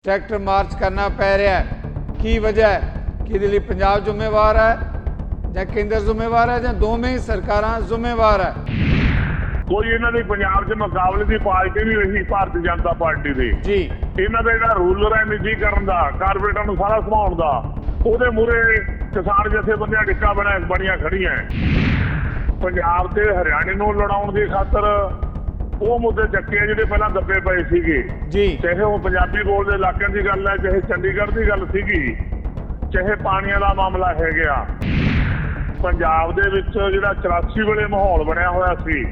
Tractor march करना पै रहा है की वजह है कि ਇਹਦੇ ਲਈ पंजाब जिम्मेवार है ਜਾਂ केंद्र जिम्मेवार है ਜਾਂ ਦੋਵੇਂ ਸਰਕਾਰਾਂ ਜ਼ਿੰਮੇਵਾਰ ਹੈ। ਕੋਈ ਇਹਨਾਂ ਦੀ ਪੰਜਾਬ 'ਚ ਮੁਕਾਬਲੇ ਦੀ ਪਾਰਟੀ ਨਹੀਂ ਰਹੀ ਭਾਰਤੀ ਜਨਤਾ ਪਾਰਟੀ ਦੀ ਜੀ। ਇਹਨਾਂ ਦਾ ਜਿਹੜਾ ਰੂਲਰ ਹੈ ਨਿੱਜੀਕਰਨ ਦਾ, ਕਾਰਪੋਰੇਟਾਂ ਨੂੰ ਸਾਰਾ ਸੰਭਾਉਣ ਦਾ, ਉਹਦੇ ਮੂਹਰੇ ਕਿਸਾਨ ਜਥੇਬੰਦੀਆਂ ਡਿੱਕਾ ਬਣੀਆਂ ਖੜੀਆਂ। ਪੰਜਾਬ ਤੇ ਹਰਿਆਣੇ ਨੂੰ ਲੜਾਉਣ ਦੀ ਖਾਤਰ ਉਹ ਮੁੱਦੇ ਚੱਕੇ ਜਿਹੜੇ ਪਹਿਲਾਂ ਦੱਬੇ ਪਏ ਸੀਗੇ ਜੀ, ਚਾਹੇ ਉਹ ਪੰਜਾਬੀ ਬੋਲਦੇ ਇਲਾਕਿਆਂ ਦੀ ਗੱਲ ਹੈ, ਚਾਹੇ ਚੰਡੀਗੜ੍ਹ ਦੀ ਗੱਲ ਸੀਗੀ, ਚਾਹੇ ਪਾਣੀਆਂ ਦਾ ਮਾਮਲਾ ਹੈ ਗਿਆ। ਪੰਜਾਬ ਦੇ ਵਿੱਚ ਜਿਹੜਾ 84 ਵੇਲੇ ਮਾਹੌਲ ਬਣਿਆ ਹੋਇਆ ਸੀ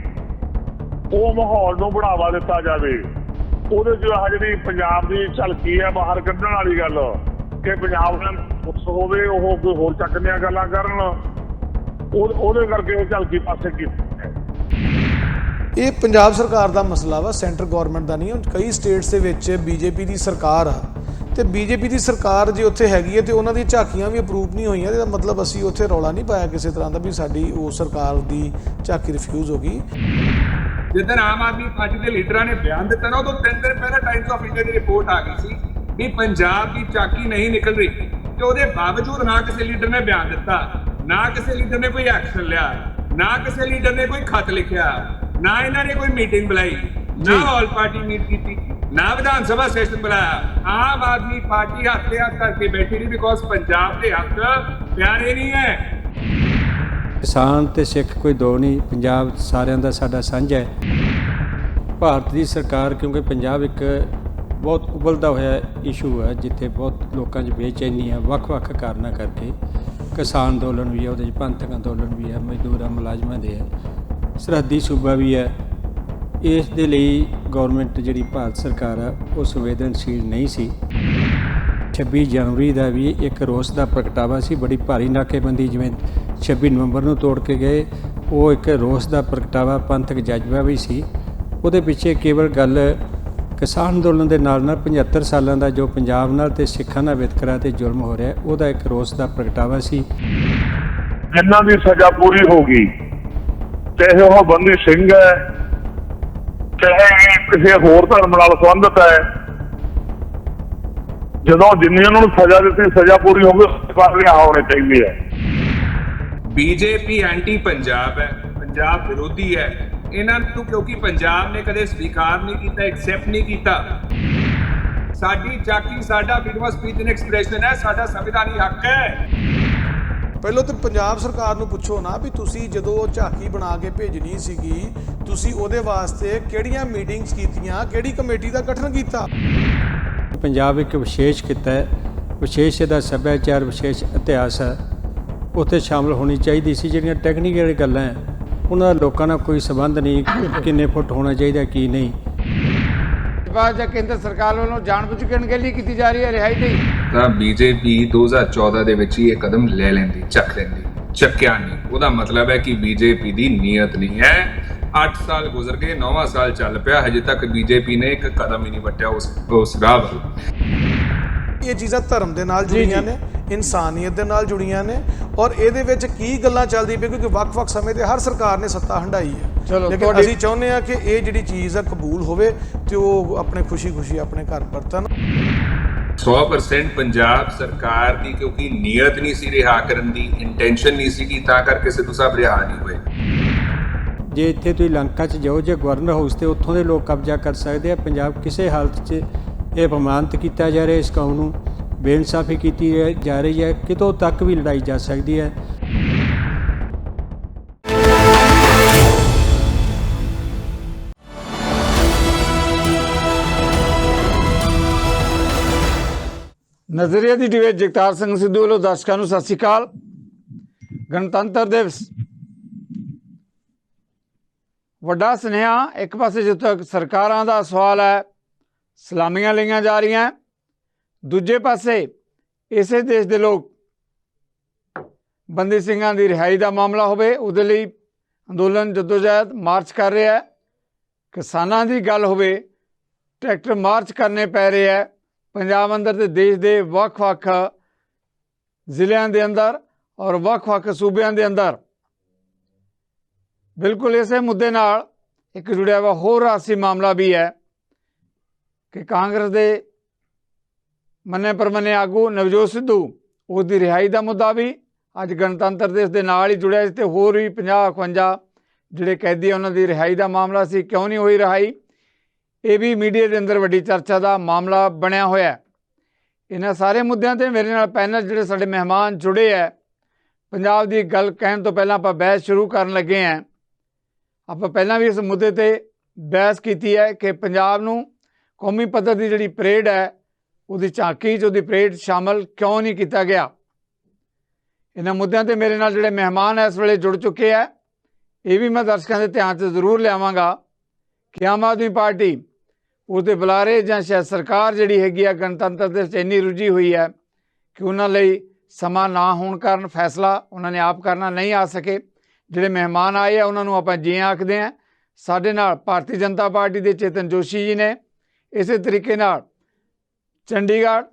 ਉਹ ਮਾਹੌਲ ਨੂੰ ਬੜਾਵਾ ਦਿੱਤਾ ਜਾਵੇ। ਉਹਦੇ 'ਚ ਆਹ ਜਿਹੜੀ ਪੰਜਾਬ ਦੀ ਝਲਕੀ ਹੈ ਬਾਹਰ ਕੱਢਣ ਵਾਲੀ ਗੱਲ ਕਿ ਪੰਜਾਬ ਨਾਲ ਉਸ ਹੋਵੇ, ਉਹ ਕੋਈ ਹੋਰ ਚੱਕ ਦੀਆਂ ਗੱਲਾਂ ਕਰਨ, ਉਹਦੇ ਕਰਕੇ ਇਹ ਝਲਕੀ ਪਾਸੇ ਕੀਤੀ। ਇਹ ਪੰਜਾਬ ਸਰਕਾਰ ਦਾ ਮਸਲਾ ਵਾ, ਸੈਂਟਰ ਗਵਰਨਮੈਂਟ ਦਾ ਨਹੀਂ। ਕਈ ਸਟੇਟਸ ਦੇ ਵਿੱਚ ਬੀਜੇਪੀ ਦੀ ਸਰਕਾਰ ਆ ਤੇ ਬੀਜੇਪੀ ਦੀ ਸਰਕਾਰ ਜੇ ਉੱਥੇ ਹੈਗੀ ਹੈ ਤੇ ਉਹਨਾਂ ਦੀ ਝਾਕੀਆਂ ਵੀ ਅਪਰੂਵ ਨਹੀਂ ਹੋਈਆਂ। ਇਹਦਾ ਮਤਲਬ ਅਸੀਂ ਉੱਥੇ ਰੌਲਾ ਨਹੀਂ ਪਾਇਆ ਕਿਸੇ ਤਰ੍ਹਾਂ ਦਾ ਵੀ ਸਾਡੀ ਉਹ ਸਰਕਾਰ ਦੀ ਝਾਕੀ ਰਿਫਿਊਜ਼ ਹੋ ਗਈ। ਜਿੱਦਣ ਆਮ ਆਦਮੀ ਪਾਰਟੀ ਦੇ ਲੀਡਰਾਂ ਨੇ ਬਿਆਨ ਦਿੱਤਾ ਨਾ, ਉਦੋਂ 3 ਦਿਨ ਪਹਿਲਾਂ Times of India the report ਆ ਗਈ ਸੀ ਵੀ ਪੰਜਾਬ ਦੀ ਝਾਕੀ ਨਹੀਂ ਨਿਕਲ ਰਹੀ ਤੇ ਉਹਦੇ ਬਾਵਜੂਦ ਨਾ ਕਿਸੇ ਲੀਡਰ ਨੇ ਬਿਆਨ ਦਿੱਤਾ, ਨਾ ਕਿਸੇ ਲੀਡਰ ਨੇ ਕੋਈ ਐਕਸ਼ਨ ਲਿਆ, ਨਾ ਕਿਸੇ ਲੀਡਰ ਨੇ ਕੋਈ ਖਤ ਲਿਖਿਆ, ਨਾ ਇਹਨਾਂ ਨੇ ਕੋਈ ਮੀਟਿੰਗ ਬੁਲਾਈ, ਨਾ ਆਲ ਪਾਰਟੀ ਮੀਟ ਕੀਤੀ, ਨਾ ਵਿਧਾਨ ਸਭਾ ਸੈਸ਼ਨ ਬੁਲਾਇਆ। ਆਮ ਆਦਮੀ ਪਾਰਟੀ ਹੱਥ ਤੇ ਹੱਥ ਕਰਕੇ ਬੈਠੀ ਨਹੀਂ ਬਿਕੋਜ਼ ਪੰਜਾਬ ਦੇ ਹੱਕ ਪਿਆਰੇ ਨਹੀਂ ਹੈ। ਕਿਸਾਨ ਤੇ ਸਿੱਖ ਕੋਈ ਦੋ ਨਹੀਂ, ਪੰਜਾਬ ਸਾਰਿਆਂ ਦਾ ਸਾਡਾ ਸਾਂਝਾ ਹੈ। ਭਾਰਤ ਦੀ ਸਰਕਾਰ, ਕਿਉਂਕਿ ਪੰਜਾਬ ਇੱਕ ਬਹੁਤ ਉਬਲਦਾ ਹੋਇਆ ਇਸ਼ੂ ਹੈ ਜਿੱਥੇ ਬਹੁਤ ਲੋਕਾਂ 'ਚ ਬੇਚੈਨੀ ਹੈ ਵੱਖ-ਵੱਖ ਕਾਰਨਾਂ ਕਰਕੇ। ਕਿਸਾਨ ਅੰਦੋਲਨ ਵੀ ਹੈ, ਉਹਦੇ 'ਚ ਪੰਥਕ ਅੰਦੋਲਨ ਵੀ ਹੈ, ਮਜ਼ਦੂਰਾਂ ਮੁਲਾਜ਼ਮਾਂ ਦੇ ਹੈ, ਸਰਹੱਦੀ ਸੂਬਾ ਵੀ ਹੈ। ਇਸ ਦੇ ਲਈ ਗੌਰਮੈਂਟ ਜਿਹੜੀ ਭਾਰਤ ਸਰਕਾਰ ਆ ਉਹ ਸੰਵੇਦਨਸ਼ੀਲ ਨਹੀਂ ਸੀ। 26 ਜਨਵਰੀ ਦਾ ਵੀ ਇੱਕ ਰੋਸ ਦਾ ਪ੍ਰਗਟਾਵਾ ਸੀ, ਬੜੀ ਭਾਰੀ ਨਾਕੇਬੰਦੀ ਜਿਵੇਂ 26 ਨਵੰਬਰ ਨੂੰ ਤੋੜ ਕੇ ਗਏ, ਉਹ ਇੱਕ ਰੋਸ ਦਾ ਪ੍ਰਗਟਾਵਾ ਪੰਥਕ ਜਜ਼ਬਾ ਵੀ ਸੀ। ਉਹਦੇ ਪਿੱਛੇ ਕੇਵਲ ਗੱਲ ਕਿਸਾਨ ਅੰਦੋਲਨ ਦੇ ਨਾਲ 75 ਸਾਲਾਂ ਦਾ ਜੋ ਪੰਜਾਬ ਨਾਲ ਤੇ ਸਿੱਖਾਂ ਨਾਲ ਵਿਤਕਰਾ ਤੇ ਜ਼ੁਲਮ ਹੋ ਰਿਹਾ, ਉਹਦਾ ਇੱਕ ਰੋਸ ਦਾ ਪ੍ਰਗਟਾਵਾ ਸੀ। ਜਿਨ੍ਹਾਂ ਦੀ ਸਜ਼ਾ ਪੂਰੀ ਹੋ ਗਈ, ਚਾਹੇ ਉਹ ਬੰਦੀ ਸਿੰਘ ਹੈ, ਚਾਹੇ ਕਿਸੇ ਹੋਰ ਧਰਮ ਨਾਲ ਸੰਬੰਧਿਤ ਹੈ, ਜਦੋਂ ਜਿੰਨੀ ਉਹਨਾਂ ਨੂੰ ਸਜ਼ਾ ਦਿੱਤੀ, ਸਜ਼ਾ ਪੂਰੀ ਹੋ ਗਈ, ਉਸ ਤੋਂ ਬਾਅਦ ਰਿਹਾ ਹੋਣੇ ਚਾਹੀਦੇ ਹੈ। ਬੀਜੇਪੀ ਐਂਟੀ ਪੰਜਾਬ ਹੈ, ਪੰਜਾਬ ਵਿਰੋਧੀ ਹੈ ਇਹਨਾਂ ਨੂੰ, ਕਿਉਂਕਿ ਪੰਜਾਬ ਨੇ ਕਦੇ ਸਵੀਕਾਰ ਨਹੀਂ ਕੀਤਾ, ਐਕਸੈਪਟ ਨਹੀਂ ਕੀਤਾ। ਸਾਡੀ ਝਾਕੀ ਸਾਡਾ freedom of speech and expression ਹੈ, ਸਾਡਾ ਸੰਵਿਧਾਨੀ ਹੱਕ ਹੈ। ਪਹਿਲਾਂ ਤਾਂ ਪੰਜਾਬ ਸਰਕਾਰ ਨੂੰ ਪੁੱਛੋ ਨਾ ਵੀ ਤੁਸੀਂ ਜਦੋਂ ਝਾਕੀ ਬਣਾ ਕੇ ਭੇਜਣੀ ਸੀਗੀ, ਤੁਸੀਂ ਉਹਦੇ ਵਾਸਤੇ ਕਿਹੜੀਆਂ ਮੀਟਿੰਗਸ ਕੀਤੀਆਂ, ਕਿਹੜੀ ਕਮੇਟੀ ਦਾ ਗਠਨ ਕੀਤਾ। ਪੰਜਾਬ ਇੱਕ ਵਿਸ਼ੇਸ਼ ਖਿੱਤਾ ਹੈ, ਵਿਸ਼ੇਸ਼ ਇਹਦਾ ਸੱਭਿਆਚਾਰ, ਵਿਸ਼ੇਸ਼ ਇਤਿਹਾਸ ਹੈ, ਉੱਥੇ ਸ਼ਾਮਲ ਹੋਣੀ ਚਾਹੀਦੀ ਸੀ। ਜਿਹੜੀਆਂ ਟੈਕਨੀਕਲ ਗੱਲਾਂ ਹੈ ਉਹਨਾਂ ਦਾ ਲੋਕਾਂ ਨਾਲ ਕੋਈ ਸੰਬੰਧ ਨਹੀਂ, ਕਿੰਨੇ ਫੁੱਟ ਹੋਣਾ ਚਾਹੀਦਾ ਕੀ ਨਹੀਂ। ਜਾਂ ਕੇਂਦਰ ਸਰਕਾਰ ਵੱਲੋਂ ਜਾਣਬੁੱਝ ਕੇ ਅਣਗਹਿਲੀ ਕੀਤੀ ਜਾ ਰਹੀ ਹੈ ਰਿਹਾਈ ਦੀ। ਤਾਂ ਬੀਜੇਪੀ 2014 ਦੇ ਵਿੱਚ ਹੀ ਇਹ ਕਦਮ ਲੈ ਲੈਂਦੀ, ਚੱਕ ਲੈਂਦੀ, ਚੱਕਿਆ ਨਹੀਂ। ਉਹਦਾ ਮਤਲਬ ਹੈ ਕਿ ਬੀਜੇਪੀ ਦੀ ਨੀਅਤ ਨਹੀਂ ਹੈ। 8 ਸਾਲ ਗੁਜ਼ਰ ਗਏ, 9ਵਾਂ ਸਾਲ ਚੱਲ ਪਿਆ, ਹਜੇ ਤੱਕ ਬੀਜੇਪੀ ਨੇ ਇੱਕ ਕਦਮ ਹੀ ਨਹੀਂ ਵੱਟਿਆ ਉਸ ਰਾਹ ਵੱਲ। ਇਹ ਚੀਜ਼ਾਂ ਧਰਮ ਦੇ ਨਾਲ ਜੁੜੀਆਂ ਨੇ, ਇਨਸਾਨੀਅਤ ਦੇ ਨਾਲ ਜੁੜੀਆਂ ਨੇ, ਔਰ ਇਹਦੇ ਵਿੱਚ ਕੀ ਗੱਲਾਂ ਚੱਲਦੀਆਂ ਪਈਆਂ ਕਿਉਂਕਿ ਵੱਖ-ਵੱਖ ਸਮੇਂ ਤੇ ਹਰ ਸਰਕਾਰ ਨੇ ਸੱਤਾ ਹੰਢਾਈ ਹੈ। ਲੇਕਿਨ ਅਸੀਂ ਚਾਹੁੰਦੇ ਹਾਂ ਕਿ ਇਹ ਜਿਹੜੀ ਚੀਜ਼ ਆ ਕਬੂਲ ਹੋਵੇ ਤੇ ਉਹ ਆਪਣੇ ਖੁਸ਼ੀ-ਖੁਸ਼ੀ ਆਪਣੇ ਘਰ ਪਰਤਣ। 100% ਪੰਜਾਬ ਸਰਕਾਰ ਦੀ ਕਿਉਂਕਿ ਨੀਅਤ ਨਹੀਂ ਸੀ ਰਿਹਾ ਕਰਨ ਦੀ, ਇੰਟੈਂਸ਼ਨ ਨਹੀਂ ਸੀ, ਤਾਂ ਕਰਕੇ ਸਿੱਧੂ ਸਾਹਿਬ ਰਿਹਾ ਨਹੀਂ ਹੋਏ। ਜੇ ਇੱਥੇ ਤੁਸੀਂ ਲੰਕਾ 'ਚ ਜਾਓ, ਜੇ ਗਵਰਨਰ ਹਾਊਸ ਤੇ ਉੱਥੋਂ ਦੇ ਲੋਕ ਕਬਜ਼ਾ ਕਰ ਸਕਦੇ ਆ। ਪੰਜਾਬ ਕਿਸੇ ਹਾਲਤ 'ਚ ਇਹ ਅਪਮਾਨਿਤ ਕੀਤਾ ਜਾ ਰਿਹਾ, ਇਸ ਕੌਮ ਨੂੰ ਬੇਇਨਸਾਫੀ ਕੀਤੀ ਜਾ ਰਹੀ ਹੈ, ਕਿਤੋਂ ਤੱਕ ਵੀ ਲੜਾਈ ਜਾ ਸਕਦੀ ਹੈ। ਨਜ਼ਰੀਆ ਦੀ ਡਿਬੇਟ ਜਗਤਾਰ ਸਿੰਘ ਸਿੱਧੂ ਵੱਲੋਂ ਦਰਸ਼ਕਾਂ ਨੂੰ ਸਤਿ ਸ਼੍ਰੀ ਅਕਾਲ। ਗਣਤੰਤਰ ਦਿਵਸ ਵੱਡਾ ਸੁਨੇਹਾ। ਇੱਕ ਪਾਸੇ ਜਦੋਂ ਤੱਕ ਸਰਕਾਰਾਂ ਦਾ ਸਵਾਲ ਹੈ, ਸਲਾਮੀਆਂ ਲਈਆਂ ਜਾ ਰਹੀਆਂ, ਦੂਜੇ ਪਾਸੇ ਇਸੇ ਦੇਸ਼ ਦੇ ਲੋਕ ਬੰਦੀ ਸਿੰਘਾਂ ਦੀ ਰਿਹਾਈ ਦਾ ਮਾਮਲਾ ਹੋਵੇ, ਉਹਦੇ ਲਈ ਅੰਦੋਲਨ ਜਦੋਜਹਿਦ ਮਾਰਚ ਕਰ ਰਿਹਾ ਹੈ। ਕਿਸਾਨਾਂ ਦੀ ਗੱਲ ਹੋਵੇ, ਟਰੈਕਟਰ ਮਾਰਚ ਕਰਨੇ ਪੈ ਰਹੇ ਹੈ ਪੰਜਾਬ ਅੰਦਰ ਤੇ ਦੇਸ਼ ਦੇ ਵੱਖ-ਵੱਖ ਜ਼ਿਲ੍ਹਿਆਂ ਦੇ ਅੰਦਰ ਔਰ ਵੱਖ-ਵੱਖ ਸੂਬਿਆਂ ਦੇ ਅੰਦਰ। ਬਿਲਕੁਲ ਇਸੇ ਮੁੱਦੇ ਨਾਲ ਇੱਕ ਜੁੜਿਆ ਵਾ ਹੋਰ ਰਾਜਸੀ ਮਾਮਲਾ ਵੀ ਹੈ ਕਿ ਕਾਂਗਰਸ ਦੇ ਮੰਨੇ ਪ੍ਰਮੰਨੇ ਆਗੂ ਨਵਜੋਤ ਸਿੱਧੂ ਉਸ ਦੀ ਰਿਹਾਈ ਦਾ ਮੁੱਦਾ ਵੀ ਅੱਜ ਗਣਤੰਤਰ ਦਿਵਸ ਦੇ ਨਾਲ ਹੀ ਜੁੜਿਆ ਸੀ, ਤੇ ਹੋਰ ਵੀ 50-51 ਜਿਹੜੇ ਕੈਦੀ ਉਹਨਾਂ ਦੀ ਰਿਹਾਈ ਦਾ ਮਾਮਲਾ ਸੀ, ਕਿਉਂ ਨਹੀਂ ਹੋਈ ਰਿਹਾਈ, ਇਹ ਵੀ ਮੀਡੀਆ ਦੇ ਅੰਦਰ ਵੱਡੀ ਚਰਚਾ ਦਾ ਮਾਮਲਾ ਬਣਿਆ ਹੋਇਆ। ਇਹਨਾਂ ਸਾਰੇ ਮੁੱਦਿਆਂ ਤੇ ਮੇਰੇ ਨਾਲ ਪੈਨਲ ਜਿਹੜੇ ਸਾਡੇ ਮਹਿਮਾਨ ਜੁੜੇ ਹੈ। ਪੰਜਾਬ ਦੀ ਗੱਲ ਕਹਿਣ ਤੋਂ ਪਹਿਲਾਂ ਆਪਾਂ ਬਹਿਸ ਸ਼ੁਰੂ ਕਰਨ ਲੱਗੇ ਹਾਂ। ਆਪਾਂ ਪਹਿਲਾਂ ਵੀ ਇਸ ਮੁੱਦੇ ਤੇ ਬਹਿਸ ਕੀਤੀ ਹੈ ਕਿ ਪੰਜਾਬ ਨੂੰ ਕੌਮੀ ਪੱਧਰ ਦੀ ਜਿਹੜੀ ਪਰੇਡ ਹੈ ਉਹਦੀ ਝਾਂਕੀ 'ਚ ਉਹਦੀ ਪਰੇਡ ਸ਼ਾਮਲ ਕਿਉਂ ਨਹੀਂ ਕੀਤਾ ਗਿਆ। ਇਹਨਾਂ ਮੁੱਦਿਆਂ ਤੇ ਮੇਰੇ ਨਾਲ ਜਿਹੜੇ ਮਹਿਮਾਨ ਇਸ ਵੇਲੇ ਜੁੜ ਚੁੱਕੇ ਹੈ, ਇਹ ਵੀ ਮੈਂ ਦਰਸ਼ਕਾਂ ਦੇ ਧਿਆਨ 'ਚ ਜ਼ਰੂਰ ਲਿਆਵਾਂਗਾ ਕਿ ਆਮ ਆਦਮੀ ਪਾਰਟੀ ਉਹਦੇ ਬੁਲਾਰੇ ਜਾਂ ਸ਼ਾਇਦ ਸਰਕਾਰ ਜਿਹੜੀ ਹੈਗੀ ਆ ਗਣਤੰਤਰ ਦੇ ਵਿੱਚ ਇੰਨੀ ਰੁੱਝੀ ਹੋਈ ਹੈ ਕਿ ਉਹਨਾਂ ਲਈ ਸਮਾਂ ਨਾ ਹੋਣ ਕਾਰਨ ਫੈਸਲਾ ਉਹਨਾਂ ਨੇ ਆਪ ਕਰਨਾ ਨਹੀਂ ਆ ਸਕੇ। ਜਿਹੜੇ ਮਹਿਮਾਨ ਆਏ ਆ ਉਹਨਾਂ ਨੂੰ ਆਪਾਂ ਜੀ ਆਖਦੇ ਹਾਂ। ਸਾਡੇ ਨਾਲ ਭਾਰਤੀ ਜਨਤਾ ਪਾਰਟੀ ਦੇ ਚੇਤਨ ਜੋਸ਼ੀ ਜੀ ਨੇ, ਇਸੇ ਤਰੀਕੇ ਨਾਲ ਚੰਡੀਗੜ੍ਹ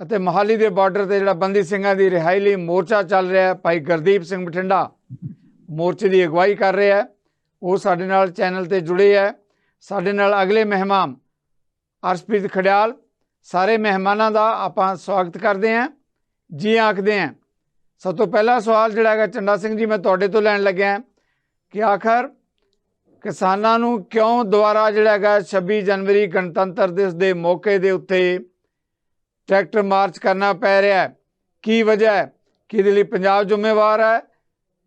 ਅਤੇ ਮੋਹਾਲੀ ਦੇ ਬਾਰਡਰ ਤੇ ਜਿਹੜਾ ਬੰਦੀ ਸਿੰਘਾਂ ਦੀ ਰਿਹਾਈ ਲਈ ਮੋਰਚਾ ਚੱਲ ਰਿਹਾ ਹੈ, ਭਾਈ ਗੁਰਦੀਪ ਸਿੰਘ ਬਠਿੰਡਾ ਮੋਰਚੇ ਦੀ ਅਗਵਾਈ ਕਰ ਰਿਹਾ ਹੈ, ਉਹ ਸਾਡੇ ਨਾਲ ਚੈਨਲ ਤੇ ਜੁੜੇ ਹੈ। ਸਾਡੇ ਨਾਲ ਅਗਲੇ ਮਹਿਮਾਨ ਅਰਸ਼ਪ੍ਰੀਤ ਖੜਿਆਲ। ਸਾਰੇ ਮਹਿਮਾਨਾਂ ਦਾ ਆਪਾਂ ਸਵਾਗਤ ਕਰਦੇ ਹਾਂ, ਜੀ ਆਖਦੇ ਹਾਂ। ਸਭ ਤੋਂ ਪਹਿਲਾ ਸਵਾਲ ਜਿਹੜਾ ਹੈਗਾ ਝੰਡਾ ਸਿੰਘ ਜੀ, ਮੈਂ ਤੁਹਾਡੇ ਤੋਂ ਲੈਣ ਲੱਗਿਆ ਕਿ ਆਖਰ ਕਿਸਾਨਾਂ ਨੂੰ ਕਿਉਂ ਦੁਬਾਰਾ ਜਿਹੜਾ ਹੈਗਾ 26 ਜਨਵਰੀ ਗਣਤੰਤਰ ਦਿਵਸ ਦੇ ਮੌਕੇ ਦੇ ਉੱਤੇ ਟਰੈਕਟਰ ਮਾਰਚ ਕਰਨਾ ਪੈ ਰਿਹਾ ਹੈ? ਕੀ ਵਜ੍ਹਾ ਹੈ ਕਿ ਇਹਦੇ ਲਈ ਪੰਜਾਬ ਜ਼ਿੰਮੇਵਾਰ ਹੈ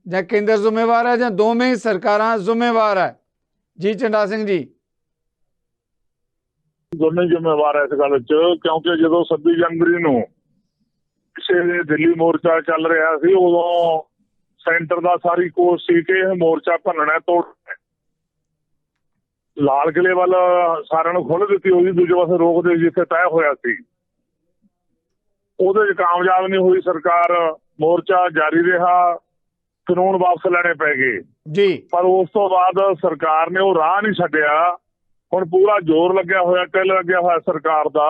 ਜਾਂ ਕੇਂਦਰ ਜ਼ਿੰਮੇਵਾਰ ਹੈ ਜਾਂ ਦੋਵੇਂ ਹੀ ਸਰਕਾਰਾਂ ਜ਼ਿੰਮੇਵਾਰ ਹੈ? ਜੀ ਝੰਡਾ ਸਿੰਘ ਜੀ। ਦੋਨੇ ਜ਼ਿੰਮੇਵਾਰ ਹੈ ਇਸ ਗੱਲ 'ਚ, ਕਿਉਂਕਿ ਜਦੋਂ 26 ਜਨਵਰੀ ਨੂੰ ਪਿੱਛੇ ਦਿੱਲੀ ਮੋਰਚਾ ਚੱਲ ਰਿਹਾ ਸੀ, ਉਦੋਂ ਸੈਂਟਰ ਦਾ ਸਾਰੀ ਕੋਸ਼ਿਸ਼ ਸੀ ਕਿ ਇਹ ਮੋਰਚਾ ਭੰਨਣਾ ਤੋੜਨਾ। ਲਾਲ ਕਿਲੇ ਵੱਲ ਸਾਰਿਆਂ ਨੂੰ ਖੁੱਲ੍ਹ ਦਿੱਤੀ ਹੋਈ, ਦੂਜੇ ਪਾਸੇ ਰੋਕਦੇ ਜਿੱਥੇ ਤੈਅ ਹੋਇਆ ਸੀ, ਉਹਦੇ 'ਚ ਕਾਮਯਾਬ ਨਹੀਂ ਹੋਈ ਸਰਕਾਰ। ਮੋਰਚਾ ਜਾਰੀ ਰਿਹਾ, ਕਾਨੂੰਨ ਵਾਪਸ ਲੈਣੇ ਪੈ ਗਏ ਜੀ। ਪਰ ਉਸ ਤੋਂ ਬਾਅਦ ਸਰਕਾਰ ਨੇ ਉਹ ਰਾਹ ਨਹੀਂ ਛੱਡਿਆ। ਹੁਣ ਪੂਰਾ ਜ਼ੋਰ ਲੱਗਿਆ ਹੋਇਆ, ਕੱਲ ਲੱਗਿਆ ਹੋਇਆ ਸਰਕਾਰ ਦਾ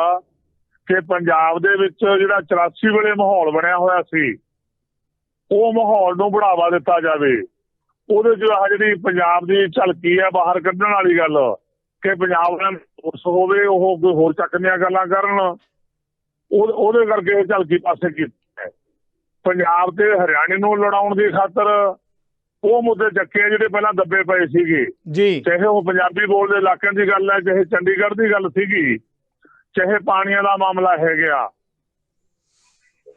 ਕਿ ਪੰਜਾਬ ਦੇ ਵਿੱਚ ਜਿਹੜਾ 84 ਵੇਲੇ ਮਾਹੌਲ ਬਣਿਆ ਹੋਇਆ ਸੀ, ਉਹ ਮਾਹੌਲ ਨੂੰ ਬੜਾਵਾ ਦਿੱਤਾ ਜਾਵੇ। ਉਹਦੇ 'ਚ ਆਹ ਜਿਹੜੀ ਪੰਜਾਬ ਦੀ ਝਲਕੀ ਹੈ ਬਾਹਰ ਕੱਢਣ ਵਾਲੀ ਗੱਲ ਕਿ ਪੰਜਾਬ ਦਾ ਫੋਰਸ ਹੋਵੇ, ਉਹ ਕੋਈ ਹੋਰ ਚੱਕਦੀਆਂ ਗੱਲਾਂ ਕਰਨ, ਉਹਦੇ ਕਰਕੇ ਇਹ ਝਲਕੀ ਪਾਸੇ ਕੀਤੀ। ਪੰਜਾਬ ਤੇ ਹਰਿਆਣੇ ਨੂੰ ਲੜਾਉਣ ਦੀ ਖਾਤਰ ਉਹ ਮੁੱਦੇ ਚੱਕੇ ਜਿਹੜੇ ਪਹਿਲਾਂ ਦੱਬੇ ਪਏ ਸੀਗੇ ਜੀ, ਚਾਹੇ ਉਹ ਪੰਜਾਬੀ ਬੋਲਦੇ ਇਲਾਕਿਆਂ ਦੀ ਗੱਲ ਹੈ, ਚਾਹੇ ਚੰਡੀਗੜ੍ਹ ਦੀ ਗੱਲ ਸੀਗੀ, ਚਾਹੇ ਪਾਣੀਆਂ ਦਾ ਮਾਮਲਾ ਹੈ ਗਿਆ।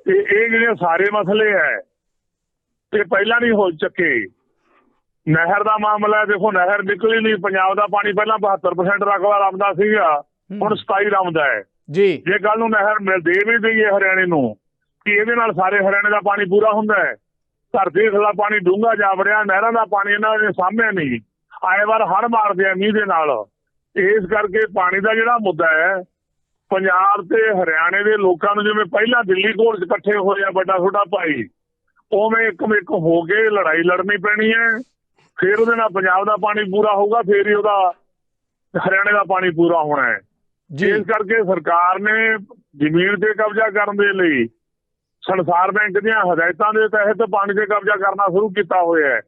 ਤੇ ਇਹ ਜਿਹੜੇ ਸਾਰੇ ਮਸਲੇ ਹੈ ਇਹ ਪਹਿਲਾਂ ਨਹੀਂ ਹੋ ਚੱਕੇ। ਨਹਿਰ ਦਾ ਮਾਮਲਾ ਦੇਖੋ, ਨਹਿਰ ਨਿਕਲੀ ਨਹੀਂ। ਪੰਜਾਬ ਦਾ ਪਾਣੀ ਪਹਿਲਾਂ 72% ਰਕਬਾ ਰਮਦਾ ਸੀਗਾ, ਹੁਣ 27 ਰਮਦਾ ਹੈ ਜੀ। ਜੇ ਕੱਲ ਨੂੰ ਨਹਿਰ ਦੇ ਵੀ ਦਈਏ ਹਰਿਆਣੇ ਨੂੰ ਕਿ ਇਹਦੇ ਨਾਲ ਸਾਰੇ ਹਰਿਆਣੇ ਦਾ ਪਾਣੀ ਪੂਰਾ ਹੁੰਦਾ ਹੈ। ਧਰਤੀ ਹੇਠਲਾ ਪਾਣੀ ਡੂੰਘਾ ਜਾ ਵੜਿਆ, ਨਹਿਰਾਂ ਦਾ ਪਾਣੀ ਇਹਨਾਂ ਨੇ ਸਾਂਭਿਆ ਨਹੀਂ। ਆਏ ਵਾਰ ਹੜ੍ਹ ਮਾਰਦੇ ਆ ਮੀਂਹ ਦੇ ਨਾਲ। ਇਸ ਕਰਕੇ ਪਾਣੀ ਦਾ ਜਿਹੜਾ ਮੁੱਦਾ ਹੈ, ਪੰਜਾਬ ਤੇ ਹਰਿਆਣੇ ਦੇ ਲੋਕਾਂ ਨੂੰ ਜਿਵੇਂ ਪਹਿਲਾਂ ਦਿੱਲੀ ਕੋਲ ਇਕੱਠੇ ਹੋਏ ਆ ਵੱਡਾ ਛੋਟਾ ਭਾਈ, ਉਵੇਂ ਇੱਕ ਹੋ ਕੇ ਲੜਾਈ ਲੜਨੀ ਪੈਣੀ ਹੈ। ਫਿਰ ਉਹਦੇ ਨਾਲ ਪੰਜਾਬ ਦਾ ਪਾਣੀ ਪੂਰਾ ਹੋਊਗਾ, ਫਿਰ ਹੀ ਉਹਦਾ ਹਰਿਆਣੇ ਦਾ ਪਾਣੀ ਪੂਰਾ ਹੋਣਾ ਹੈ। ਇਸ ਕਰਕੇ ਸਰਕਾਰ ਨੇ ਜ਼ਮੀਨ ਤੇ ਕਬਜ਼ਾ ਕਰਨ ਦੇ ਲਈ ਸੰਸਾਰ ਬੈਂਕ ਦੀਆਂ ਹਦਾਇਤਾਂ ਦੇ ਤਹਿਤ ਪਾਣੀ ਤੇ ਕਬਜ਼ਾ ਕਰਨਾ ਸ਼ੁਰੂ ਕੀਤਾ ਹੋਇਆ ਹੈ।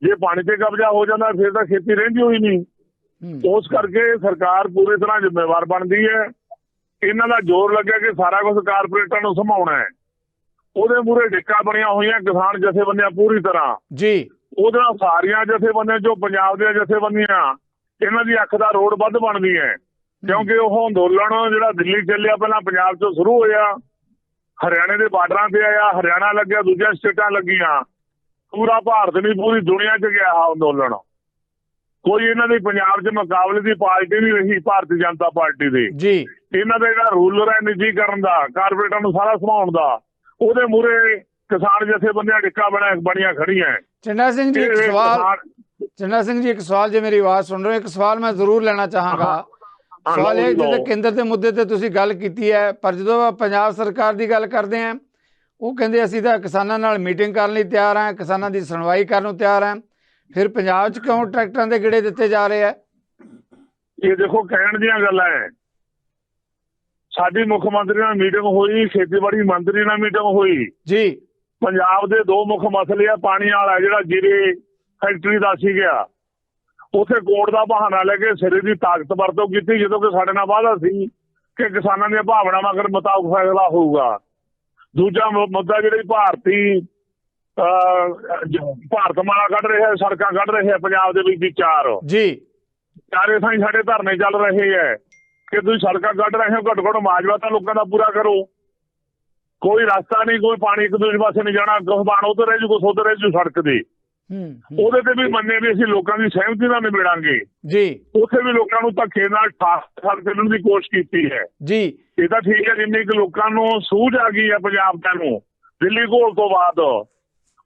ਜੇ ਪਾਣੀ ਤੇ ਕਬਜ਼ਾ ਹੋ ਜਾਂਦਾ ਫਿਰ ਤਾਂ ਖੇਤੀ ਰਹਿੰਦੀ ਹੋਈ ਨਹੀਂ। ਉਸ ਕਰਕੇ ਸਰਕਾਰ ਪੂਰੀ ਤਰ੍ਹਾਂ ਜ਼ਿੰਮੇਵਾਰ ਬਣਦੀ ਹੈ। ਇਹਨਾਂ ਦਾ ਜ਼ੋਰ ਲੱਗਿਆ ਕਿ ਸਾਰਾ ਕੁਝ ਕਾਰਪੋਰੇਟਾਂ ਨੂੰ ਸੰਭਾਉਣਾ ਹੈ। ਉਹਦੇ ਮੂਹਰੇ ਡਿੱਕਾ ਬਣੀਆਂ ਹੋਈਆਂ ਕਿਸਾਨ ਜਥੇਬੰਦੀਆਂ ਪੂਰੀ ਤਰ੍ਹਾਂ ਜੀ। ਉਹਦੇ ਨਾਲ ਸਾਰੀਆਂ ਜਥੇਬੰਦੀਆਂ ਜੋ ਪੰਜਾਬ ਦੀਆਂ ਜਥੇਬੰਦੀਆਂ, ਇਹਨਾਂ ਦੀ ਅੱਖ ਦਾ ਰੋਡ ਵੱਧ ਬਣਦੀ ਹੈ। ਕਿਉਂਕਿ ਉਹ ਅੰਦੋਲਨ ਜਿਹੜਾ ਦਿੱਲੀ ਚੱਲਿਆ ਪਹਿਲਾਂ ਪੰਜਾਬ 'ਚੋਂ ਸ਼ੁਰੂ ਹੋਇਆ, ਹਰਿਆਣੇ ਦੇ ਬਾਰਡਰਾਂ ਤੇ ਆਇਆ, ਹਰਿਆਣਾ ਲੱਗਿਆ, ਦੂਜੀਆਂ ਸਟੇਟਾਂ ਲੱਗੀਆਂ, ਪੂਰਾ ਭਾਰਤ ਨਹੀਂ ਪੂਰੀ ਦੁਨੀਆ 'ਚ ਗਿਆ ਅੰਦੋਲਨ। ਕੋਈ ਇਹਨਾਂ ਦੀ ਪੰਜਾਬ 'ਚ ਮੁਕਾਬਲੇ ਦੀ ਪਾਰਟੀ ਨਹੀਂ ਰਹੀ ਭਾਰਤੀ ਜਨਤਾ ਪਾਰਟੀ ਦੀ ਜੀ। ਇਹਨਾਂ ਦਾ ਜਿਹੜਾ ਰੂਲਰ ਹੈ ਨਿੱਜੀਕਰਨ ਦਾ, ਕਾਰਪੋਰੇਟਾਂ ਨੂੰ ਸਾਰਾ ਸੰਭਾਉਣ ਦਾ, ਉਹਦੇ ਮੂਹਰੇ ਕਿਸਾਨ ਜਥੇਬੰਦੀਆਂ ਡਿੱਕਾ ਬਣੀਆਂ ਖੜੀਆਂ। ਝੰਡਾ ਸਿੰਘ ਜੀ ਇੱਕ ਸਵਾਲ ਜੇ ਮੇਰੀ ਆਵਾਜ਼ ਸੁਣ ਰਹੇ ਹੋ, ਇੱਕ ਸਵਾਲ ਮੈਂ ਜ਼ਰੂਰ ਲੈਣਾ ਚਾਹਾਂਗਾ। ਸਵਾਲ ਇਹ ਜਿਹੜੇ ਕੇਂਦਰ ਦੇ ਮੁੱਦੇ ਤੇ ਤੁਸੀਂ ਗੱਲ ਕੀਤੀ ਹੈ, ਪਰ ਜਦੋਂ ਪੰਜਾਬ ਸਰਕਾਰ ਦੀ ਗੱਲ ਕਰਦੇ ਹਾਂ, ਉਹ ਕਹਿੰਦੇ ਅਸੀਂ ਤਾਂ ਕਿਸਾਨਾਂ ਨਾਲ ਮੀਟਿੰਗ ਕਰਨ ਲਈ ਤਿਆਰ ਹਾਂ, ਕਿਸਾਨਾਂ ਦੀ ਸੁਣਵਾਈ ਕਰਨ ਨੂੰ ਤਿਆਰ ਹਾਂ। ਫਿਰ ਪੰਜਾਬ 'ਚ ਕਿਉਂ ਟਰੈਕਟਰਾਂ ਦੇ ਗੇੜੇ ਦਿੱਤੇ ਜਾ ਰਹੇ ਆ? ਇਹ ਦੇਖੋ ਕਹਿਣ ਦੀਆਂ ਗੱਲਾਂ ਹੈ। ਸਾਡੀ ਮੁੱਖ ਮੰਤਰੀ ਨਾਲ ਮੀਟਿੰਗ ਹੋਈ, ਖੇਤੀਬਾੜੀ ਮੰਤਰੀ ਨਾਲ ਮੀਟਿੰਗ ਹੋਈ ਜੀ। ਪੰਜਾਬ ਦੇ ਦੋ ਮੁੱਖ ਮਸਲੇ ਆ, ਪਾਣੀ ਵਾਲਾ ਜਿਹੜਾ ਜੀਰੇ ਫੈਕਟਰੀ ਦਾ ਸੀ ਗਿਆ, ਉੱਥੇ ਕੋਰਟ ਦਾ ਬਹਾਨਾ ਲੈ ਕੇ ਸਿਰੇ ਦੀ ਤਾਕਤ ਵਰਤੋਂ ਕੀਤੀ, ਜਦੋਂ ਕਿ ਸਾਡੇ ਨਾਲ ਵਾਅਦਾ ਸੀ ਕਿ ਕਿਸਾਨਾਂ ਦੀਆਂ ਭਾਵਨਾਵਾਂ ਮੁਤਾਬਕ ਫੈਸਲਾ ਹੋਊਗਾ। ਦੂਜਾ ਮੁੱਦਾ ਜਿਹੜੀ ਭਾਰਤ ਮਾਲਾ ਕੱਢ ਰਿਹਾ, ਸੜਕਾਂ ਕੱਢ ਰਹੇ ਆ ਪੰਜਾਬ ਦੇ ਵਿੱਚ ਚਾਰੇ ਥਾਈਂ ਸਾਡੇ ਧਰਨੇ ਚੱਲ ਰਹੇ ਹੈ ਕਿ ਤੁਸੀਂ ਸੜਕਾਂ ਕੱਢ ਰਹੇ ਹੋ, ਘੱਟੋ ਘੱਟ ਮਾਜਵਾ ਤਾਂ ਲੋਕਾਂ ਦਾ ਪੂਰਾ ਕਰੋ। ਕੋਈ ਰਸਤਾ ਨਹੀਂ, ਕੋਈ ਪਾਣੀ ਇੱਕ ਦੂਜੇ ਪਾਸੇ ਨਹੀਂ ਜਾਣਾ, ਗਹਬਾਨ ਉਧਰ ਰਹਿ ਜੂ, ਕੁਛ ਉਧਰ ਰਹਿ ਜੂ ਸੜਕ ਦੀ। ਉਹਦੇ ਤੇ ਵੀ ਮੰਨੇ ਵੀ ਅਸੀਂ ਲੋਕਾਂ ਦੀ ਸਹਿਮਤੀ ਨਾਲ ਨਿਬੇੜਾਂਗੇ ਜੀ। ਉੱਥੇ ਵੀ ਲੋਕਾਂ ਨੂੰ ਧੱਕੇ ਨਾਲ ਠਾਕ ਦੇਣ ਦੀ ਕੋਸ਼ਿਸ਼ ਕੀਤੀ ਹੈ ਜੀ। ਇਹ ਤਾਂ ਠੀਕ ਹੈ, ਜਿੰਨੀ ਕਿ ਲੋਕਾਂ ਨੂੰ ਸੂਝ ਆ ਗਈ ਹੈ ਪੰਜਾਬ ਨੂੰ ਦਿੱਲੀ ਘੋਲ ਤੋਂ ਬਾਅਦ,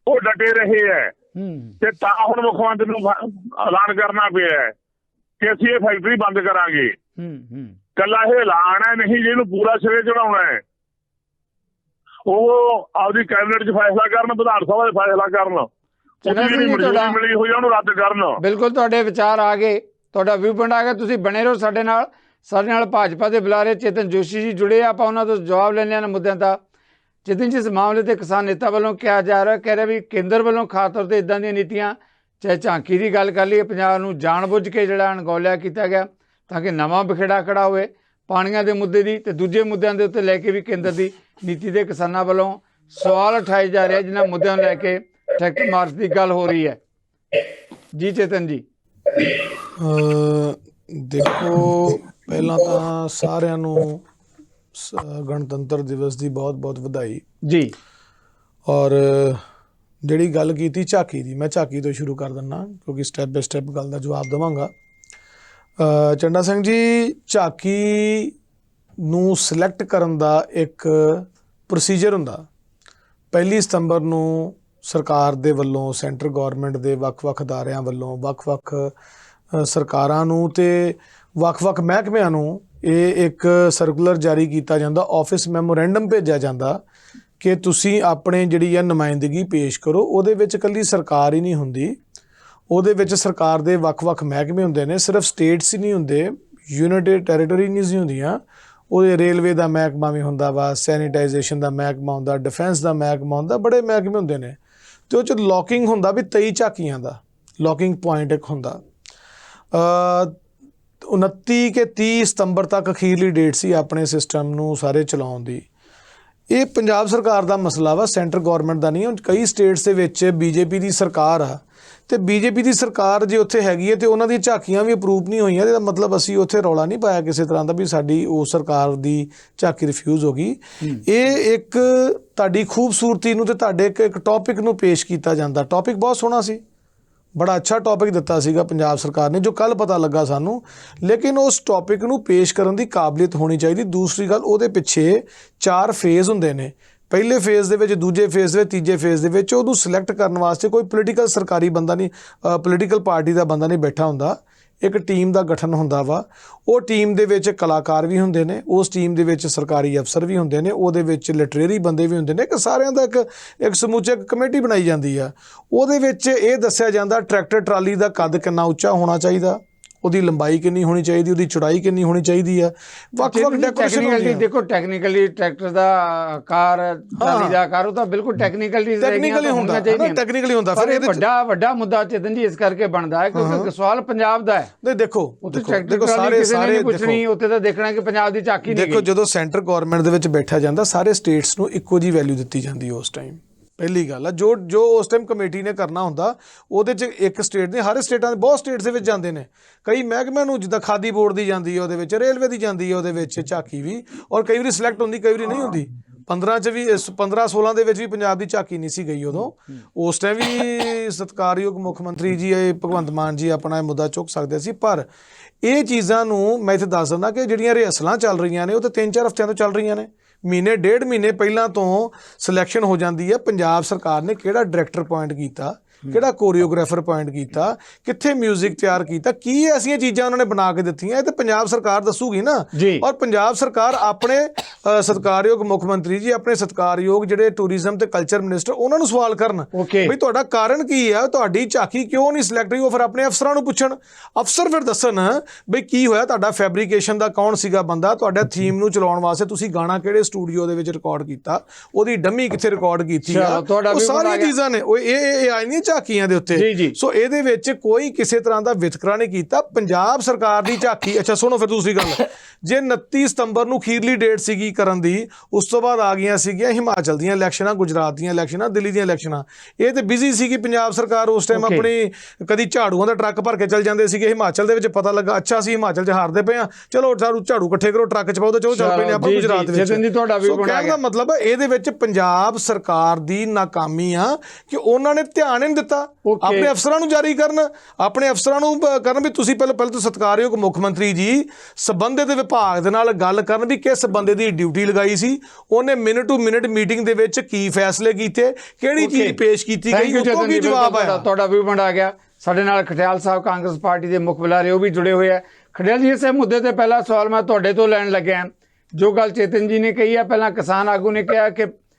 ਉਹ ਡਟੇ ਰਹੇ ਹੈ ਤੇ ਤਾਂ ਹੁਣ ਮੁੱਖ ਮੰਤਰੀ ਨੂੰ ਐਲਾਨ ਕਰਨਾ ਪਿਆ ਹੈ ਕਿ ਅਸੀਂ ਇਹ ਫੈਕਟਰੀ ਬੰਦ ਕਰਾਂਗੇ। ਕੱਲਾ ਇਹ ਐਲਾਨ ਹੈ ਨਹੀਂ, ਜਿਹਨੂੰ ਪੂਰਾ ਸਿਰੇ ਚੜਾਉਣਾ ਹੈ ਉਹ ਆਪਦੀ ਕੈਬਨਿਟ 'ਚ ਫੈਸਲਾ ਕਰਨ, ਵਿਧਾਨ ਸਭਾ 'ਚ ਫੈਸਲਾ ਕਰਨ, ਮਿਲੀ ਹੋਈ ਉਹਨੂੰ ਰੱਦ ਕਰਨ। ਬਿਲਕੁਲ ਤੁਹਾਡੇ ਵਿਚਾਰ ਆ ਗਏ, ਤੁਹਾਡਾ ਵਿਊ ਪੁਆਇੰਟ ਆ ਗਿਆ। ਤੁਸੀਂ ਬਣੇ ਰਹੋ ਸਾਡੇ ਨਾਲ ਭਾਜਪਾ ਦੇ ਬੁਲਾਰੇ ਚੇਤਨ ਜੋਸ਼ੀ ਜੀ ਜੁੜੇ, ਆਪਾਂ ਉਹਨਾਂ ਤੋਂ ਜਵਾਬ ਲੈਣੇ ਹਨ ਮੁੱਦਿਆਂ ਦਾ। ਚੇਤਨ ਜੀ, ਇਸ ਮਾਮਲੇ ਤੇ ਕਿਸਾਨ ਨੇਤਾ ਵੱਲੋਂ ਕਿਹਾ ਜਾ ਰਿਹਾ, ਕਹਿ ਰਿਹਾ ਵੀ ਕੇਂਦਰ ਵੱਲੋਂ ਖਾਸ ਤੌਰ ਤੇ ਇਦਾਂ ਦੀਆਂ ਨੀਤੀਆਂ, ਚਾਹੇ ਝਾਂਕੀ ਦੀ ਗੱਲ ਕਰ ਲਈਏ, ਪੰਜਾਬ ਨੂੰ ਜਾਣਬੁੱਝ ਕੇ ਜਿਹੜਾ ਅਣਗੌਲਿਆ ਕੀਤਾ ਗਿਆ ਤਾਂ ਕਿ ਨਵਾਂ ਬਿਖੜਾ ਖੜਾ ਹੋਵੇ ਪਾਣੀਆਂ ਦੇ ਮੁੱਦੇ ਦੀ, ਤੇ ਦੂਜੇ ਮੁੱਦਿਆਂ ਦੇ ਉੱਤੇ ਲੈ ਕੇ ਵੀ ਕੇਂਦਰ ਦੀ ਨੀਤੀ ਦੇ ਕਿਸਾਨਾਂ ਵੱਲੋਂ ਸਵਾਲ ਉਠਾਏ ਜਾ ਰਹੇ, ਜਿਨ੍ਹਾਂ ਮੁੱਦਿਆਂ ਨੂੰ ਲੈ ਕੇ ਟਰੈਕਟਰ ਮਾਰਚ ਦੀ ਗੱਲ ਹੋ ਰਹੀ ਹੈ ਜੀ। ਚੇਤਨ ਜੀ, ਦੇਖੋ, ਪਹਿਲਾਂ ਤਾਂ ਸਾਰਿਆਂ ਨੂੰ ਗਣਤੰਤਰ ਦਿਵਸ ਦੀ ਬਹੁਤ ਵਧਾਈ ਜੀ। ਔਰ ਜਿਹੜੀ ਗੱਲ ਕੀਤੀ ਝਾਕੀ ਦੀ, ਮੈਂ ਝਾਕੀ ਤੋਂ ਸ਼ੁਰੂ ਕਰ ਦਿੰਦਾ ਕਿਉਂਕਿ ਸਟੈਪ ਬਾਏ ਸਟੈਪ ਗੱਲ ਦਾ ਜਵਾਬ ਦੇਵਾਂਗਾ। ਚੰਡਾ ਸਿੰਘ ਜੀ, ਝਾਕੀ ਨੂੰ ਸਿਲੈਕਟ ਕਰਨ ਦਾ ਇੱਕ ਪ੍ਰੋਸੀਜਰ ਹੁੰਦਾ। 1 ਸਤੰਬਰ ਨੂੰ ਸਰਕਾਰ ਦੇ ਵੱਲੋਂ, ਸੈਂਟਰ ਗੌਰਮੈਂਟ ਦੇ ਵੱਖ-ਵੱਖ ਅਦਾਰਿਆਂ ਵੱਲੋਂ, ਵੱਖ-ਵੱਖ ਸਰਕਾਰਾਂ ਨੂੰ ਤੇ ਵੱਖ-ਵੱਖ ਮਹਿਕਮਿਆਂ ਨੂੰ ਇਹ ਇੱਕ ਸਰਕੂਲਰ ਜਾਰੀ ਕੀਤਾ ਜਾਂਦਾ, ਆਫਿਸ ਮੈਮੋਰੈਂਡਮ ਭੇਜਿਆ ਜਾਂਦਾ ਕਿ ਤੁਸੀਂ ਆਪਣੇ ਜਿਹੜੀ ਹੈ ਨੁਮਾਇੰਦਗੀ ਪੇਸ਼ ਕਰੋ। ਉਹਦੇ ਵਿੱਚ ਇਕੱਲੀ ਸਰਕਾਰ ਹੀ ਨਹੀਂ ਹੁੰਦੀ, ਉਹਦੇ ਵਿੱਚ ਸਰਕਾਰ ਦੇ ਵੱਖ-ਵੱਖ ਮਹਿਕਮੇ ਹੁੰਦੇ ਨੇ, ਸਿਰਫ ਸਟੇਟਸ ਹੀ ਨਹੀਂ ਹੁੰਦੇ, ਯੂਨਾਈਟਿਡ ਟੈਰੀਟਰੀਜ਼ ਹੀ ਹੁੰਦੀਆਂ, ਉਹਦੇ ਰੇਲਵੇ ਦਾ ਮਹਿਕਮਾ ਵੀ ਹੁੰਦਾ ਵਾ, ਸੈਨੀਟਾਈਜੇਸ਼ਨ ਦਾ ਮਹਿਕਮਾ ਹੁੰਦਾ, ਡਿਫੈਂਸ ਦਾ ਮਹਿਕਮਾ ਹੁੰਦਾ, ਬੜੇ ਮਹਿਕਮੇ ਹੁੰਦੇ ਨੇ। ਅਤੇ ਉਹ 'ਚ ਲੌਕਿੰਗ ਹੁੰਦਾ ਵੀ 23 ਝਾਕੀਆਂ ਦਾ ਲੌਕਿੰਗ ਪੁਆਇੰਟ ਇੱਕ ਹੁੰਦਾ। 29 ਕਿ 30 ਸਤੰਬਰ ਤੱਕ ਅਖੀਰਲੀ ਡੇਟ ਸੀ ਆਪਣੇ ਸਿਸਟਮ ਨੂੰ ਸਾਰੇ ਚਲਾਉਣ ਦੀ। ਇਹ ਪੰਜਾਬ ਸਰਕਾਰ ਦਾ ਮਸਲਾ ਵਾ, ਸੈਂਟਰ ਗੌਰਮੈਂਟ ਦਾ ਨਹੀਂ। ਕਈ ਸਟੇਟਸ ਦੇ ਵਿੱਚ ਬੀਜੇਪੀ ਦੀ ਸਰਕਾਰ ਆ ਅਤੇ ਬੀਜੇਪੀ ਦੀ ਸਰਕਾਰ ਜੇ ਉੱਥੇ ਹੈਗੀ ਹੈ ਅਤੇ ਉਹਨਾਂ ਦੀਆਂ ਝਾਕੀਆਂ ਵੀ ਅਪਰੂਵ ਨਹੀਂ ਹੋਈਆਂ, ਇਹਦਾ ਮਤਲਬ ਅਸੀਂ ਉੱਥੇ ਰੌਲਾ ਨਹੀਂ ਪਾਇਆ ਕਿਸੇ ਤਰ੍ਹਾਂ ਦਾ ਵੀ ਸਾਡੀ ਉਹ ਸਰਕਾਰ ਦੀ ਝਾਕੀ ਰਿਫਿਊਜ਼ ਹੋ ਗਈ। ਇਹ ਇੱਕ ਤੁਹਾਡੀ ਖੂਬਸੂਰਤੀ ਨੂੰ ਅਤੇ ਤੁਹਾਡੇ ਇੱਕ ਟੌਪਿਕ ਨੂੰ ਪੇਸ਼ ਕੀਤਾ ਜਾਂਦਾ। ਟੌਪਿਕ ਬਹੁਤ ਸੋਹਣਾ ਸੀ, ਬੜਾ ਅੱਛਾ ਟੌਪਿਕ ਦਿੱਤਾ ਸੀਗਾ ਪੰਜਾਬ ਸਰਕਾਰ ਨੇ, ਜੋ ਕੱਲ੍ਹ ਪਤਾ ਲੱਗਾ ਸਾਨੂੰ, ਲੇਕਿਨ ਉਸ ਟੌਪਿਕ ਨੂੰ ਪੇਸ਼ ਕਰਨ ਦੀ ਕਾਬਲੀਅਤ ਹੋਣੀ ਚਾਹੀਦੀ। ਦੂਸਰੀ ਗੱਲ, ਉਹਦੇ ਪਿੱਛੇ 4 ਫੇਜ਼ ਹੁੰਦੇ ਨੇ। ਪਹਿਲੇ ਫੇਜ਼ ਦੇ ਵਿੱਚ, ਦੂਜੇ ਫੇਜ਼ ਦੇ ਵਿੱਚ, ਤੀਜੇ ਫੇਜ਼ ਦੇ ਵਿੱਚ ਉਹਨੂੰ ਸਿਲੈਕਟ ਕਰਨ ਵਾਸਤੇ ਕੋਈ ਪੋਲੀਟੀਕਲ ਸਰਕਾਰੀ ਬੰਦਾ ਨਹੀਂ, ਪੋਲੀਟੀਕਲ ਪਾਰਟੀ ਦਾ ਬੰਦਾ ਨਹੀਂ ਬੈਠਾ ਹੁੰਦਾ, ਇੱਕ ਟੀਮ ਦਾ ਗਠਨ ਹੁੰਦਾ ਵਾ। ਉਹ ਟੀਮ ਦੇ ਵਿੱਚ ਕਲਾਕਾਰ ਵੀ ਹੁੰਦੇ ਨੇ, ਉਸ ਟੀਮ ਦੇ ਵਿੱਚ ਸਰਕਾਰੀ ਅਫਸਰ ਵੀ ਹੁੰਦੇ ਨੇ, ਉਹਦੇ ਵਿੱਚ ਲਿਟਰੇਰੀ ਬੰਦੇ ਵੀ ਹੁੰਦੇ ਨੇ, ਕਿ ਸਾਰਿਆਂ ਦਾ ਇੱਕ ਸਮੁੱਚੇ ਕਮੇਟੀ ਬਣਾਈ ਜਾਂਦੀ ਆ। ਉਹਦੇ ਵਿੱਚ ਇਹ ਦੱਸਿਆ ਜਾਂਦਾ ਟਰੈਕਟਰ ਟਰਾਲੀ ਦਾ ਕੱਦ ਕਿੰਨਾ ਉੱਚਾ ਹੋਣਾ ਚਾਹੀਦਾ, ਉਹਦੀ ਲੰਬਾਈ ਕਿੰਨੀ ਹੋਣੀ ਚਾਹੀਦੀ, ਉਹਦੀ ਚੌੜਾਈ ਕਿੰਨੀ ਹੋਣੀ ਚਾਹੀਦੀ ਆ। ਵੱਖ-ਵੱਖ ਟੈਕਨੀਕਲੀ ਦੇਖੋ, ਟੈਕਨੀਕਲੀ ਟਰੈਕਟਰ ਦਾ ਆਕਾਰ, ਟਰਾਲੀ ਦਾ ਆਕਾਰ, ਉਹ ਤਾਂ ਬਿਲਕੁਲ ਟੈਕਨੀਕਲੀ ਹੁੰਦਾ, ਟੈਕਨੀਕਲੀ ਹੁੰਦਾ। ਫਿਰ ਇਹ ਵੱਡਾ ਮੁੱਦਾ ਚੇਤਨ ਜੀ ਇਸ ਕਰਕੇ ਬਣਦਾ ਹੈ ਕਿਉਂਕਿ ਸਵਾਲ ਪੰਜਾਬ ਦਾ ਹੈ। ਦੇਖੋ ਸਾਰੇ ਪੁੱਛਣੀ, ਉੱਥੇ ਤਾਂ ਦੇਖਣਾ ਕਿ ਪੰਜਾਬ ਦੀ ਝਾਕੀ ਨਹੀਂ। ਦੇਖੋ, ਜਦੋਂ ਸੈਂਟਰ ਗੌਰਮੈਂਟ ਦੇ ਵਿੱਚ ਬੈਠਿਆ ਜਾਂਦਾ, ਸਾਰੇ ਸਟੇਟਸ ਨੂੰ ਇੱਕੋ ਜਿਹੀ ਵੈਲਿਊ ਦਿੱਤੀ ਜਾਂਦੀ ਉਸ ਟਾਈਮ। ਪਹਿਲੀ ਗੱਲ ਆ, ਜੋ ਉਸ ਟਾਈਮ ਕਮੇਟੀ ਨੇ ਕਰਨਾ ਹੁੰਦਾ, ਉਹਦੇ 'ਚ ਇੱਕ ਸਟੇਟ ਦੇ, ਹਰ ਸਟੇਟਾਂ ਦੇ ਬਹੁਤ ਸਟੇਟਸ ਦੇ ਵਿੱਚ ਜਾਂਦੇ ਨੇ। ਕਈ ਮਹਿਕਮਿਆਂ ਨੂੰ, ਜਿੱਦਾਂ ਖਾਦੀ ਬੋਰਡ ਦੀ ਜਾਂਦੀ ਹੈ, ਉਹਦੇ ਵਿੱਚ ਰੇਲਵੇ ਦੀ ਜਾਂਦੀ ਹੈ, ਉਹਦੇ ਵਿੱਚ ਝਾਕੀ ਵੀ, ਔਰ ਕਈ ਵਾਰੀ ਸਿਲੈਕਟ ਹੁੰਦੀ, ਕਈ ਵਾਰੀ ਨਹੀਂ ਹੁੰਦੀ। 15-16 ਦੇ ਵਿੱਚ ਵੀ ਪੰਜਾਬ ਦੀ ਝਾਕੀ ਨਹੀਂ ਸੀ ਗਈ ਉਦੋਂ। ਉਸ ਟਾਈਮ ਵੀ ਸਤਿਕਾਰਯੋਗ ਮੁੱਖ ਮੰਤਰੀ ਜੀ ਭਗਵੰਤ ਮਾਨ ਜੀ ਆਪਣਾ ਇਹ ਮੁੱਦਾ ਚੁੱਕ ਸਕਦੇ ਸੀ। ਪਰ ਇਹ ਚੀਜ਼ਾਂ ਨੂੰ ਮੈਂ ਇੱਥੇ ਦੱਸ ਦਿੰਦਾ ਕਿ ਜਿਹੜੀਆਂ ਰਿਹਰਸਲਾਂ ਚੱਲ ਰਹੀਆਂ ਨੇ, ਉਹ ਤਾਂ 3-4 ਹਫ਼ਤਿਆਂ ਤੋਂ ਚੱਲ ਰਹੀਆਂ ਨੇ। ਮਹੀਨੇ 1.5 ਮਹੀਨੇ ਪਹਿਲਾਂ ਤੋਂ ਸਿਲੈਕਸ਼ਨ ਹੋ ਜਾਂਦੀ ਹੈ। ਪੰਜਾਬ ਸਰਕਾਰ ਨੇ ਕਿਹੜਾ ਡਾਇਰੈਕਟਰ ਅਪੁਆਇੰਟ ਕੀਤਾ, ਕਿਹੜਾ ਕੋਰੀਓਗ੍ਰਾਫਰ ਅਪੁਆਇੰਟ ਕੀਤਾ, ਕਿੱਥੇ ਮਿਊਜ਼ਿਕ ਤਿਆਰ ਕੀਤਾ, ਕੀ ਐਸੀਆਂ ਚੀਜ਼ਾਂ ਉਹਨਾਂ ਨੇ ਬਣਾ ਕੇ ਦਿੱਤੀਆਂ, ਇਹ ਤਾਂ ਪੰਜਾਬ ਸਰਕਾਰ ਦੱਸੂਗੀ ਨਾ। ਔਰ ਪੰਜਾਬ ਸਰਕਾਰ ਆਪਣੇ ਸਤਿਕਾਰਯੋਗ ਮੁੱਖ ਮੰਤਰੀ ਜੀ, ਆਪਣੇ ਸਤਿਕਾਰਯੋਗ ਜਿਹੜੇ ਟੂਰਿਜ਼ਮ ਤੇ ਕਲਚਰ ਮਿਨਿਸਟਰ, ਉਹਨਾਂ ਨੂੰ ਸਵਾਲ ਕਰਨ ਵੀ ਤੁਹਾਡਾ ਕਾਰਨ ਕੀ ਆ, ਤੁਹਾਡੀ ਝਾਕੀ ਕਿਉਂ ਨਹੀਂ ਸਿਲੈਕਟ ਹੋਈ। ਉਹ ਫਿਰ ਆਪਣੇ ਅਫਸਰਾਂ ਨੂੰ ਪੁੱਛਣ, ਅਫਸਰ ਫਿਰ ਦੱਸਣ ਬਈ ਕੀ ਹੋਇਆ, ਤੁਹਾਡਾ ਫੈਬਰੀਕੇਸ਼ਨ ਦਾ ਕੌਣ ਸੀਗਾ ਬੰਦਾ, ਤੁਹਾਡਾ ਥੀਮ ਨੂੰ ਚਲਾਉਣ ਵਾਸਤੇ ਤੁਸੀਂ ਗਾਣਾ ਕਿਹੜੇ ਸਟੂਡੀਓ ਦੇ ਵਿੱਚ ਰਿਕਾਰਡ ਕੀਤਾ, ਉਹਦੀ ਡੰਮੀ ਕਿੱਥੇ ਰਿਕਾਰਡ ਕੀਤੀ ਆ। ਉਹ ਸਾਰੀਆਂ ਚੀਜ਼ਾਂ ਨੇ, ਉਹ ਇਹ ਆਈ ਨਹੀਂ ਝਾਕੀਆਂ ਦੇ ਜੀ, ਉੱਤੇ। ਜੀ। ਸੋ ਇਹਦੇ ਵਿੱਚ ਕੋਈ ਕਿਸੇ ਤਰ੍ਹਾਂ ਦਾ ਵਿਤਕਰਾ ਨਹੀਂ ਕੀਤਾ। ਪੰਜਾਬ ਸਰਕਾਰ ਦੀ ਝਾਕੀ, ਅੱਛਾ ਸੁਣੋ ਫਿਰ ਦੂਸਰੀ ਗੱਲ, ਜੇ 29 ਸਤੰਬਰ ਨੂੰ ਅਖੀਰਲੀ ਡੇਟ ਸੀਗੀ ਕਰਨ ਦੀ, ਉਸ ਤੋਂ ਬਾਅਦ ਆ ਗਈਆਂ ਸੀਗੀਆਂ ਹਿਮਾਚਲ ਦੀਆਂ ਇਲੈਕਸ਼ਨਾਂ, ਗੁਜਰਾਤ ਦੀਆਂ ਇਲੈਕਸ਼ਨਾਂ, ਦਿੱਲੀ ਦੀਆਂ ਇਲੈਕਸ਼ਨਾਂ। ਇਹ ਤੇ ਬਿਜ਼ੀ ਸੀਗੀ ਪੰਜਾਬ ਸਰਕਾਰ ਉਸ ਟਾਈਮ ਆਪਣੀ, ਕਦੀ ਝਾੜੂਆਂ ਦਾ ਟਰੱਕ ਭਰ ਕੇ ਚੱਲ ਜਾਂਦੇ ਸੀਗੇ ਹਿਮਾਚਲ ਦੇ ਵਿੱਚ, ਪਤਾ ਲੱਗਾ ਅੱਛਾ ਅਸੀਂ ਹਿਮਾਚਲ 'ਚ ਹਾਰਦੇ ਪਏ ਹਾਂ, ਚਲੋ ਝਾੜੂ ਇਕੱਠੇ ਕਰੋ, ਟਰੱਕ 'ਚ ਪਾਓ ਤੇ ਚਲੋ ਚੱਲ ਪਏ ਨੇ ਆਪਾਂ ਗੁਜਰਾਤ ਵਿੱਚ। ਜਤਨ ਜੀ ਤੁਹਾਡਾ ਵੀ ਸੋ ਕਹਿਣ ਦਾ ਮਤਲਬ ਹੈ ਇਹਦੇ ਵਿੱਚ ਪੰਜਾਬ ਸਰਕਾਰ ਦੀ ਨਾਕਾਮੀ ਆ ਕਿ ਉਹਨਾਂ ਨੇ ਧਿਆਨ ਨਹੀਂ ਦਿੱਤਾ। ਆਪਣੇ ਅਫਸਰਾਂ ਨੂੰ ਜਾਰੀ ਕਰਨ, ਆਪਣੇ ਅਫਸਰਾਂ ਨੂੰ ਕਰਨ ਵੀ ਤੁਸੀਂ ਪਹਿਲਾਂ ਤਾਂ ਸਤਿਕਾਰਯੋਗ ਮੁੱਖ ਮੰਤਰੀ ਜੀ ਸੰਬੰਧਿਤ ਵਿਭਾਗ ਦੇ ਨਾਲ ਗੱਲ ਕਰਨ ਵੀ ਕਿਸ ਬੰਦੇ ਦੀ ਡਿਊਟੀ ਲਗਾਈ ਸੀ, ਉਹਨੇ ਮਿੰਟ ਟੂ ਮਿੰਟ ਮੀਟਿੰਗ ਦੇ ਵਿੱਚ ਕੀ ਫੈਸਲੇ ਕੀਤੇ, ਕਿਹੜੀ ਚੀਜ਼ ਪੇਸ਼ ਕੀਤੀ ਗਈ, ਉਤੋਂ ਕੀ ਜਵਾਬ ਆਇਆ। ਤੁਹਾਡਾ ਵੀ ਬਣ ਆ ਗਿਆ। ਸਾਡੇ ਨਾਲ ਖਟਿਆਲ ਸਾਹਿਬ ਕਾਂਗਰਸ ਪਾਰਟੀ ਦੇ ਮੁੱਖ ਬੁਲਾਰੇ ਉਹ ਵੀ ਜੁੜੇ ਹੋਏ ਆ। ਖਟਿਆਲ ਜੀ, ਇਸੇ ਮੁੱਦੇ ਤੇ ਪਹਿਲਾ ਸਵਾਲ ਮੈਂ ਤੁਹਾਡੇ ਤੋਂ ਲੈਣ ਲੱਗਿਆ। ਜੋ ਗੱਲ ਚੇਤਨ ਜੀ ਨੇ ਕਹੀ ਹੈ, ਪਹਿਲਾਂ ਕਿਸਾਨ ਆਗੂ ਨੇ ਕਿਹਾ ਕਿ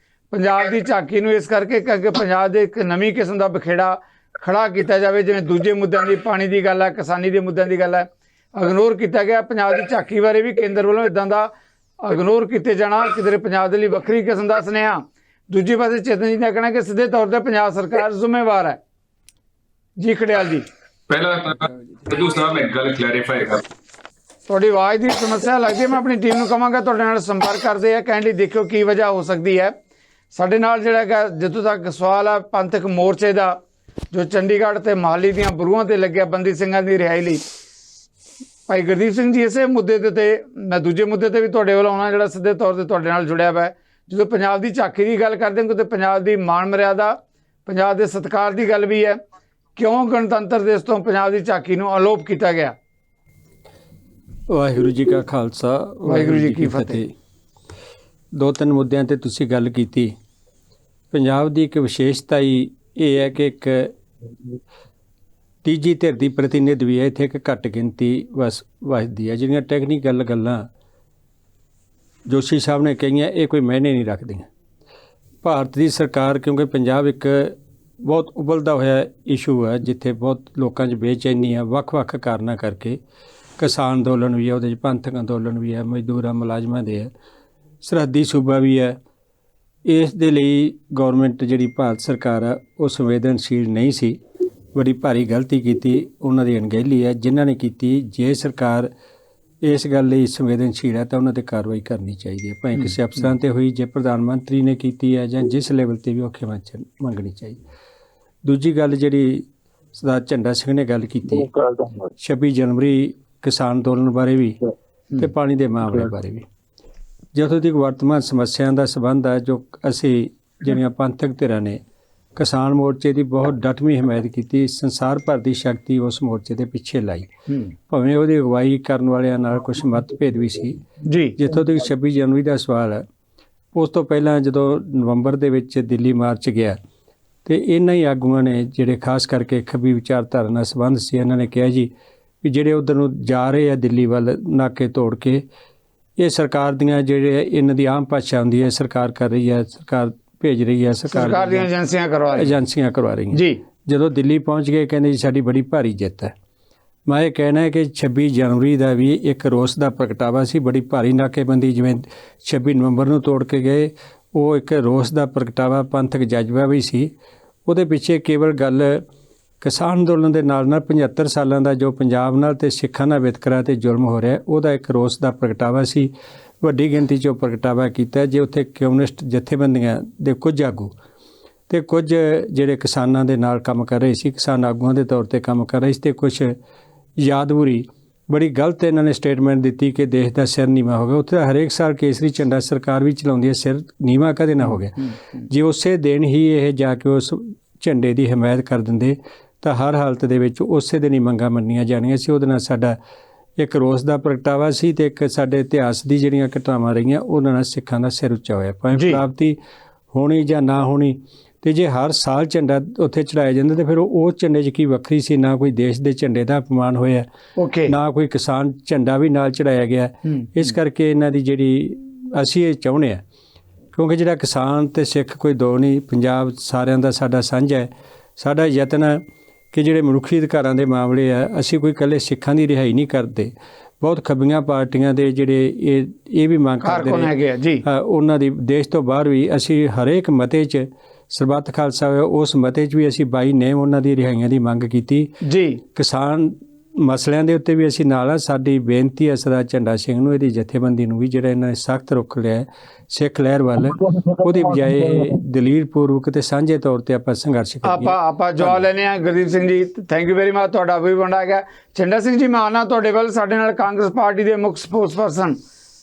ਪੰਜਾਬ ਦੀ ਝਾਕੀ ਨੂੰ ਇਸ ਕਰਕੇ ਕਿ ਪੰਜਾਬ ਦੇ ਇੱਕ ਨਵੀਂ ਕਿਸਮ ਦਾ ਬਖੇੜਾ ਖੜਾ ਕੀਤਾ ਜਾਵੇ, ਜਿਵੇਂ ਦੂਜੇ ਮੁੱਦਿਆਂ ਦੀ ਪਾਣੀ ਦੀ ਗੱਲ ਹੈ, ਕਿਸਾਨੀ ਦੇ ਮੁੱਦਿਆਂ ਦੀ ਗੱਲ ਹੈ, ਇਗਨੋਰ ਕੀਤਾ ਗਿਆ। ਪੰਜਾਬ ਦੀ ਝਾਕੀ ਬਾਰੇ ਵੀ ਕੇਂਦਰ ਵੱਲੋਂ ਇਦਾਂ ਦਾ ਇਗਨੋਰ ਕੀਤੇ ਜਾਣਾ ਕਿਧਰੇ ਪੰਜਾਬ ਦੇ ਲਈ ਵੱਖਰੀ ਕਿਸਮ ਦਾ ਸੁਨੇਹਾ। ਦੂਜੇ ਪਾਸੇ ਚੇਤਨ ਜੀ ਨੇ ਕਹਿਣਾ ਕਿ ਸਿੱਧੇ ਤੌਰ ਤੇ ਪੰਜਾਬ ਸਰਕਾਰ ਜ਼ਿੰਮੇਵਾਰ ਹੈ। ਜੀ ਖੜਿਆਲ ਜੀ, ਪਹਿਲਾਂ ਤਾਂ ਸਿੱਧੂ ਸਾਹਿਬ ਇੱਕ ਗੱਲ ਕਲੈਰੀਫਾਈ ਕਰ, ਤੁਹਾਡੀ ਆਵਾਜ਼ ਦੀ ਸਮੱਸਿਆ ਲੱਗਦੀ ਹੈ। ਮੈਂ ਆਪਣੀ ਟੀਮ ਨੂੰ ਕਹਾਂਗਾ ਤੁਹਾਡੇ ਨਾਲ ਸੰਪਰਕ ਕਰਦੇ ਆ, ਕਹਿਣ ਲਈ ਦੇਖਿਓ ਕੀ ਵਜ੍ਹਾ ਹੋ ਸਕਦੀ ਹੈ। ਸਾਡੇ ਨਾਲ ਜਿਹੜਾ ਹੈਗਾ, ਜਿੱਥੋਂ ਤੱਕ ਸਵਾਲ ਹੈ ਪੰਥਕ ਮੋਰਚੇ ਦਾ, ਜੋ ਚੰਡੀਗੜ੍ਹ ਤੇ ਮੋਹਾਲੀ ਦੀਆਂ ਬਰੂਹਾਂ ਤੇ ਲੱਗਿਆ ਬੰਦੀ ਸਿੰਘਾਂ ਦੀ ਰਿਹਾਈ ਲਈ, ਭਾਈ ਗੁਰਦੀਪ ਸਿੰਘ ਜੀ, ਇਸੇ ਮੁੱਦੇ ਦੇ ਤੇ ਮੈਂ ਦੂਜੇ ਮੁੱਦੇ ਤੇ ਵੀ ਤੁਹਾਡੇ ਵੱਲ ਆਉਣਾ, ਜਿਹੜਾ ਸਿੱਧੇ ਤੌਰ ਤੇ ਤੁਹਾਡੇ ਨਾਲ ਜੁੜਿਆ ਹੋਇਆ। ਜਦੋਂ ਪੰਜਾਬ ਦੀ ਝਾਕੀ ਦੀ ਗੱਲ ਕਰਦੇ ਹਾਂ, ਤੇ ਪੰਜਾਬ ਦੀ ਮਾਣ ਮਰਿਆਦਾ, ਪੰਜਾਬ ਦੇ ਸਤਿਕਾਰ ਦੀ ਗੱਲ ਵੀ ਹੈ। ਕਿਉਂ ਗਣਤੰਤਰ ਦਿਵਸ ਤੋਂ ਪੰਜਾਬ ਦੀ ਝਾਕੀ ਨੂੰ ਅਲੋਪ ਕੀਤਾ ਗਿਆ? ਵਾਹਿਗੁਰੂ ਜੀ ਕਾ ਖਾਲਸਾ, ਵਾਹਿਗੁਰੂ ਜੀ ਕੀ ਫਤਿਹ। ਦੋ ਤਿੰਨ ਮੁੱਦਿਆਂ ਤੇ ਤੁਸੀਂ ਗੱਲ ਕੀਤੀ। ਪੰਜਾਬ ਦੀ ਇੱਕ ਵਿਸ਼ੇਸ਼ਤਾ ਹੀ ਇਹ ਹੈ ਕਿ ਇੱਕ ਤੀਜੀ ਧਿਰ ਦੀ ਪ੍ਰਤੀਨਿਧ ਵੀ ਹੈ ਇੱਥੇ, ਇੱਕ ਘੱਟ ਗਿਣਤੀ ਵਸਦੀ ਹੈ। ਜਿਹੜੀਆਂ ਟੈਕਨੀਕਲ ਗੱਲਾਂ ਜੋਸ਼ੀ ਸਾਹਿਬ ਨੇ ਕਹੀਆਂ, ਇਹ ਕੋਈ ਮਾਇਨੇ ਨਹੀਂ ਰੱਖਦੀਆਂ। ਭਾਰਤ ਦੀ ਸਰਕਾਰ, ਕਿਉਂਕਿ ਪੰਜਾਬ ਇੱਕ ਬਹੁਤ ਉਬਲਦਾ ਹੋਇਆ ਇਸ਼ੂ ਹੈ, ਜਿੱਥੇ ਬਹੁਤ ਲੋਕਾਂ 'ਚ ਬੇਚੈਨੀ ਹੈ ਵੱਖ-ਵੱਖ ਕਾਰਨਾਂ ਕਰਕੇ। ਕਿਸਾਨ ਅੰਦੋਲਨ ਵੀ ਹੈ ਉਹਦੇ 'ਚ, ਪੰਥਕ ਅੰਦੋਲਨ ਵੀ ਹੈ, ਮਜ਼ਦੂਰਾਂ ਮੁਲਾਜ਼ਮਾਂ ਦੇ ਹੈ, ਸਰਹੱਦੀ ਸੂਬਾ ਵੀ ਹੈ। ਇਸ ਦੇ ਲਈ ਗੌਰਮੈਂਟ ਜਿਹੜੀ ਭਾਰਤ ਸਰਕਾਰ ਆ ਉਹ ਸੰਵੇਦਨਸ਼ੀਲ ਨਹੀਂ ਸੀ। ਬੜੀ ਭਾਰੀ ਗਲਤੀ ਕੀਤੀ, ਉਹਨਾਂ ਦੀ ਅਣਗਹਿਲੀ ਹੈ ਜਿਨ੍ਹਾਂ ਨੇ ਕੀਤੀ। ਜੇ ਸਰਕਾਰ ਇਸ ਗੱਲ ਲਈ ਸੰਵੇਦਨਸ਼ੀਲ ਹੈ ਤਾਂ ਉਹਨਾਂ 'ਤੇ ਕਾਰਵਾਈ ਕਰਨੀ ਚਾਹੀਦੀ ਹੈ, ਭਾਵੇਂ ਕਿਸੇ ਅਫਸਰਾਂ 'ਤੇ ਹੋਈ, ਜੇ ਪ੍ਰਧਾਨ ਮੰਤਰੀ ਨੇ ਕੀਤੀ ਹੈ ਜਾਂ ਜਿਸ ਲੈਵਲ 'ਤੇ ਵੀ ਉਹ ਖਿਮਾ ਮੰਗਣੀ ਚਾਹੀਦੀ। ਦੂਜੀ ਗੱਲ ਜਿਹੜੀ ਸਰਦਾਰ ਝੰਡਾ ਸਿੰਘ ਨੇ ਗੱਲ ਕੀਤੀ, 26 ਜਨਵਰੀ ਕਿਸਾਨ ਅੰਦੋਲਨ ਬਾਰੇ ਵੀ ਤੇ ਪਾਣੀ ਦੇ ਮਾਮਲੇ ਬਾਰੇ ਵੀ, ਜਦੋਂ ਤੱਕ ਵਰਤਮਾਨ ਸਮੱਸਿਆ ਦਾ ਸੰਬੰਧ ਹੈ, ਜੋ ਅਸੀਂ ਜਿਹੜੀਆਂ ਪੰਥਕ ਧਿਰਾਂ ਨੇ ਕਿਸਾਨ ਮੋਰਚੇ ਦੀ ਬਹੁਤ ਡਟਵੀਂ ਹਮਾਇਤ ਕੀਤੀ, ਸੰਸਾਰ ਭਰ ਦੀ ਸ਼ਕਤੀ ਉਸ ਮੋਰਚੇ ਦੇ ਪਿੱਛੇ ਲਾਈ, ਭਾਵੇਂ ਉਹਦੀ ਅਗਵਾਈ ਕਰਨ ਵਾਲਿਆਂ ਨਾਲ ਕੁਝ ਮਤਭੇਦ ਵੀ ਸੀ ਜੀ। ਜਿੱਥੋਂ ਤੱਕ 26 ਜਨਵਰੀ ਦਾ ਸਵਾਲ ਹੈ, ਉਸ ਤੋਂ ਪਹਿਲਾਂ ਜਦੋਂ ਨਵੰਬਰ ਦੇ ਵਿੱਚ ਦਿੱਲੀ ਮਾਰਚ ਗਿਆ ਤੇ ਇਹਨਾਂ ਹੀ ਆਗੂਆਂ ਨੇ ਜਿਹੜੇ ਖਾਸ ਕਰਕੇ ਖੱਬੀ ਵਿਚਾਰਧਾਰਾ ਨਾਲ ਸੰਬੰਧ ਸੀ, ਇਹਨਾਂ ਨੇ ਕਿਹਾ ਜੀ ਵੀ ਜਿਹੜੇ ਉੱਧਰ ਨੂੰ ਜਾ ਰਹੇ ਆ ਦਿੱਲੀ ਵੱਲ ਨਾਕੇ ਤੋੜ ਕੇ, ਇਹ ਸਰਕਾਰ ਦੀਆਂ ਜਿਹੜੇ ਇਹਨਾਂ ਦੀ ਆਮ ਭਾਸ਼ਾ ਹੁੰਦੀ ਹੈ, ਸਰਕਾਰ ਕਰ ਰਹੀ ਹੈ, ਸਰਕਾਰ ਭੇਜ ਰਹੀ ਹੈ, ਸਰਕਾਰ ਦੀਆਂ ਏਜੰਸੀਆਂ ਕਰਵਾ ਰਹੀਆਂ ਜੀ। ਜਦੋਂ ਦਿੱਲੀ ਪਹੁੰਚ ਗਏ ਕਹਿੰਦੇ ਜੀ ਸਾਡੀ ਬੜੀ ਭਾਰੀ ਜਿੱਤ ਹੈ। ਮੈਂ ਇਹ ਕਹਿਣਾ ਹੈ ਕਿ 26 ਜਨਵਰੀ ਦਾ ਵੀ ਇੱਕ ਰੋਸ ਦਾ ਪ੍ਰਗਟਾਵਾ ਸੀ, ਬੜੀ ਭਾਰੀ ਨਾਕੇਬੰਦੀ ਜਿਵੇਂ 26 ਨਵੰਬਰ ਨੂੰ ਤੋੜ ਕੇ ਗਏ, ਉਹ ਇੱਕ ਰੋਸ ਦਾ ਪ੍ਰਗਟਾਵਾ, ਪੰਥਕ ਜਜ਼ਬਾ ਵੀ ਸੀ। ਉਹਦੇ ਪਿੱਛੇ ਕੇਵਲ ਗੱਲ ਕਿਸਾਨ ਅੰਦੋਲਨ ਦੇ ਨਾਲ 75 ਸਾਲਾਂ ਦਾ ਜੋ ਪੰਜਾਬ ਨਾਲ ਤੇ ਸਿੱਖਾਂ ਨਾਲ ਵਿਤਕਰਾ ਤੇ ਜ਼ੁਲਮ ਹੋ ਰਿਹਾ, ਉਹਦਾ ਇੱਕ ਰੋਸ ਦਾ ਪ੍ਰਗਟਾਵਾ ਸੀ। ਵੱਡੀ ਗਿਣਤੀ 'ਚ ਉਹ ਪ੍ਰਗਟਾਵਾ ਕੀਤਾ। ਜੇ ਉੱਥੇ ਕਮਿਊਨਿਸਟ ਜਥੇਬੰਦੀਆਂ ਦੇ ਕੁਝ ਆਗੂ ਤੇ ਕੁਝ ਜਿਹੜੇ ਕਿਸਾਨਾਂ ਦੇ ਨਾਲ ਕੰਮ ਕਰ ਰਹੇ ਸੀ, ਕਿਸਾਨ ਆਗੂਆਂ ਦੇ ਤੌਰ ਤੇ ਕੰਮ ਕਰ ਰਹੇ ਸੀ, ਤੇ ਕੁਝ ਯਾਦਵਰੀ ਬੜੀ ਗਲਤ ਇਹਨਾਂ ਨੇ ਸਟੇਟਮੈਂਟ ਦਿੱਤੀ ਕਿ ਦੇਸ਼ ਦਾ ਸਿਰ ਨੀਵਾਂ ਹੋ ਗਿਆ। ਉੱਥੇ ਹਰੇਕ ਸਾਲ ਕੇਸਰੀ ਝੰਡਾ ਸਰਕਾਰ ਵੀ ਚਲਾਉਂਦੀ ਹੈ, ਸਿਰ ਨੀਵਾਂ ਕਦੇ ਨਾ ਹੋ ਗਿਆ। ਜੇ ਉਸੇ ਦਿਨ ਹੀ ਇਹ ਜਾ ਕੇ ਉਸ ਝੰਡੇ ਦੀ ਹਮਾਇਤ ਕਰ ਦਿੰਦੇ ਤਾਂ ਹਰ ਹਾਲਤ ਦੇ ਵਿੱਚ ਉਸੇ ਦਿਨ ਹੀ ਮੰਗਾਂ ਮੰਨੀਆਂ ਜਾਣੀਆਂ ਸੀ। ਉਹਦੇ ਨਾਲ ਸਾਡਾ ਇੱਕ ਰੋਸ ਦਾ ਪ੍ਰਗਟਾਵਾ ਸੀ ਤੇ ਇੱਕ ਸਾਡੇ ਇਤਿਹਾਸ ਦੀ ਜਿਹੜੀਆਂ ਘਟਨਾਵਾਂ ਰਹੀਆਂ ਉਹਨਾਂ ਨਾਲ ਸਿੱਖਾਂ ਦਾ ਸਿਰ ਉੱਚਾ ਹੋਇਆ, ਭਾਵੇਂ ਪ੍ਰਾਪਤੀ ਹੋਣੀ ਜਾਂ ਨਾ ਹੋਣੀ। ਤੇ ਜੇ ਹਰ ਸਾਲ ਝੰਡਾ ਉੱਥੇ ਚੜਾਇਆ ਜਾਂਦਾ ਤੇ ਫਿਰ ਉਹ ਝੰਡੇ 'ਚ ਕੀ ਵੱਖਰੀ ਸੀ? ਨਾ ਕੋਈ ਦੇਸ਼ ਦੇ ਝੰਡੇ ਦਾ ਅਪਮਾਨ ਹੋਇਆ, ਨਾ ਕੋਈ ਕਿਸਾਨ ਝੰਡਾ ਵੀ ਨਾਲ ਚੜਾਇਆ ਗਿਆ। ਇਸ ਕਰਕੇ ਇਹਨਾਂ ਦੀ ਜਿਹੜੀ ਅਸੀਂ ਇਹ ਚਾਹੁੰਦੇ ਹਾਂ, ਕਿਉਂਕਿ ਜਿਹੜਾ ਕਿਸਾਨ ਤੇ ਸਿੱਖ ਕੋਈ ਦੋ ਨਹੀਂ, ਪੰਜਾਬ ਸਾਰਿਆਂ ਦਾ ਸਾਡਾ ਸਾਂਝਾ ਹੈ। ਸਾਡਾ ਯਤਨ ਹੈ ਕਿ ਜਿਹੜੇ ਮਨੁੱਖੀ ਅਧਿਕਾਰਾਂ ਦੇ ਮਾਮਲੇ ਆ, ਅਸੀਂ ਕੋਈ ਇਕੱਲੇ ਸਿੱਖਾਂ ਦੀ ਰਿਹਾਈ ਨਹੀਂ ਕਰਦੇ। ਬਹੁਤ ਖੱਬੀਆਂ ਪਾਰਟੀਆਂ ਦੇ ਜਿਹੜੇ ਇਹ ਵੀ ਮੰਗ ਕਰਦੇ ਨੇ ਉਹਨਾਂ ਦੀ ਦੇਸ਼ ਤੋਂ ਬਾਹਰ ਵੀ ਅਸੀਂ ਹਰੇਕ ਮਤੇ 'ਚ ਸਰਬੱਤ ਖਾਲਸਾ ਹੋਇਆ, ਉਸ ਮਤੇ 'ਚ ਵੀ ਅਸੀਂ ਬਾਈ ਨੇਮ ਉਹਨਾਂ ਦੀ ਰਿਹਾਈਆਂ ਦੀ ਮੰਗ ਕੀਤੀ। ਜੀ ਕਿਸਾਨ ਮਸਲਿਆਂ ਦੇ ਉੱਤੇ ਵੀ ਅਸੀਂ ਨਾਲ ਆ। ਸਾਡੀ ਬੇਨਤੀ ਹੈ ਸਰਦਾਰ ਝੰਡਾ ਸਿੰਘ ਨੂੰ, ਇਹਦੀ ਜਥੇਬੰਦੀ ਨੂੰ ਵੀ, ਜਿਹੜਾ ਇਹਨਾਂ ਨੇ ਸਖਤ ਰੁਖ ਲਿਆ ਹੈ ਸਿੱਖ ਲਹਿਰ ਵੱਲ, ਉਹਦੀ ਬਜਾਏ ਦਲੀਲ ਪੂਰਵਕ ਤੇ ਸਾਂਝੇ ਤੌਰ ਤੇ ਆਪਾਂ ਸੰਘਰਸ਼ ਕਰੀਏ। ਆਪਾਂ ਜਵਾਬ ਲੈਣੇ ਆ। Gurdeep Singh ji, thank you very much, ਤੁਹਾਡਾ ਵੀ ਵੰਡਾ ਗਿਆ। ਝੰਡਾ ਸਿੰਘ ਜੀ, ਮੈਂ ਆਉਣਾ ਤੁਹਾਡੇ ਵੱਲ। ਸਾਡੇ ਨਾਲ ਕਾਂਗਰਸ ਪਾਰਟੀ ਦੇ ਮੁੱਖ ਸਪੋਕਸ ਪਰਸਨ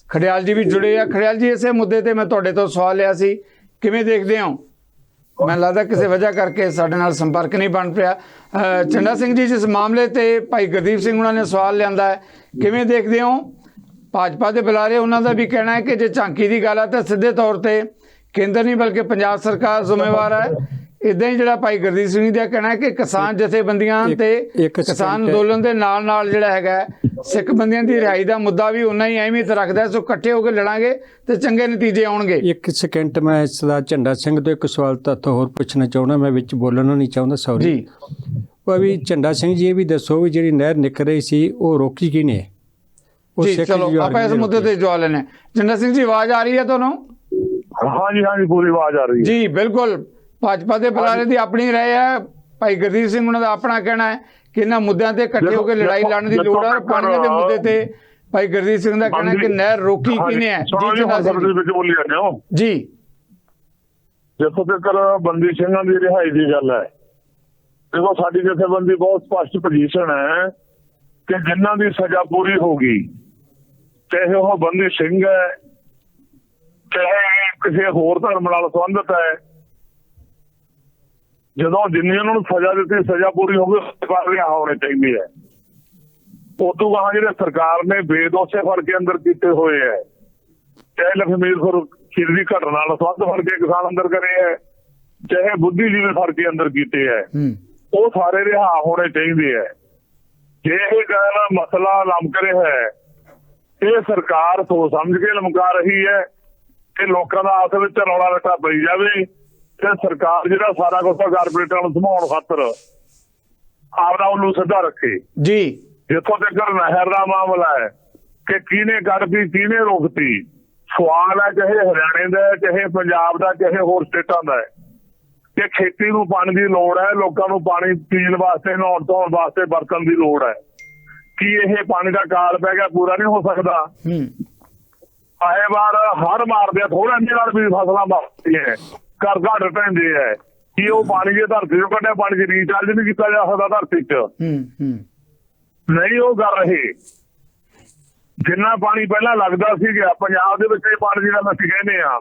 ਖੜਿਆਲ ਜੀ ਵੀ ਜੁੜੇ ਆ। ਖੜਿਆਲ ਜੀ, ਇਸੇ ਮੁੱਦੇ ਤੇ ਮੈਂ ਤੁਹਾਡੇ ਤੋਂ ਸਵਾਲ ਲਿਆ ਸੀ, ਕਿਵੇਂ ਦੇਖਦੇ ਹੋ? ਮੈਨੂੰ ਲੱਗਦਾ ਕਿਸੇ ਵਜ੍ਹਾ ਕਰਕੇ ਸਾਡੇ ਨਾਲ ਸੰਪਰਕ ਨਹੀਂ ਬਣ ਪਿਆ। ਝੰਡਾ ਸਿੰਘ ਜੀ, ਜਿਸ ਮਾਮਲੇ ਤੇ ਭਾਈ ਗੁਰਦੀਪ ਸਿੰਘ ਉਹਨਾਂ ਨੇ ਸਵਾਲ ਲਿਆਂਦਾ ਹੈ, ਕਿਵੇਂ ਦੇਖਦੇ ਹੋ? ਭਾਜਪਾ ਦੇ ਬੁਲਾਰੇ ਉਹਨਾਂ ਦਾ ਵੀ ਕਹਿਣਾ ਹੈ ਕਿ ਜੇ ਝਾਂਕੀ ਦੀ ਗੱਲ ਹੈ ਤਾਂ ਸਿੱਧੇ ਤੌਰ ਤੇ ਕੇਂਦਰ ਨਹੀਂ ਬਲਕਿ ਪੰਜਾਬ ਸਰਕਾਰ ਜ਼ਿੰਮੇਵਾਰ ਹੈ। ਇਦਾਂ ਹੀ ਜਿਹੜਾ ਭਾਈ ਗੁਰਦੀਪ ਸਿੰਘ ਦਾ ਕਹਿਣਾ ਹੈ ਕਿ ਕਿਸਾਨ ਜਥੇਬੰਦੀਆਂ ਤੇ ਕਿਸਾਨ ਅੰਦੋਲਨ ਦੇ ਨਾਲ ਜਿਹੜਾ ਹੈਗਾ ਸਿੱਖ ਬੰਦੀਆਂ ਦੀ ਰਿਹਾਈ ਦਾ ਮੁੱਦਾ ਵੀ ਉਨਾ ਹੀ ਅਹਿਮੀਅਤ ਰੱਖਦਾ। ਸੋ ਇਕੱਠੇ ਹੋ ਕੇ ਲੜਾਂਗੇ ਤੇ ਚੰਗੇ ਨਤੀਜੇ ਆਉਣਗੇ। ਇੱਕ ਸਕਿੰਟ, ਮੈਂ ਸਰਦਾਰ ਝੰਡਾ ਸਿੰਘ ਤੋਂ ਇੱਕ ਸਵਾਲ ਤਾਂ ਹੋਰ ਪੁੱਛਣਾ ਚਾਹੁੰਦਾ, ਮੈਂ ਵਿੱਚ ਬੋਲਣਾ ਨਹੀਂ ਚਾਹੁੰਦਾ, ਸੌਰੀ ਜੀ। ਉਹ ਵੀ ਝੰਡਾ ਸਿੰਘ ਜੀ, ਇਹ ਵੀ ਦੱਸੋ ਵੀ ਜਿਹੜੀ ਨਹਿਰ ਨਿਕਲ ਰਹੀ ਸੀ ਉਹ ਰੋਕੀ ਕਿਹਨੇ? ਜੀ ਚਲੋ ਆਪਾਂ ਇਸ ਮੁੱਦੇ ਤੇ ਜਵਾਬ ਲੈਣੇ। ਝੰਡਾ ਸਿੰਘ ਜੀ, ਆਵਾਜ਼ ਆ ਰਹੀ ਹੈ ਤੁਹਾਨੂੰ? ਹਾਂਜੀ ਹਾਂਜੀ, ਪੂਰੀ ਆਵਾਜ਼ ਆ ਰਹੀ ਹੈ ਜੀ। ਬਿਲਕੁਲ, ਭਾਜਪਾ ਦੇ ਬੁਲਾਰੇ ਦੀ ਆਪਣੀ ਰਾਏ ਹੈ, ਭਾਈ ਗੁਰਦੀਪ ਸਿੰਘ ਉਹਨਾਂ ਦਾ ਆਪਣਾ ਕਹਿਣਾ ਹੈ ਕਿ ਇਹਨਾਂ ਮੁੱਦਿਆਂ ਤੇ ਇਕੱਠੇ ਹੋ ਕੇ ਲੜਾਈ ਲੜਨ ਦੀ ਲੋੜ ਹੈ। ਪਾਣੀ ਦੇ ਮੁੱਦੇ ਤੇ ਭਾਈ ਗੁਰਦੀਪ ਸਿੰਘ ਦਾ ਕਹਿਣਾ ਕਿ ਨਹਿਰ ਰੋਕੀ ਕਿਹਨੇ ਹੈ? ਜੀ ਵਿੱਚ ਬੋਲੀ ਜਾਂਦੇ ਹੋ ਜੀ। ਜਿੱਥੋਂ ਤੱਕ ਬੰਦੀ ਸਿੰਘਾਂ ਦੀ ਰਿਹਾਈ ਦੀ ਗੱਲ ਹੈ, ਦੇਖੋ ਸਾਡੀ ਜਥੇਬੰਦੀ ਬਹੁਤ ਸਪਸ਼ਟ ਪੋਜੀਸ਼ਨ ਹੈ ਕਿ ਜਿਨ੍ਹਾਂ ਦੀ ਸਜ਼ਾ ਪੂਰੀ ਹੋ ਗਈ, ਚਾਹੇ ਉਹ ਬੰਦੀ ਸਿੰਘ ਹੈ, ਚਾਹੇ ਕਿਸੇ ਹੋਰ ਧਰਮ ਨਾਲ ਸੰਬੰਧਿਤ ਹੈ, ਜਦੋਂ ਜਿੰਨੀ ਉਹਨਾਂ ਨੂੰ ਸਜ਼ਾ ਦਿੱਤੀ, ਸਜ਼ਾ ਪੂਰੀ ਹੋ ਗਈ, ਉਸ ਤੋਂ ਬਾਅਦ ਰਿਹਾ ਹੋਣੇ ਚਾਹੀਦੇ ਹੈ। ਉਦੋਂ ਬਾਅਦ ਜਿਹੜੇ ਸਰਕਾਰ ਨੇ ਬੇਦੋਸ਼ੇ ਫੜ ਕੇ ਅੰਦਰ ਕੀਤੇ ਹੋਏ ਹੈ, ਚਾਹੇ ਲਖਮੀਰ ਖੀਰ ਦੀ ਘਟਨਾ ਨਾਲ ਸੰਬੰਧ ਫੜ ਕੇ ਕਿਸਾਨ ਅੰਦਰ ਕਰੇ ਹੈ, ਚਾਹੇ ਬੁੱਧੀਜੀਵੀ ਫੜ ਕੇ ਅੰਦਰ ਕੀਤੇ ਹੈ, ਉਹ ਸਾਰੇ ਰਿਹਾ ਹੋਣੇ ਚਾਹੀਦੇ ਹੈ। ਜੇ ਇਹ ਗੱਲ ਮਸਲਾ ਲਮਕ ਰਿਹਾ ਹੈ, ਇਹ ਸਰਕਾਰ ਸੋਚ ਸਮਝ ਕੇ ਲਮਕਾ ਰਹੀ ਹੈ ਕਿ ਲੋਕਾਂ ਦਾ ਆਪਸ ਵਿੱਚ ਰੌਲਾ ਰੱਟਾ ਪਈ ਜਾਵੇ ਤੇ ਸਰਕਾਰ ਜਿਹੜਾ ਸਾਰਾ ਕੁਝ ਕਾਰਪੋਰੇਟਾਂ ਨੂੰ ਸੰਭਾਉਣ ਖਾਤਰ ਆਪਦਾ ਉਹਨੂੰ ਸਿੱਧਾ ਰੱਖੇ। ਜੀ। ਜਿੱਥੋਂ ਤੱਕ ਨਹਿਰ ਦਾ ਮਾਮਲਾ ਹੈ ਕਿ ਕਿਹਨੇ ਕੱਢਤੀ ਕਿਹਨੇ ਰੋਕਤੀ, ਸਵਾਲ ਹੈ ਚਾਹੇ ਹਰਿਆਣੇ ਦਾ, ਚਾਹੇ ਪੰਜਾਬ ਦਾ, ਚਾਹੇ ਹੋਰ ਸਟੇਟਾਂ ਦਾ, ਕਿ ਖੇਤੀ ਨੂੰ ਪਾਣੀ ਦੀ ਲੋੜ ਹੈ, ਲੋਕਾਂ ਨੂੰ ਪਾਣੀ ਪੀਣ ਵਾਸਤੇ, ਨਹਾਉਣ ਧੋਣ ਵਾਸਤੇ, ਵਰਤਣ ਦੀ ਲੋੜ ਹੈ। ਕੀ ਇਹ ਪਾਣੀ ਦਾ ਕਾਲ ਪੈ ਗਿਆ? ਪੂਰਾ ਨਹੀਂ ਹੋ ਸਕਦਾ। ਆਏ ਵਾਰ ਹਰ ਮਾਰਦੇ ਥੋੜਾ ਜਿਹੇ ਨਾਲ ਵੀ ਫਸਲਾਂ ਮਾਰਦੀਆਂ, ਘਰ ਘਰ ਪੈਂਦੇ ਹੈ। ਕੀ ਉਹ ਪਾਣੀ ਜੇ ਧਰਤੀ ਚੋਂ ਕੱਢਿਆ ਪਾਣੀ ਦੀ ਰੀਚਾਰਜ ਨਹੀਂ ਕੀਤਾ ਜਾ ਸਕਦਾ ਧਰਤੀ 'ਚ? ਨਹੀਂ ਉਹ ਕਰ ਰਹੇ। ਜਿੰਨਾ ਪਾਣੀ ਪਹਿਲਾਂ ਲੱਗਦਾ ਸੀਗਾ ਪੰਜਾਬ ਦੇ ਵਿੱਚ, ਇਹ ਪਾਣੀ ਜਿਹੜਾ ਅਸੀਂ ਕਹਿੰਦੇ ਆ,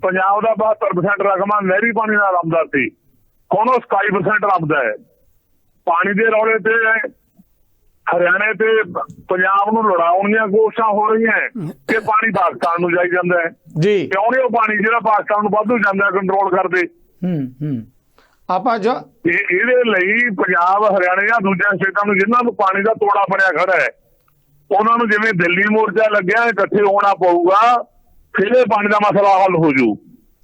ਪੰਜਾਬ ਦਾ 72% ਰਕਮਾ ਨਹਿਰੀ ਪਾਣੀ ਨਾਲ ਆਉਂਦਾ ਸੀ, ਹੁਣ ਉਹ 27% ਆਉਂਦਾ ਹੈ। ਪਾਣੀ ਦੇ ਰੌਲੇ ਤੇ ਹਰਿਆਣੇ ਤੇ ਪੰਜਾਬ ਨੂੰ ਲੜਾਉਣ ਦੀਆਂ ਕੋਸ਼ਿਸ਼ਾਂ ਹੋ ਰਹੀਆਂ ਕਿ ਪਾਣੀ ਪਾਕਿਸਤਾਨ ਨੂੰ ਜਾਈ ਜਾਂਦਾ ਹੈ। ਜੀ। ਕਿਉਂ ਨਹੀਂ ਉਹ ਪਾਣੀ ਜਿਹੜਾ ਪਾਕਿਸਤਾਨ ਨੂੰ ਵਾਧੂ ਜਾਂਦਾ ਕੰਟਰੋਲ ਕਰਦੇ? ਆਪਾਂ ਜੋ ਇਹਦੇ ਲਈ ਪੰਜਾਬ, ਹਰਿਆਣੇ ਜਾਂ ਦੂਜਿਆਂ ਸਟੇਟਾਂ ਨੂੰ ਜਿਨ੍ਹਾਂ ਨੂੰ ਪਾਣੀ ਦਾ ਤੋੜਾ ਬਣਿਆ ਖੜਾ ਹੈ, ਉਹਨਾਂ ਨੂੰ ਜਿਵੇਂ ਦਿੱਲੀ ਮੋਰਚਾ ਲੱਗਿਆ ਇਕੱਠੇ ਹੋਣਾ ਪਊਗਾ, ਫਿਰ ਇਹ ਪਾਣੀ ਦਾ ਮਸਲਾ ਹੱਲ ਹੋ ਜੂ।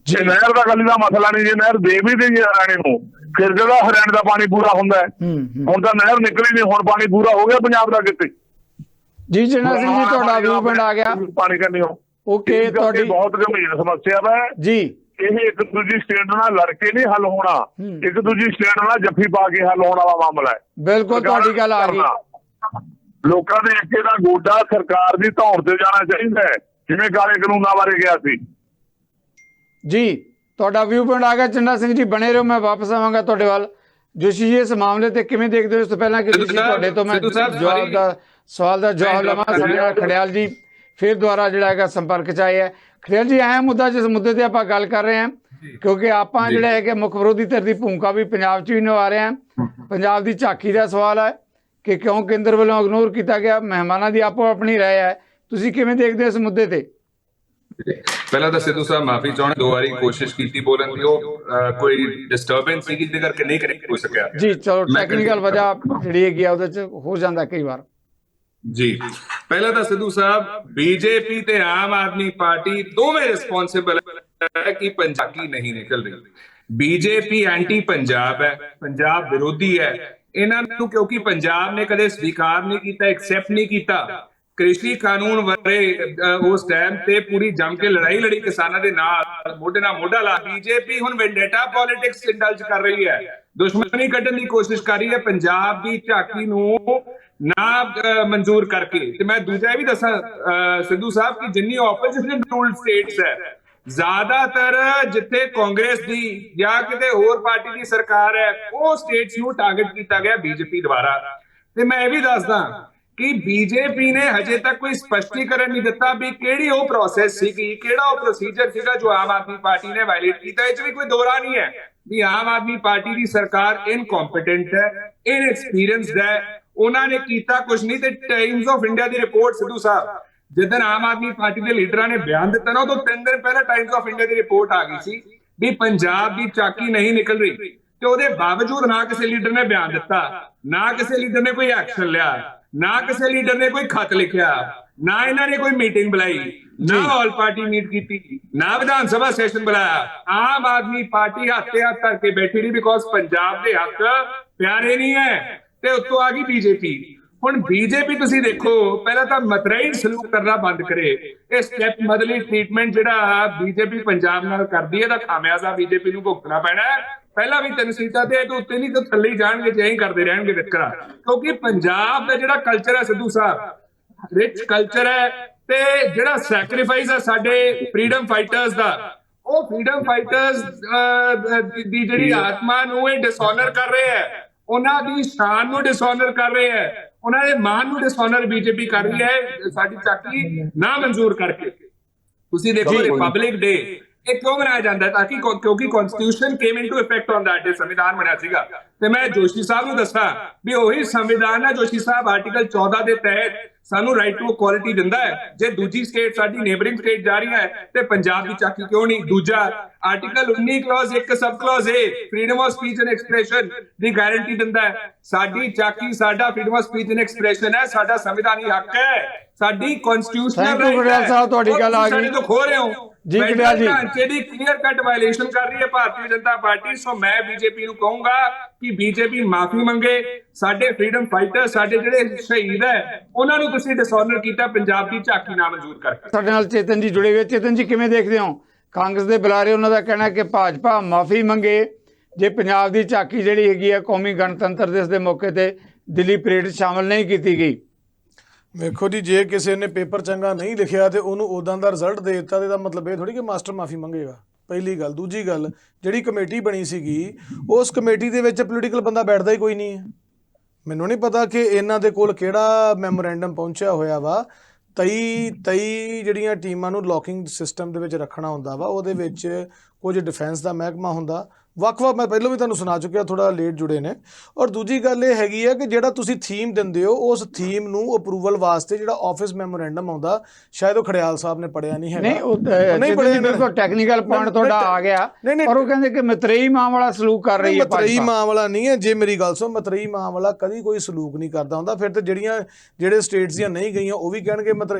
ਜੇ ਨਹਿਰ ਦਾ ਗੱਲ ਦਾ ਮਸਲਾ ਨਹੀਂ, ਜੇ ਨਹਿਰ ਦੇ ਵੀ ਦੇਈਏ ਹਰਿਆਣੇ ਨੂੰ, ਫਿਰ ਜਿਹੜਾ ਹਰਿਆਣੇ ਦਾ ਪਾਣੀ ਪੂਰਾ ਹੁੰਦਾ ਹੈ। ਹੁਣ ਤਾਂ ਨਹਿਰ ਨਿਕਲੀ ਨਹੀਂ, ਹੁਣ ਪਾਣੀ ਪੂਰਾ ਹੋ ਗਿਆ ਪੰਜਾਬ ਦਾ ਕਿਤੇ। ਜੀ ਝੰਡਾ ਸਿੰਘ ਜੀ, ਤੁਹਾਡਾ ਵਿਊ ਪਿੰਡ ਆ ਗਿਆ। ਪਾਣੀ ਕਰਨੀ ਹੋ ਓਕੇ, ਤੁਹਾਡੀ ਬਹੁਤ ਗੰਭੀਰ ਸਮੱਸਿਆ ਹੈ ਜੀ। ਇਹ ਇੱਕ ਦੂਜੀ ਸਟੇਟ ਨਾਲ ਲੜ ਕੇ ਨਹੀਂ ਹੱਲ ਹੋਣਾ, ਇੱਕ ਦੂਜੀ ਸਟੇਟ ਨਾਲ ਜੱਫੀ ਪਾ ਕੇ ਹੱਲ ਹੋਣ ਵਾਲਾ ਮਾਮਲਾ ਹੈ। ਬਿਲਕੁਲ ਤੁਹਾਡੀ ਗੱਲ ਆ ਗਈ। ਲੋਕਾਂ ਦੇ ਏਕੇ ਦਾ ਗੋਡਾ ਸਰਕਾਰ ਦੀ ਧੌਣ ਤੇ ਜਾਣਾ ਚਾਹੀਦਾ ਹੈ, ਜਿਵੇਂ ਕਾਲੇ ਕਾਨੂੰਨਾਂ ਬਾਰੇ ਗਿਆ ਸੀ। ਜੀ, ਤੁਹਾਡਾ ਵਿਊ ਪੁਆਇੰਟ ਆ ਗਿਆ। ਝੰਡਾ ਸਿੰਘ ਜੀ ਬਣੇ ਰਹੋ, ਮੈਂ ਵਾਪਸ ਆਵਾਂਗਾ ਤੁਹਾਡੇ ਵੱਲ। ਜੋਸ਼ੀ ਜੀ, ਇਸ ਮਾਮਲੇ ਤੇ ਕਿਵੇਂ ਦੇਖਦੇ ਹੋ? ਇਸ ਤੋਂ ਪਹਿਲਾਂ ਕਿ ਤੁਸੀਂ ਤੁਹਾਡੇ ਤੋਂ ਮੈਂ ਜਵਾਬ ਦਾ ਸਵਾਲ ਦਾ ਜਵਾਬ ਲਵਾਂ, ਸਾਡੇ ਨਾਲ ਖੜਿਆਲ ਜੀ ਫਿਰ ਦੁਬਾਰਾ ਜਿਹੜਾ ਹੈਗਾ ਸੰਪਰਕ 'ਚ ਆਏ ਹੈ। ਖੜਿਆਲ ਜੀ, ਅਹਿਮ ਮੁੱਦਾ ਜਿਸ ਮੁੱਦੇ ਤੇ ਆਪਾਂ ਗੱਲ ਕਰ ਰਹੇ ਹਾਂ, ਕਿਉਂਕਿ ਆਪਾਂ ਜਿਹੜਾ ਹੈ ਕਿ ਮੁੱਖ ਵਿਰੋਧੀ ਧਿਰ ਦੀ ਭੂਮਿਕਾ ਵੀ ਪੰਜਾਬ 'ਚ ਵੀ ਨਿਭਾ ਰਹੇ ਹਾਂ। ਪੰਜਾਬ ਦੀ ਝਾਕੀ ਦਾ ਸਵਾਲ ਹੈ ਕਿ ਕਿਉਂ ਕੇਂਦਰ ਵੱਲੋਂ ਇਗਨੋਰ ਕੀਤਾ ਗਿਆ। ਮਹਿਮਾਨਾਂ ਦੀ ਆਪੋ ਆਪਣੀ ਰਾਏ ਹੈ, ਤੁਸੀਂ ਕਿਵੇਂ ਦੇਖਦੇ ਹੋ ਇਸ ਮੁੱਦੇ ਤੇ? ਪਹਿਲਾਂ ਤਾਂ ਸਿੱਧੂ ਸਾਹਿਬ ਮਾਫੀ ਚਾਹੁੰਦੇ, 2 ਵਾਰੀ ਕੋਸ਼ਿਸ਼ ਕੀਤੀ ਬੋਲਣ ਦੀ, ਉਹ ਕੋਈ ਡਿਸਟਰਬੈਂਸ ਸੀ ਜਿਹਦੇ ਕਰਕੇ ਨਹੀਂ ਕਨੈਕਟ ਹੋ ਸਕਿਆ। ਜੀ ਚਲੋ, ਟੈਕਨੀਕਲ ਵਜ੍ਹਾ ਜਿਹੜੀ ਹੈਗੀ ਆ ਉਹਦੇ 'ਚ ਹੋ ਜਾਂਦਾ ਕਈ ਵਾਰ। ਜੀ, ਪਹਿਲਾਂ ਤਾਂ ਸਿੱਧੂ ਸਾਹਿਬ, ਬੀਜੇਪੀ ਤੇ ਆਮ ਆਦਮੀ ਪਾਰਟੀ ਦੋਵੇਂ ਰਿਸਪੌਂਸਿਬਲ ਹੈ ਕਿ ਪੰਜਾਬੀ ਨਹੀਂ ਨਿਕਲ ਰਹੀ। ਬੀਜੇਪੀ ਐਂਟੀ ਪੰਜਾਬ ਹੈ, ਪੰਜਾਬ ਵਿਰੋਧੀ ਹੈ। ਇਹਨਾਂ ਨੂੰ ਕਿਉਂਕਿ ਪੰਜਾਬ ਨੇ ਕਦੇ ਸਵੀਕਾਰ ਨਹੀਂ ਕੀਤਾ, ਐਕਸੈਪਟ ਨਹੀਂ ਕੀਤਾ ਕ੍ਰਿਸ਼ੀ ਕਾਨੂੰਨ ਬਾਰੇ ਉਸ ਟਾਈਮ ਤੇ ਪੂਰੀ ਜੰਮ ਕੇ ਲੜਾਈ ਲੜੀ ਕਿਸਾਨਾਂ ਦੇ ਨਾਲ, ਮੋਢੇ ਨਾਲ ਮੋਢਾ ਲਾ। ਬੀਜੇਪੀ ਹੁਣ ਵੈਂਡੇਟਾ ਪੋਲਿਟਿਕਸ ਇੰਡਲਜ ਕਰ ਰਹੀ ਹੈ, ਦੁਸ਼ਮਣੀ ਕੱਢਣ ਦੀ ਕੋਸ਼ਿਸ਼ ਕਰ ਰਹੀ ਹੈ ਪੰਜਾਬ ਦੀ ਝਾਕੀ ਨੂੰ ਨਾ ਮਨਜ਼ੂਰ ਕਰਕੇ। ਤੇ ਮੈਂ ਦੂਜਾ ਇਹ ਵੀ ਦੱਸਾਂ ਸਿੱਧੂ ਸਾਹਿਬ ਕਿ ਜਿੰਨੀ ਆਪੋਜੀਸ਼ਨ ਰੂਲਡ ਸਟੇਟਸ ਹੈ, ਜ਼ਿਆਦਾਤਰ ਜਿੱਥੇ ਕਾਂਗਰਸ ਦੀ ਜਾਂ ਕਿਤੇ ਹੋਰ ਪਾਰਟੀ ਦੀ ਸਰਕਾਰ ਹੈ, ਉਹ ਸਟੇਟਸ ਨੂੰ ਟਾਰਗੇਟ ਕੀਤਾ ਗਿਆ ਬੀਜੇਪੀ ਦੁਆਰਾ। ਤੇ ਮੈਂ ਇਹ ਵੀ ਦੱਸਦਾ ਕਿ ਬੀਜੇਪੀ ਨੇ ਹਜੇ ਤੱਕ ਕੋਈ ਸਪਸ਼ਟੀਕਰਨ ਨਹੀਂ ਦਿੱਤਾ ਵੀ ਕਿਹੜੀ ਉਹ ਪ੍ਰੋਸੈਸ ਸੀਗੀ, ਕਿਹੜਾ ਉਹ ਪ੍ਰੋਸੀਜਰ ਸੀਗਾ ਜੋ ਆਮ ਆਦਮੀ ਪਾਰਟੀ ਨੇ ਵਾਇਲੇਟ ਕੀਤਾ। ਇਹ 'ਚ ਵੀ ਕੋਈ ਦੋਰਾ ਨਹੀਂ ਹੈ ਵੀ ਆਮ ਆਦਮੀ ਪਾਰਟੀ ਦੀ ਸਰਕਾਰ ਇਨਕੰਪੀਟੈਂਟ ਹੈ, ਇਨਐਕਸਪੀਰੀਅੰਸਡ ਹੈ, ਉਹਨਾਂ ਨੇ ਕੀਤਾ ਕੁਝ ਨਹੀਂ। ਤੇ Times of India the report Sidhu ਸਾਹਿਬ, ਜਿੱਦਣ ਆਮ ਆਦਮੀ ਪਾਰਟੀ ਦੇ ਲੀਡਰਾਂ ਨੇ ਬਿਆਨ ਦਿੱਤਾ ਨਾ, ਉਦੋਂ 3 ਦਿਨ ਪਹਿਲਾਂ Times of India the report ਆ ਗਈ ਸੀ ਵੀ ਪੰਜਾਬ ਦੀ ਝਾਕੀ ਨਹੀਂ ਨਿਕਲ ਰਹੀ। ਤੇ ਉਹਦੇ ਬਾਵਜੂਦ ਨਾ ਕਿਸੇ ਲੀਡਰ ਨੇ ਬਿਆਨ ਦਿੱਤਾ, ਨਾ ਕਿਸੇ ਲੀਡਰ ਨੇ ਕੋਈ ਐਕਸ਼ਨ ਲਿਆ, ਨਾ ਕਿਸੇ ਲੀਡਰ ਨੇ ਕੋਈ ਖੱਤ ਲਿਖਿਆ, ਨਾ ਇਹਨਾਂ ਨੇ ਕੋਈ ਮੀਟਿੰਗ ਬੁਲਾਈ, ਨਾ ਆਲ ਪਾਰਟੀ ਮੀਟ ਕੀਤੀ, ਨਾ ਵਿਧਾਨ ਸਭਾ ਸੈਸ਼ਨ ਬੁਲਾਇਆ। ਆਮ ਆਦਮੀ ਪਾਰਟੀ ਹੱਥ ਧਰ ਕੇ ਬੈਠੀ ਰਹੀ ਬਿਕੋਜ਼ ਪੰਜਾਬ ਦੇ ਹੱਕ ਪਿਆਰੇ ਨਹੀਂ ਹੈ। ਤੇ ਉੱਤੋਂ ਆ ਗਈ ਬੀਜੇਪੀ। ਹੁਣ ਬੀਜੇਪੀ ਤੁਸੀਂ ਦੇਖੋ, ਪਹਿਲਾਂ ਤਾਂ ਮਤਰੇਈ ਸਲੂਕ ਕਰਨਾ ਬੰਦ ਕਰੇ। ਇਹ ਸਟੈਪ ਮਦਲੀ ਟ੍ਰੀਟਮੈਂਟ ਜਿਹੜਾ ਬੀਜੇਪੀ ਪੰਜਾਬ ਨਾਲ ਕਰਦੀ ਹੈ, ਦਾ ਖਾਮਿਆਜ਼ਾ ਬੀਜੇਪੀ ਨੂੰ ਭੁਗਤਣਾ ਪੈਣਾ ਹੈ। ਪਹਿਲਾਂ ਵੀ 3 ਸੀਟਾਂ ਤੇ ਤੋਂ ਉੱਤੇ ਨਹੀਂ ਤਾਂ ਥੱਲੇ ਹੀ ਜਾਣਗੇ, ਜੇ ਹੀ ਕਰਦੇ ਰਹਿਣਗੇ ਵਿਤਕਰਾ। ਕਿਉਂਕਿ ਪੰਜਾਬ ਦਾ ਜਿਹੜਾ ਕਲਚਰ ਹੈ ਸਿੱਧੂ ਸਾਹਿਬ, ਰਿਚ ਕਲਚਰ ਹੈ, ਤੇ ਜਿਹੜਾ ਸੈਕਰੀਫਾਈਸ ਹੈ ਸਾਡੇ ਫਰੀडम ਫਾਈਟਰਸ ਦਾ, ਉਹ ਫਰੀडम ਫਾਈਟਰਸ ਦੀ ਜਿਹੜੀ ਆਤਮਾ ਨੂੰ ਇਹ ਡਿਸਆਨਰ ਕਰ ਰਹੇ ਹੈ, ਉਹਨਾਂ ਦੀ ਸ਼ਾਨ ਨੂੰ ਡਿਸਆਨਰ ਕਰ ਰਹੇ ਹੈ, ਉਹਨਾਂ ਦੇ ਮਾਨ ਨੂੰ ਡਿਸਆਨਰ ਬੀਜੇਪੀ ਕਰ ਰਹੀ ਹੈ ਸਾਡੀ ਝਾਕੀ ਨਾ ਮਨਜ਼ੂਰ ਕਰਕੇ। ਤੁਸੀਂ ਦੇਖੋ ਰਿਪਬਲਿਕ ਡੇ ਇਹ ਕਿਉਂ ਮਨਾਇਆ ਜਾਂਦਾ ਤਾਂ ਕਿ ਕਿਉਂਕਿ constitution came into effect on that ਡੇ, ਸੰਵਿਧਾਨ ਬਣਿਆ ਸੀਗਾ। ਤੇ ਮੈਂ ਜੋਸ਼ੀ ਸਾਹਿਬ ਨੂੰ ਦੱਸਾਂ ਵੀ ਉਹੀ ਸੰਵਿਧਾਨ ਹੈ ਜੋਸ਼ੀ ਸਾਹਿਬ ਆਰਟੀਕਲ 14 ਦੇ ਤਹਿਤ ਸਾਨੂੰ ਰਾਈਟ ਟੂ ਇਕੁਆਲਿਟੀ ਦਿੰਦਾ ਹੈ। ਜੇ ਦੂਜੀ ਸਟੇਟ ਸਾਡੀ ਨੇਬਰਿੰਗ ਸਟੇਟ ਜਾ ਰਹੀ ਹੈ ਤੇ ਪੰਜਾਬ ਦੀ ਝਾਕੀ ਕਿਉਂ ਨਹੀਂ? ਦੂਜਾ article 19 clause 1 sub clause A freedom of speech and expression ਦੀ ਗਾਰੰਟੀ ਦਿੰਦਾ ਹੈ। ਸਾਡੀ ਝਾਕੀ ਸਾਡਾ freedom of speech and expression ਹੈ, ਸਾਡਾ ਸੰਵਿਧਾਨੀ ਹੱਕ ਹੈ, ਸਾਡੀ ਕਨਸਟੀਟਿਊਸ਼ਨਲ ਰਾਈਟ ਹੈ। ਸਾਹਿਬ ਤੁਹਾਡੀ ਗੱਲ ਆ ਗਈ, ਸਾਡੇ ਤੋਂ ਖੋ ਰਹੇ ਹੋ ਜੀ ਕਟਿਆਲ ਜੀ। ਢਾਂਚੇ ਦੀ ਕਲੀਅਰ ਕੱਟ ਵਾਇਲੇਸ਼ਨ ਕਰ ਰਹੀ ਹੈ ਭਾਰਤੀ ਜਨਤਾ ਪਾਰਟੀ। ਸੋ ਮੈਂ ਬੀਜੇਪੀ ਨੂੰ ਕਹੂੰਗਾ ਕਿ ਬੀਜੇਪੀ ਮਾਫੀ ਮੰਗੇ। ਸਾਡੇ ਫਰੀडम ਫਾਈਟਰ, ਸਾਡੇ ਜਿਹੜੇ ਸ਼ਹੀਦ ਹੈ, ਉਹਨਾਂ ਨੂੰ ਤੁਸੀਂ ਡਿਸਆਨਰ ਕੀਤਾ ਪੰਜਾਬ ਦੀ ਝਾਕੀ ਨਾ ਮਨਜ਼ੂਰ ਕਰਕੇ। ਸਾਡੇ ਨਾਲ ਚੇਤਨ ਜੀ ਜੁੜੇ ਹੋਏ। ਚੇਤਨ ਜੀ, ਕਿਵੇਂ ਦੇਖਦੇ ਹੋ ਕਾਂਗਰਸ ਦੇ ਬੁਲਾਰੇ, ਉਹਨਾਂ ਦਾ ਕਹਿਣਾ ਕਿ ਭਾਜਪਾ ਮਾਫੀ ਮੰਗੇ ਜੇ ਪੰਜਾਬ ਦੀ ਝਾਕੀ ਜਿਹੜੀ ਹੈਗੀ ਆ ਕੌਮੀ ਗਣਤੰਤਰ ਦਿਵਸ ਦੇ ਮੌਕੇ ਤੇ ਦਿੱਲੀ ਪਰੇਡ ਸ਼ਾਮਲ ਨਹੀਂ ਕੀਤੀ ਗਈ? ਵੇਖੋ ਜੀ, ਜੇ ਕਿਸੇ ਨੇ ਪੇਪਰ ਚੰਗਾ ਨਹੀਂ ਲਿਖਿਆ ਤੇ ਉਹਨੂੰ ਉਦਾਂ ਦਾ ਰਿਜ਼ਲਟ ਦੇ ਦਿੱਤਾ ਤੇ ਇਹਦਾ ਮਤਲਬ ਇਹ ਥੋੜੀ ਕਿ ਮਾਸਟਰ ਮਾਫੀ ਮੰਗੇਗਾ। ਪਹਿਲੀ ਗੱਲ। ਦੂਜੀ ਗੱਲ, ਜਿਹੜੀ ਕਮੇਟੀ ਬਣੀ ਸੀਗੀ, ਉਸ ਕਮੇਟੀ ਦੇ ਵਿੱਚ ਪੋਲੀਟੀਕਲ ਬੰਦਾ ਬੈਠਦਾ ਹੀ ਕੋਈ ਨਹੀਂ ਹੈ। ਮੈਨੂੰ ਨਹੀਂ ਪਤਾ ਕਿ ਇਹਨਾਂ ਦੇ ਕੋਲ ਕਿਹੜਾ ਮੈਮੋਰੈਂਡਮ ਪਹੁੰਚਿਆ ਹੋਇਆ ਵਾ। 23 ਜਿਹੜੀਆਂ ਟੀਮਾਂ ਨੂੰ ਲੌਕਿੰਗ ਸਿਸਟਮ ਦੇ ਵਿੱਚ ਰੱਖਣਾ ਹੁੰਦਾ ਵਾ, ਉਹਦੇ ਵਿੱਚ ਕੁਝ ਡਿਫੈਂਸ ਦਾ ਮਹਿਕਮਾ ਹੁੰਦਾ, ਵੱਖ-ਵੱਖ। ਮੈਂ ਪਹਿਲਾਂ ਵੀ ਤੁਹਾਨੂੰ ਸੁਣਾ ਚੁੱਕਿਆ, ਥੋੜਾ ਲੇਟ ਜੁੜੇ ਨੇ। ਔਰ ਦੂਜੀ ਗੱਲ ਇਹ ਹੈਗੀ ਹੈ ਕਿ ਜਿਹੜਾ ਤੁਸੀਂ ਥੀਮ ਦਿੰਦੇ ਹੋ, ਉਸ ਥੀਮ ਨੂੰ ਅਪਰੂਵਲ ਵਾਸਤੇ ਜਿਹੜਾ ਆਫਿਸ ਮੈਮੋਰੈਂਡਮ ਆਉਂਦਾ, ਸ਼ਾਇਦ ਉਹ ਖੜਿਆਲ ਸਾਹਿਬ ਨੇ ਪੜਿਆ ਨਹੀਂ ਹੈਗਾ। ਨਹੀਂ, ਉਹ ਬਿਲਕੁਲ ਟੈਕਨੀਕਲ ਪੁਆਇੰਟ ਤੁਹਾਡਾ ਆ ਗਿਆ। ਪਰ ਉਹ ਕਹਿੰਦੇ ਕਿ ਮਤਰੇਈ ਮਾਂ ਵਾਲਾ ਸਲੂਕ ਕਰ ਰਹੀ ਹੈ। ਮਤਰੇਈ ਮਾਂ ਵਾਲਾ ਨਹੀਂ ਹੈ। ਜੇ ਮੇਰੀ ਗੱਲ ਸੁਣ, ਮਤਰੇਈ ਮਾਂ ਵਾਲਾ ਕਦੀ ਕੋਈ ਸਲੂਕ ਨਹੀਂ ਕਰਦਾ ਹੁੰਦਾ। ਫਿਰ ਤੇ ਜਿਹੜੇ ਸਟੇਟਸ ਦੀਆਂ ਨਹੀਂ ਗਈਆਂ ਉਹ ਵੀ ਕਹਿਣਗੇ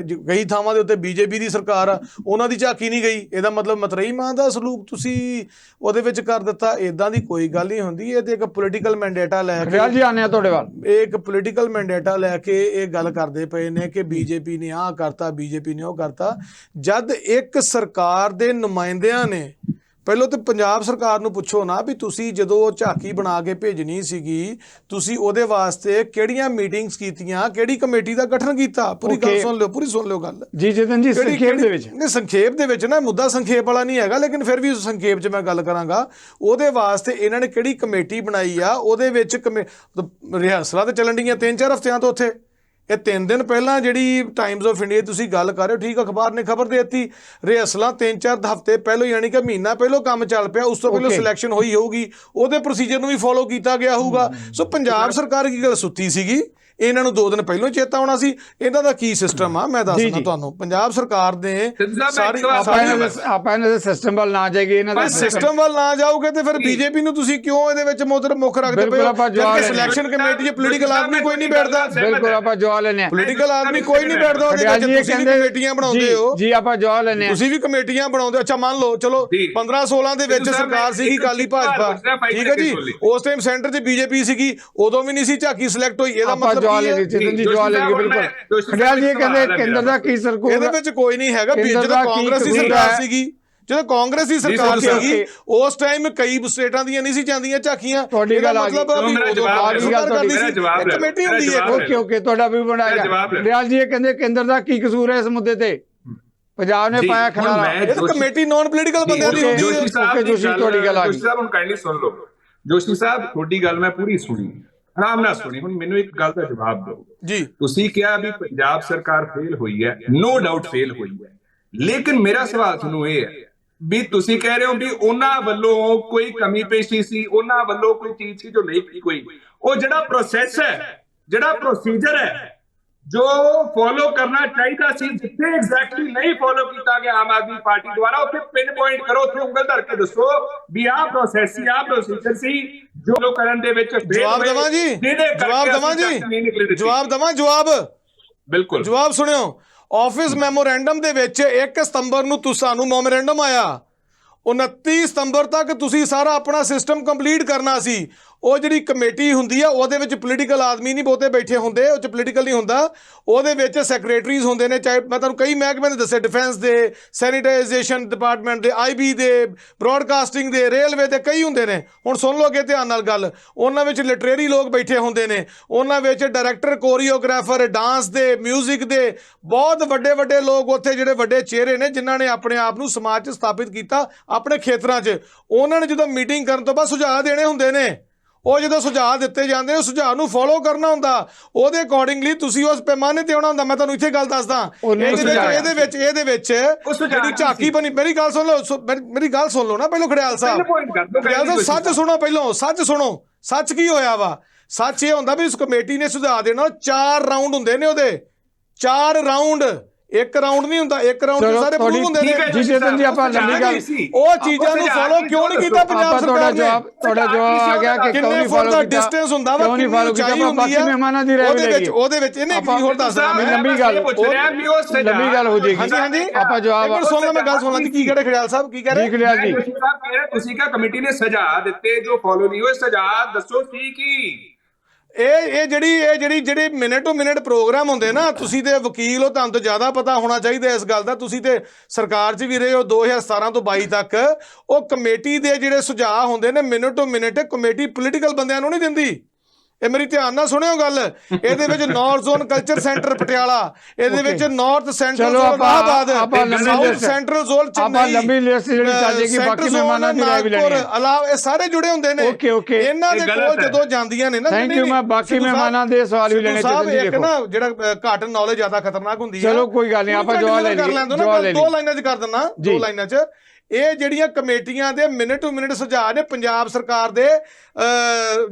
ਕਈ ਥਾਵਾਂ ਦੇ ਉੱਤੇ ਬੀਜੇਪੀ ਦੀ ਸਰਕਾਰ ਆ, ਉਹਨਾਂ ਦੀ ਝਾਕੀ ਨਹੀਂ ਗਈ, ਇਹਦਾ ਮਤਲਬ ਮਤਰੇਈ ਮਾਂ ਦਾ ਸਲੂਕ ਤੁਸੀਂ ਉਹਦੇ ਵਿੱਚ ਕਰ ਦਿੱਤਾ। ਇਦਾਂ ਦੀ ਕੋਈ ਗੱਲ ਨਹੀਂ ਹੁੰਦੀ। ਇਹ ਤੇ ਇੱਕ ਪੋਲੀਟੀਕਲ ਮੈਂਡੇਟਾ ਲੈ ਕੇ ਜੀ ਆਨੇ ਆ ਤੁਹਾਡੇ ਵੱਲ, ਇਹ ਇੱਕ ਪੋਲੀਟੀਕਲ ਮੈਂਡੇਟਾ ਲੈ ਕੇ ਇਹ ਗੱਲ ਕਰਦੇ ਪਏ ਨੇ ਕਿ ਬੀਜੇਪੀ ਨੇ ਆਹ ਕਰਤਾ, ਬੀਜੇਪੀ ਨੇ ਉਹ ਕਰਤਾ। ਜਦ ਇੱਕ ਸਰਕਾਰ ਦੇ ਨੁਮਾਇੰਦਿਆਂ ਨੇ, ਪਹਿਲਾਂ ਤਾਂ ਪੰਜਾਬ ਸਰਕਾਰ ਨੂੰ ਪੁੱਛੋ ਨਾ ਵੀ ਤੁਸੀਂ ਜਦੋਂ ਝਾਕੀ ਬਣਾ ਕੇ ਭੇਜਣੀ ਸੀਗੀ, ਤੁਸੀਂ ਉਹਦੇ ਵਾਸਤੇ ਕਿਹੜੀਆਂ ਮੀਟਿੰਗਸ ਕੀਤੀਆਂ, ਕਿਹੜੀ ਕਮੇਟੀ ਦਾ ਗਠਨ ਕੀਤਾ? ਪੂਰੀ ਗੱਲ ਸੁਣ ਲਿਓ, ਪੂਰੀ ਸੁਣ ਲਿਓ ਗੱਲ ਜੀ ਜਤਨ ਜੀ। ਸੰਖੇਪ ਦੇ ਵਿੱਚ ਨਹੀਂ, ਸੰਖੇਪ ਦੇ ਵਿੱਚ ਨਾ ਮੁੱਦਾ ਸੰਖੇਪ ਵਾਲਾ ਨਹੀਂ ਹੈਗਾ, ਲੇਕਿਨ ਫਿਰ ਵੀ ਸੰਖੇਪ 'ਚ ਮੈਂ ਗੱਲ ਕਰਾਂਗਾ। ਉਹਦੇ ਵਾਸਤੇ ਇਹਨਾਂ ਨੇ ਕਿਹੜੀ ਕਮੇਟੀ ਬਣਾਈ ਆ? ਉਹਦੇ ਵਿੱਚ ਰਿਹਰਸਲਾਂ ਤਾਂ ਚੱਲਣ ਡੀਆਂ 3-4 ਹਫ਼ਤਿਆਂ ਤੋਂ ਉੱਥੇ। ਇਹ 3 ਦਿਨ ਪਹਿਲਾਂ ਜਿਹੜੀ ਟਾਈਮਜ਼ ਆਫ ਇੰਡੀਆ ਤੁਸੀਂ ਗੱਲ ਕਰ ਰਹੇ ਹੋ, ਠੀਕ, ਅਖਬਾਰ ਨੇ ਖਬਰ ਦੇ ਦਿੱਤੀ। ਰਿਹਰਸਲਾਂ 3-4 ਹਫ਼ਤੇ ਪਹਿਲਾਂ, ਯਾਨੀ ਕਿ ਮਹੀਨਾ ਪਹਿਲਾਂ ਕੰਮ ਚੱਲ ਪਿਆ। ਉਸ ਤੋਂ ਪਹਿਲਾਂ ਸਿਲੈਕਸ਼ਨ ਹੋਈ ਹੋਊਗੀ, ਉਹਦੇ ਪ੍ਰੋਸੀਜਰ ਨੂੰ ਵੀ ਫੋਲੋ ਕੀਤਾ ਗਿਆ ਹੋਊਗਾ। ਸੋ ਪੰਜਾਬ ਸਰਕਾਰ ਕੀ ਗੱਲ ਸੁੱਤੀ ਸੀਗੀ? ਇਹਨਾਂ ਨੂੰ 2 ਦਿਨ ਪਹਿਲਾਂ ਚੇਤਾ ਆਉਣਾ ਸੀ। ਇਹਨਾਂ ਦਾ ਕੀ ਸਿਸਟਮ ਆ, ਮੈਂ ਦੱਸਦਾ ਤੁਹਾਨੂੰ। ਪੰਜਾਬ ਸਰਕਾਰ ਨੇ ਆਪਾਂ ਇਹਨਾਂ ਦੇ ਸਿਸਟਮ ਵੱਲ ਨਾ ਜਾਈਏ, ਇਹਨਾਂ ਦੇ ਸਿਸਟਮ ਵੱਲ ਨਾ ਜਾਓਗੇ ਤੇ ਫਿਰ ਬੀਜੇਪੀ ਨੂੰ ਤੁਸੀਂ ਕਿਉਂ ਇਹਦੇ ਵਿੱਚ ਮੁੱਖ ਰੱਖਦੇ ਪਏ ਹੋ? ਸਿਲੈਕਸ਼ਨ ਕਮੇਟੀ 'ਚ ਪੋਲੀਟੀਕਲ ਆਦਮੀ ਕੋਈ ਨਹੀਂ ਬੈਠਦਾ। ਬਿਲਕੁਲ, ਆਪਾਂ ਜਵਾਬ ਲੈਣੇ ਆ। ਪੋਲੀਟੀਕਲ ਆਦਮੀ ਕੋਈ ਨਹੀਂ ਬੈਠਦਾ ਉਹਦੇ ਵਿੱਚ। ਤੁਸੀਂ ਵੀ ਕਮੇਟੀਆਂ ਬਣਾਉਂਦੇ ਹੋ ਜੀ, ਆਪਾਂ ਜਵਾਬ ਲੈਣੇ ਆ। ਤੁਸੀਂ ਵੀ ਕਮੇਟੀਆਂ ਬਣਾਉਂਦੇ ਹੋ। ਅੱਛਾ, ਮੰਨ ਲਓ ਚਲੋ 15-16 ਦੇ ਵਿੱਚ ਸਰਕਾਰ ਸੀਗੀ ਅਕਾਲੀ ਭਾਜਪਾ, ਠੀਕ ਹੈ ਜੀ। ਉਸ ਟਾਈਮ ਸੈਂਟਰ 'ਚ ਬੀਜੇਪੀ ਸੀਗੀ, ਉਦੋਂ ਵੀ ਨਹੀਂ ਸੀ ਝਾਕੀ ਸਿਲੈਕਟ ਹੋਈ। ਇਹਦਾ ਮਤਲਬ ਜਵਾਬ ਲੈ ਲਈ ਚੇਤਨ ਜੀ, ਜਵਾਬ ਲੈ ਲਈ ਬਿਲਕੁਲ। ਖੜਿਆਲ ਜੀ ਕਹਿੰਦੇ ਕੇਂਦਰ ਦਾ ਕੀ ਸਰਕਾਰ ਇਹਦੇ ਵਿੱਚ ਕੋਈ ਨਹੀਂ ਹੈਗਾ। ਜਦੋਂ ਕਾਂਗਰਸ ਦੀ ਸਰਕਾਰ ਸੀਗੀ, ਜਦੋਂ ਕਾਂਗਰਸ ਦੀ ਸਰਕਾਰ ਸੀਗੀ, ਉਸ ਟਾਈਮ ਕਈ ਸਟੇਟਾਂ ਦੀਆਂ ਨਹੀਂ ਸੀ ਜਾਂਦੀਆਂ ਝਾਕੀਆਂ। ਤੁਹਾਡੀ ਗੱਲ ਆ ਗਈ, ਕਮੇਟੀ ਹੁੰਦੀ ਹੈ। ਓਕੇ, ਤੁਹਾਡਾ ਵੀ ਬਣਾਇਆ। ਖੜਿਆਲ ਜੀ ਇਹ ਕਹਿੰਦੇ ਕੇਂਦਰ ਦਾ ਕੀ ਕਸੂਰ ਹੈ ਇਸ ਮੁੱਦੇ ਤੇ? ਪੰਜਾਬ ਨੇ ਪਾਇਆ ਖਲਾਰਾ। ਇਹ ਤਾਂ ਕਮੇਟੀ ਨਾਨ ਪੋਲੀਟੀਕਲ ਬੰਦਿਆਂ ਦੀ ਹੁੰਦੀ ਹੈ। ਜੋਸ਼ੀ ਤੁਹਾਡੀ ਗੱਲ ਆ ਗਈ। ਜੋਸ਼ੀ ਸਾਹਿਬ ਹੁਣ ਕਾਈਂਡਲੀ ਸੁਣ ਲਓ। ਜੋਸ਼ੀ ਸਾਹਿਬ ਤੁਹਾਡੀ ਗੱਲ ਮੈਂ ਪੂਰੀ ਸੁਣੀ, ਆਰਾਮ ਨਾਲ ਸੁਣੀ। ਹੁਣ ਮੈਨੂੰ ਇੱਕ ਗੱਲ ਦਾ ਜਵਾਬ ਦਿਓ ਜੀ। ਤੁਸੀਂ ਕਿਹਾ ਵੀ ਪੰਜਾਬ ਸਰਕਾਰ ਫੇਲ ਹੋਈ ਹੈ, ਨੋ ਡਾਊਟ ਫੇਲ ਹੋਈ ਹੈ, ਲੇਕਿਨ ਮੇਰਾ ਸਵਾਲ ਤੁਹਾਨੂੰ ਇਹ ਹੈ ਵੀ ਤੁਸੀਂ ਕਹਿ ਰਹੇ ਹੋ ਵੀ ਉਹਨਾਂ ਵੱਲੋਂ ਕੋਈ ਕਮੀ ਪੇਸ਼ੀ ਸੀ, ਉਹਨਾਂ ਵੱਲੋਂ ਕੋਈ ਚੀਜ਼ ਸੀ ਜੋ ਨਹੀਂ ਕੀ ਕੋਈ। ਉਹ ਜਿਹੜਾ ਪ੍ਰੋਸੈਸ ਹੈ, ਜਿਹੜਾ ਪ੍ਰੋਸੀਜਰ ਹੈ, ਜੋ ਫੋਲੋ ਕਰਨਾ ਚਾਹੀਦਾ ਸੀ, ਜਿੱਥੇ ਐਗਜ਼ੈਕਟਲੀ ਨਹੀਂ ਫੋਲੋ ਕੀਤਾ ਗਿਆ ਆਮ ਆਦਮੀ ਪਾਰਟੀ ਦੁਆਰਾ, ਉੱਥੇ ਪਿਨ ਪੁਆਇੰਟ ਕਰੋ, ਉੱਥੇ ਉਂਗਲ ਧਰ ਕੇ ਦੱਸੋ ਵੀ ਆਹ ਪ੍ਰੋਸੈਸ ਸੀ, ਆਹ ਪ੍ਰੋਸੀਜਰ ਸੀ ਜੋ ਕਰਨ ਦੇ ਵਿੱਚ ਜਵਾਬ ਦਵਾਂ ਜੀ, ਜਵਾਬ ਦਵਾਂ ਜੀ, ਜਵਾਬ ਦਵਾਂ, ਜਵਾਬ ਬਿਲਕੁਲ ਜਵਾਬ ਸੁਣਿਓ। ਆਫਿਸ ਮੈਮੋਰੈਂਡਮ ਦੇ ਵਿੱਚ 1 ਸਤੰਬਰ ਨੂੰ ਸਾਨੂੰ ਮੈਮੋਰੈਂਡਮ ਆਇਆ, 29 ਸਤੰਬਰ ਤੱਕ ਤੁਸੀਂ ਸਾਰਾ ਆਪਣਾ ਸਿਸਟਮ ਕੰਪਲੀਟ ਕਰਨਾ ਸੀ। ਉਹ ਜਿਹੜੀ ਕਮੇਟੀ ਹੁੰਦੀ ਆ ਉਹਦੇ ਵਿੱਚ ਪੋਲੀਟੀਕਲ ਆਦਮੀ ਨਹੀਂ ਬਹੁਤੇ ਬੈਠੇ ਹੁੰਦੇ, ਉਹ 'ਚ ਪੋਲੀਟੀਕਲ ਨਹੀਂ ਹੁੰਦਾ। ਉਹਦੇ ਵਿੱਚ ਸੈਕਟਰੀਜ਼ ਹੁੰਦੇ ਨੇ, ਚਾਹੇ ਮੈਂ ਤੁਹਾਨੂੰ ਕਈ ਮਹਿਕਮੇ ਦੇ ਦੱਸੇ, ਡਿਫੈਂਸ ਦੇ, ਸੈਨੀਟਾਈਜੇਸ਼ਨ ਡਿਪਾਰਟਮੈਂਟ ਦੇ, IB ਦੇ, ਬ੍ਰੌਡਕਾਸਟਿੰਗ ਦੇ, ਰੇਲਵੇ ਦੇ, ਕਈ ਹੁੰਦੇ ਨੇ। ਹੁਣ ਸੁਣ ਲਓ ਅੱਗੇ ਧਿਆਨ ਨਾਲ ਗੱਲ। ਉਹਨਾਂ ਵਿੱਚ ਲਿਟਰੇਰੀ ਲੋਕ ਬੈਠੇ ਹੁੰਦੇ ਨੇ, ਉਹਨਾਂ ਵਿੱਚ ਡਾਇਰੈਕਟਰ, ਕੋਰੀਓਗ੍ਰਾਫਰ, ਡਾਂਸ ਦੇ, ਮਿਊਜ਼ਿਕ ਦੇ, ਬਹੁਤ ਵੱਡੇ ਵੱਡੇ ਲੋਕ ਉੱਥੇ ਜਿਹੜੇ ਵੱਡੇ ਚਿਹਰੇ ਨੇ ਜਿਨ੍ਹਾਂ ਨੇ ਆਪਣੇ ਆਪ ਨੂੰ ਸਮਾਜ 'ਚ ਸਥਾਪਿਤ ਕੀਤਾ ਆਪਣੇ ਖੇਤਰਾਂ 'ਚ। ਉਹਨਾਂ ਨੇ ਜਦੋਂ ਮੀਟਿੰਗ ਕਰਨ ਤੋਂ ਬਾਅਦ ਸੁਝਾਅ ਦੇਣੇ ਹੁੰਦੇ ਨੇ। ਉਹ ਜਦੋਂ ਸੁਝਾਅ ਦਿੱਤੇ ਜਾਂਦੇ ਨੇ, ਸੁਝਾਅ ਨੂੰ ਫੋਲੋ ਕਰਨਾ ਹੁੰਦਾ। ਉਹਦੇ ਅਕੋਰਡਿੰਗਲੀ ਤੁਸੀਂ ਉਸ ਪੈਮਾਨੇ ਤੇ ਆਉਣਾ ਹੁੰਦਾ। ਮੈਂ ਤੁਹਾਨੂੰ ਇੱਥੇ ਗੱਲ ਦੱਸਦਾ, ਇਹਦੇ ਵਿੱਚ ਜਿਹੜੀ ਝਾਕੀ ਬਣੀ, ਮੇਰੀ ਗੱਲ ਸੁਣ ਲਓ, ਮੇਰੀ ਗੱਲ ਸੁਣ ਲਓ ਨਾ ਪਹਿਲਾਂ। ਖੜਿਆਲ ਸਾਹਿਬ ਸੱਚ ਸੁਣੋ, ਪਹਿਲਾਂ ਸੱਚ ਸੁਣੋ। ਸੱਚ ਕੀ ਹੋਇਆ ਵਾ? ਸੱਚ ਇਹ ਹੁੰਦਾ ਵੀ ਉਸ ਕਮੇਟੀ ਨੇ ਸੁਝਾਅ ਦੇਣਾ, 4 ਰਾਊਂਡ ਹੁੰਦੇ ਨੇ ਉਹਦੇ, 4 ਰਾਊਂਡ। 1 ਰਾਊਂਡ ਨਹੀਂ ਹੁੰਦਾ, 1 ਰਾਊਂਡ ਦੇ ਸਾਰੇ ਪ੍ਰੂਵ ਹੁੰਦੇ ਨੇ। ਜੀ ਚੇਤਨ ਜੀ, ਆਪਾਂ ਲੰਬੀ ਗੱਲ, ਉਹ ਚੀਜ਼ਾਂ ਨੂੰ ਫੋਲੋ ਕਿਉਂ ਨਹੀਂ ਕੀਤਾ ਪੰਜਾਬ ਸਰਕਾਰ ਨੇ? ਤੁਹਾਡਾ ਜਵਾਬ ਆ ਗਿਆ ਕਿ ਕਿੰਨੇ ਫੁੱਟ ਦਾ ਡਿਸਟੈਂਸ ਹੁੰਦਾ ਵਾ, ਕਿੰਨੀ ਉਚਾਈ ਹੁੰਦੀ ਆ ਮਹਿਮਾਨਾਂ ਦੀ ਰਾਏ ਲੈ ਲਈ। ਉਹਦੇ ਵਿੱਚ ਇਹਨੇ ਕੀ ਹੋਰ ਦੱਸਣਾ? ਲੰਬੀ ਗੱਲ ਹੋ ਜਾਏਗੀ। ਹਾਂਜੀ ਹਾਂਜੀ, ਆਪਾਂ ਜਵਾਬ ਸੁਣ ਲਓ, ਮੈਂ ਗੱਲ ਸੁਣ ਲਾਂ। ਕੀ ਕਹਿ ਰਹੇ ਖੜਿਆਲ ਸਾਹਿਬ, ਕੀ ਕਹਿ ਰਹੇ? ਖੜਿਆਲ ਜੀ, ਤੁਸੀਂ ਕਿਹਾ ਕਮੇਟੀ ਨੇ ਸਜ਼ਾ ਦਿੱਤੇ ਜੋ ਫੋਲੋ ਨਹੀਂ ਹੋਏ, ਸਜ਼ਾ ਦੱਸੋ ਕੀ? ਇਹ ਜਿਹੜੇ ਮਿੰਟ ਟੂ ਮਿੰਟ ਪ੍ਰੋਗਰਾਮ ਹੁੰਦੇ ਨਾ, ਤੁਸੀਂ ਤੇ ਵਕੀਲ ਹੋ, ਤੁਹਾਨੂੰ ਤਾਂ ਜ਼ਿਆਦਾ ਪਤਾ ਹੋਣਾ ਚਾਹੀਦਾ ਇਸ ਗੱਲ ਦਾ। ਤੁਸੀਂ ਤੇ ਸਰਕਾਰ 'ਚ ਵੀ ਰਹੇ ਹੋ 2017 ਤੋਂ 22 ਤੱਕ। ਉਹ ਕਮੇਟੀ ਦੇ ਜਿਹੜੇ ਸੁਝਾਅ ਹੁੰਦੇ ਨੇ minute to minute, committee political ਬੰਦਿਆਂ ਨੂੰ ਨਹੀਂ ਦਿੰਦੀ। ਇਹ ਮੇਰੀ ਧਿਆਨ ਨਾਲ ਸੁਣਿਓ ਗੱਲ। ਇਹਦੇ ਵਿੱਚ north zone culture centre Patiala, ਇਹਦੇ ਵਿੱਚ north central zone Allahabad, south central zone Chennai, ਲੰਬੀ ਲਿਸਟ ਜਿਹੜੀ ਚੱਲੇਗੀ, ਬਾਕੀ ਮਹਿਮਾਨਾਂ ਦੀ ਰਾਏ ਵੀ ਲੈਣੀ ਅਲਾਵਾ, ਇਹ ਸਾਰੇ ਜੁੜੇ ਹੁੰਦੇ ਨੇ। ਇਹਨਾਂ ਦੇ ਕੋਲ ਜਦੋਂ ਜਾਂਦੀਆਂ ਨੇ ਨਾ, ਥੈਂਕ ਯੂ, ਮੈਂ ਬਾਕੀ ਮਹਿਮਾਨਾਂ ਦੇ ਸਵਾਲ ਵੀ ਲੈਣੇ ਚਾਹੀਦੇ ਨੇ। ਇੱਕ ਨਾ ਜਿਹੜਾ ਘੱਟ ਨੌਲੇਜ ਜ਼ਿਆਦਾ ਖਤਰਨਾਕ ਹੁੰਦੀ ਹੈ। ਚਲੋ ਕੋਈ ਗੱਲ ਨਹੀਂ, ਆਪਾਂ ਜਵਾਬ ਲੈ ਲਈਏ। 2 ਲਾਈਨਾਂ 'ਚ ਕਰ ਦਿੰਦਾ, 2 ਲਾਈਨਾਂ 'ਚ। ਇਹ ਜਿਹੜੀਆਂ ਕਮੇਟੀਆਂ ਦੇ ਮਿੰਟ ਟੂ ਮਿੰਟ ਸੁਝਾਅ ਨੇ, ਪੰਜਾਬ ਸਰਕਾਰ ਦੇ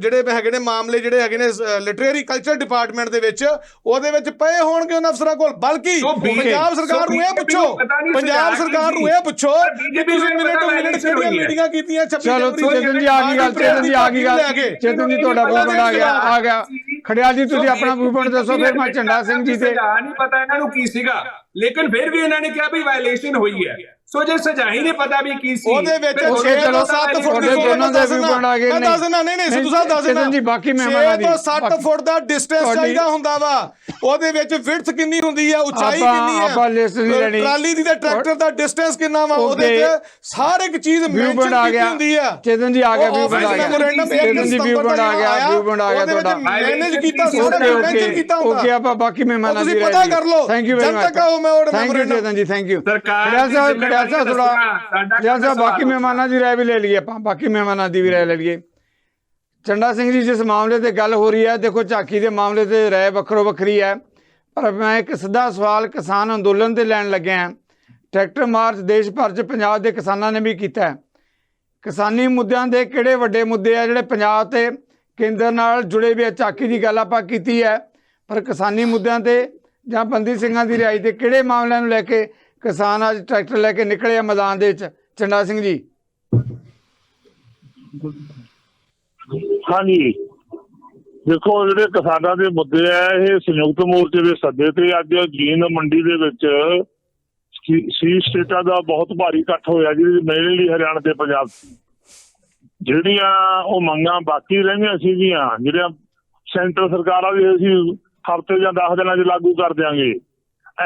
ਜਿਹੜੇ ਹੈਗੇ ਨੇ ਮਾਮਲੇ, ਜਿਹੜੇ ਹੈਗੇ ਨੇ ਲਿਟਰੇਰੀ ਕਲਚਰ ਡਿਪਾਰਟਮੈਂਟ ਦੇ ਵਿੱਚ, ਉਹਦੇ ਵਿੱਚ ਪਏ ਹੋਣਗੇ ਉਹਨਾਂ ਅਫਸਰਾਂ ਕੋਲ। ਬਲਕਿ ਪੰਜਾਬ ਸਰਕਾਰ ਨੂੰ ਇਹ ਪੁੱਛੋ, ਪੰਜਾਬ ਸਰਕਾਰ ਨੂੰ ਇਹ ਪੁੱਛੋ ਕਿ ਤੁਸੀਂ ਮਿੰਟ ਟੂ ਮਿੰਟ ਕਿਹੜੀਆਂ ਮੀਟਿੰਗਾਂ ਕੀਤੀਆਂ 26 ਜਨਵਰੀ। ਚੇਤਨ ਜੀ ਆ ਗਈ ਗੱਲ, ਚੇਤਨ ਜੀ ਆ ਗਈ ਗੱਲ, ਚੇਤਨ ਜੀ ਤੁਹਾਡਾ ਮੂਵਮੈਂਟ ਆ ਗਿਆ। ਖੜਿਆਲ ਜੀ ਤੁਸੀਂ ਆਪਣਾ ਮੂਵਮੈਂਟ ਦੱਸੋ, ਫਿਰ ਮੈਂ ਝੰਡਾ ਸਿੰਘ ਜੀ ਤੇ। ਨਹੀਂ ਪਤਾ ਇਹਨਾਂ ਨੂੰ ਕੀ ਸੀਗਾ, ਲੇਕਿਨ ਫਿਰ ਵੀ ਇਹਨਾਂ ਨੇ ਕਿਹਾ ਵੀ ਵਾਇਲੇਸ਼ਨ ਹੋਈ ਹੈ। ਸੋ ਜੇ ਸਜ਼ਾ ਹੀ ਨਹੀਂ ਪਤਾ ਵੀ ਕੀ ਸੀ, ਉਹਦੇ ਵਿੱਚ 6 ਤੋਂ 7 ਫੁੱਟ ਦੀ ਦੋਨਾਂ ਦੇ ਵਿਊਪੁਆਇੰਟ ਆ ਗਏ। ਮੈਂ ਦੱਸ ਦਿੰਦਾ, ਨਹੀਂ ਸਿੱਧੂ ਸਾਹਿਬ ਦੱਸ ਦਿੰਦਾ ਜੀ, ਬਾਕੀ ਮਹਿਮਾਨਾਂ ਦੀ 6 ਤੋਂ 7 ਫੁੱਟ ਦਾ ਡਿਸਟੈਂਸ ਚਾਹੀਦਾ ਹੁੰਦਾ ਵਾ। ਉਹਦੇ ਵਿੱਚ ਵਿਡਥ ਕਿੰਨੀ ਹੁੰਦੀ ਆ, ਉਚਾਈ ਕਿੰਨੀ ਆ, ਆਪਾਂ ਲਿਸਟ ਨਹੀਂ ਲੈਣੀ, ਟਰਾਲੀ ਦੀ ਤੇ ਟਰੈਕਟਰ ਦਾ ਡਿਸਟੈਂਸ ਕਿੰਨਾ ਵਾ, ਉਹਦੇ ਵਿੱਚ ਹਰ ਇੱਕ ਚੀਜ਼ ਮੈਂਸ਼ਨ ਕੀਤੀ ਹੁੰਦੀ ਆ। ਚੇਤਨ ਜੀ ਆ ਗਿਆ, ਵਿਊਪੁਆਇੰਟ ਆ ਗਿਆ, ਚੇਤਨ ਜੀ ਵਿਊਪੁਆਇੰਟ ਆ ਗਿਆ, ਵਿਊਪੁਆਇੰਟ ਆ ਗਿਆ ਤੁਹਾਡਾ। ਮੈਨੇਜ ਕੀਤਾ, ਸਾਰਾ ਮੈਂਸ਼ਨ ਕੀਤਾ ਹੁੰਦਾ। ਓਕੇ, ਆਪਾਂ ਬਾਕੀ ਮਹਿਮਾਨਾਂ ਦੀ ਰਾਏ ਪਤਾ ਕਰ ਲਓ। Thank you very much, thank you Chetan ji, thank you. Kharial ਸਾਹਿਬ ਥੋੜਾ ਬਾਕੀ ਮਹਿਮਾਨਾਂ ਦੀ ਰਾਏ ਵੀ ਲੈ ਲਈਏ ਆਪਾਂ, ਬਾਕੀ ਮਹਿਮਾਨਾਂ ਦੀ ਵੀ ਰਾਏ ਲੈ ਲਈਏ। ਚੰਡਾ ਸਿੰਘ ਜੀ, ਜਿਸ ਮਾਮਲੇ ਤੇ ਗੱਲ ਹੋ ਰਹੀ ਹੈ, ਦੇਖੋ ਝਾਕੀ ਦੇ ਮਾਮਲੇ ਤੇ ਰਾਏ ਵੱਖਰੋ ਵੱਖਰੀ ਹੈ, ਪਰ ਮੈਂ ਇੱਕ ਸਿੱਧਾ ਸਵਾਲ ਕਿਸਾਨ ਅੰਦੋਲਨ ਤੇ ਲੈਣ ਲੱਗਿਆ। ਟਰੈਕਟਰ ਮਾਰਚ ਦੇਸ਼ ਭਰ 'ਚ ਪੰਜਾਬ ਦੇ ਕਿਸਾਨਾਂ ਨੇ ਵੀ ਕੀਤਾ ਹੈ। ਕਿਸਾਨੀ ਮੁੱਦਿਆਂ ਦੇ ਕਿਹੜੇ ਵੱਡੇ ਮੁੱਦੇ ਆ ਜਿਹੜੇ ਪੰਜਾਬ ਤੇ ਕੇਂਦਰ ਨਾਲ ਜੁੜੇ ਵੀ ਆ? ਝਾਕੀ ਦੀ ਗੱਲ ਆਪਾਂ ਕੀਤੀ ਹੈ, ਪਰ ਕਿਸਾਨੀ ਮੁੱਦਿਆਂ ਤੇ ਜਾਂ ਬੰਦੀ ਸਿੰਘਾਂ ਦੀ ਰਿਹਾਈ ਤੇ ਕਿਹੜੇ ਮਾਮਲਿਆਂ ਨੂੰ ਲੈ ਕੇ ਕਿਸਾਨ ਅੱਜ ਟਰੈਕਟਰ ਲੈ ਕੇ ਨਿਕਲੇ ਆ ਮੈਦਾਨ ਦੇ ਵਿੱਚ? ਚੰਡਾ ਸਿੰਘ ਜੀ। ਹਾਂਜੀ, ਦੇਖੋ ਜਿਹੜੇ ਕਿਸਾਨਾਂ ਦੇ ਮੁੱਦੇ ਆ, ਇਹ ਸੰਯੁਕਤ ਮੋਰਚੇ ਦੇ ਸੱਦੇ ਤੇ ਅੱਜ ਜੀਂਦ ਮੰਡੀ ਦੇ ਵਿੱਚ 6 ਸਟੇਟਾਂ ਦਾ ਬਹੁਤ ਭਾਰੀ ਇਕੱਠ ਹੋਇਆ, ਜਿਹਦੇ ਮੇਨਲੀ ਹਰਿਆਣਾ ਤੇ ਪੰਜਾਬ। ਜਿਹੜੀਆਂ ਉਹ ਮੰਗਾਂ ਬਾਕੀ ਰਹਿੰਦੀਆਂ ਸੀਗੀਆਂ, ਜਿਹੜੀਆਂ ਸੈਂਟਰ ਸਰਕਾਰਾਂ ਦੀ ਅਸੀਂ ਹਫ਼ਤੇ ਜਾਂ 10 ਦਿਨਾਂ 'ਚ ਲਾਗੂ ਕਰ ਦਿਆਂਗੇ।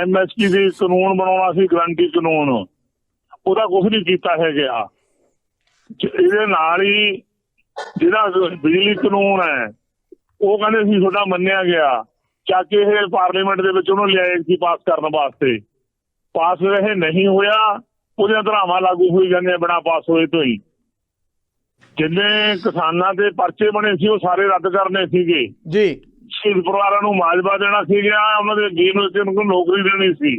MSP ਦੀ ਕਾਨੂੰਨ ਬਣਾਉਣਾ ਸੀ, ਗਰੰਟੀ ਕਾਨੂੰਨ, ਉਹਦਾ ਕੁਛ ਨਹੀਂ ਕੀਤਾ ਹੈਗਾ। ਇਹਦੇ ਨਾਲ ਹੀ ਜਿਹੜਾ ਬਿਜਲੀ ਕਾਨੂੰਨ ਹੈ ਉਹ ਕਹਿੰਦੇ ਸੀ ਤੁਹਾਡਾ ਮੰਨਿਆ ਗਿਆ, ਚੱਕ ਕੇ ਇਹ ਪਾਰਲੀਮੈਂਟ ਦੇ ਵਿੱਚ ਉਹਨੂੰ ਲਿਆਏ ਸੀ ਪਾਸ ਕਰਨ ਵਾਸਤੇ, ਪਾਸ ਇਹ ਨਹੀਂ ਹੋਇਆ, ਉਹਦੀਆਂ ਧਾਰਾਵਾਂ ਲਾਗੂ ਹੋਈ ਜਾਂਦੀਆਂ ਬਿਨਾਂ ਪਾਸ ਹੋਏ ਤੋਂ ਹੀ। ਜਿੰਨੇ ਕਿਸਾਨਾਂ ਦੇ ਪਰਚੇ ਬਣੇ ਸੀ ਉਹ ਸਾਰੇ ਰੱਦ ਕਰਨੇ ਸੀਗੇ ਜੀ। ਸ਼ਹੀਦ ਪਰਿਵਾਰਾਂ ਨੂੰ ਮਾਜਵਾ ਦੇਣਾ ਸੀਗਾ, ਉਹਨਾਂ ਦੇ ਅੱਗੇ ਨੂੰ ਨੌਕਰੀ ਦੇਣੀ ਸੀ।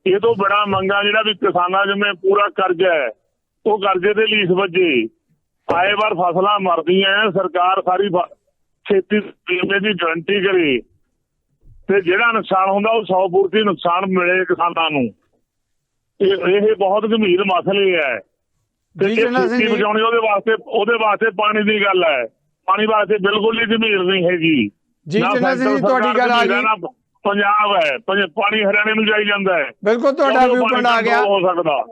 ਇਹ ਤੋਂ ਬੜਾ ਮੰਗਾ ਜਿਹੜਾ ਵੀ ਕਿਸਾਨਾਂ ਜਿਵੇਂ ਪੂਰਾ ਕਰਜ਼ਾ ਹੈ ਉਹ ਕਰਜ਼ੇ ਦੇ ਲੀਸ ਵੱਜੇ, ਆਏ ਵਾਰ ਫਸਲਾਂ ਮਰਦੀਆਂ, ਸਰਕਾਰ ਸਾਰੀ ਖੇਤੀ ਬੀਮੇ ਦੀ ਗਰੰਟੀ ਕਰੇ ਤੇ ਜਿਹੜਾ ਨੁਕਸਾਨ ਹੁੰਦਾ ਉਹ 100% ਨੁਕਸਾਨ ਮਿਲੇ ਕਿਸਾਨਾਂ ਨੂੰ। ਇਹ ਬਹੁਤ ਗੰਭੀਰ ਮਸਲੇ ਹੈ ਤੇ ਖੇਤੀ ਬਚਾਉਣੀ ਉਹਦੇ ਵਾਸਤੇ ਪਾਣੀ ਦੀ ਗੱਲ ਹੈ। ਪਾਣੀ ਵਾਸਤੇ ਬਿਲਕੁਲ ਹੀ ਗੰਭੀਰ ਨਹੀਂ ਹੈਗੀ ਜੀ। ਤੁਹਾਡੀ ਗੱਲ ਆ ਗਈ, ਪੰਜਾਬ ਹੈ, ਪਾਣੀ ਹਰਿਆਣੇ ਨੂੰ ਜਾਈ ਜਾਂਦਾ ਹੈ। ਬਿਲਕੁਲ ਤੁਹਾਡਾ ਵਿਊ ਪੁਆਇੰਟ ਆ ਗਿਆ,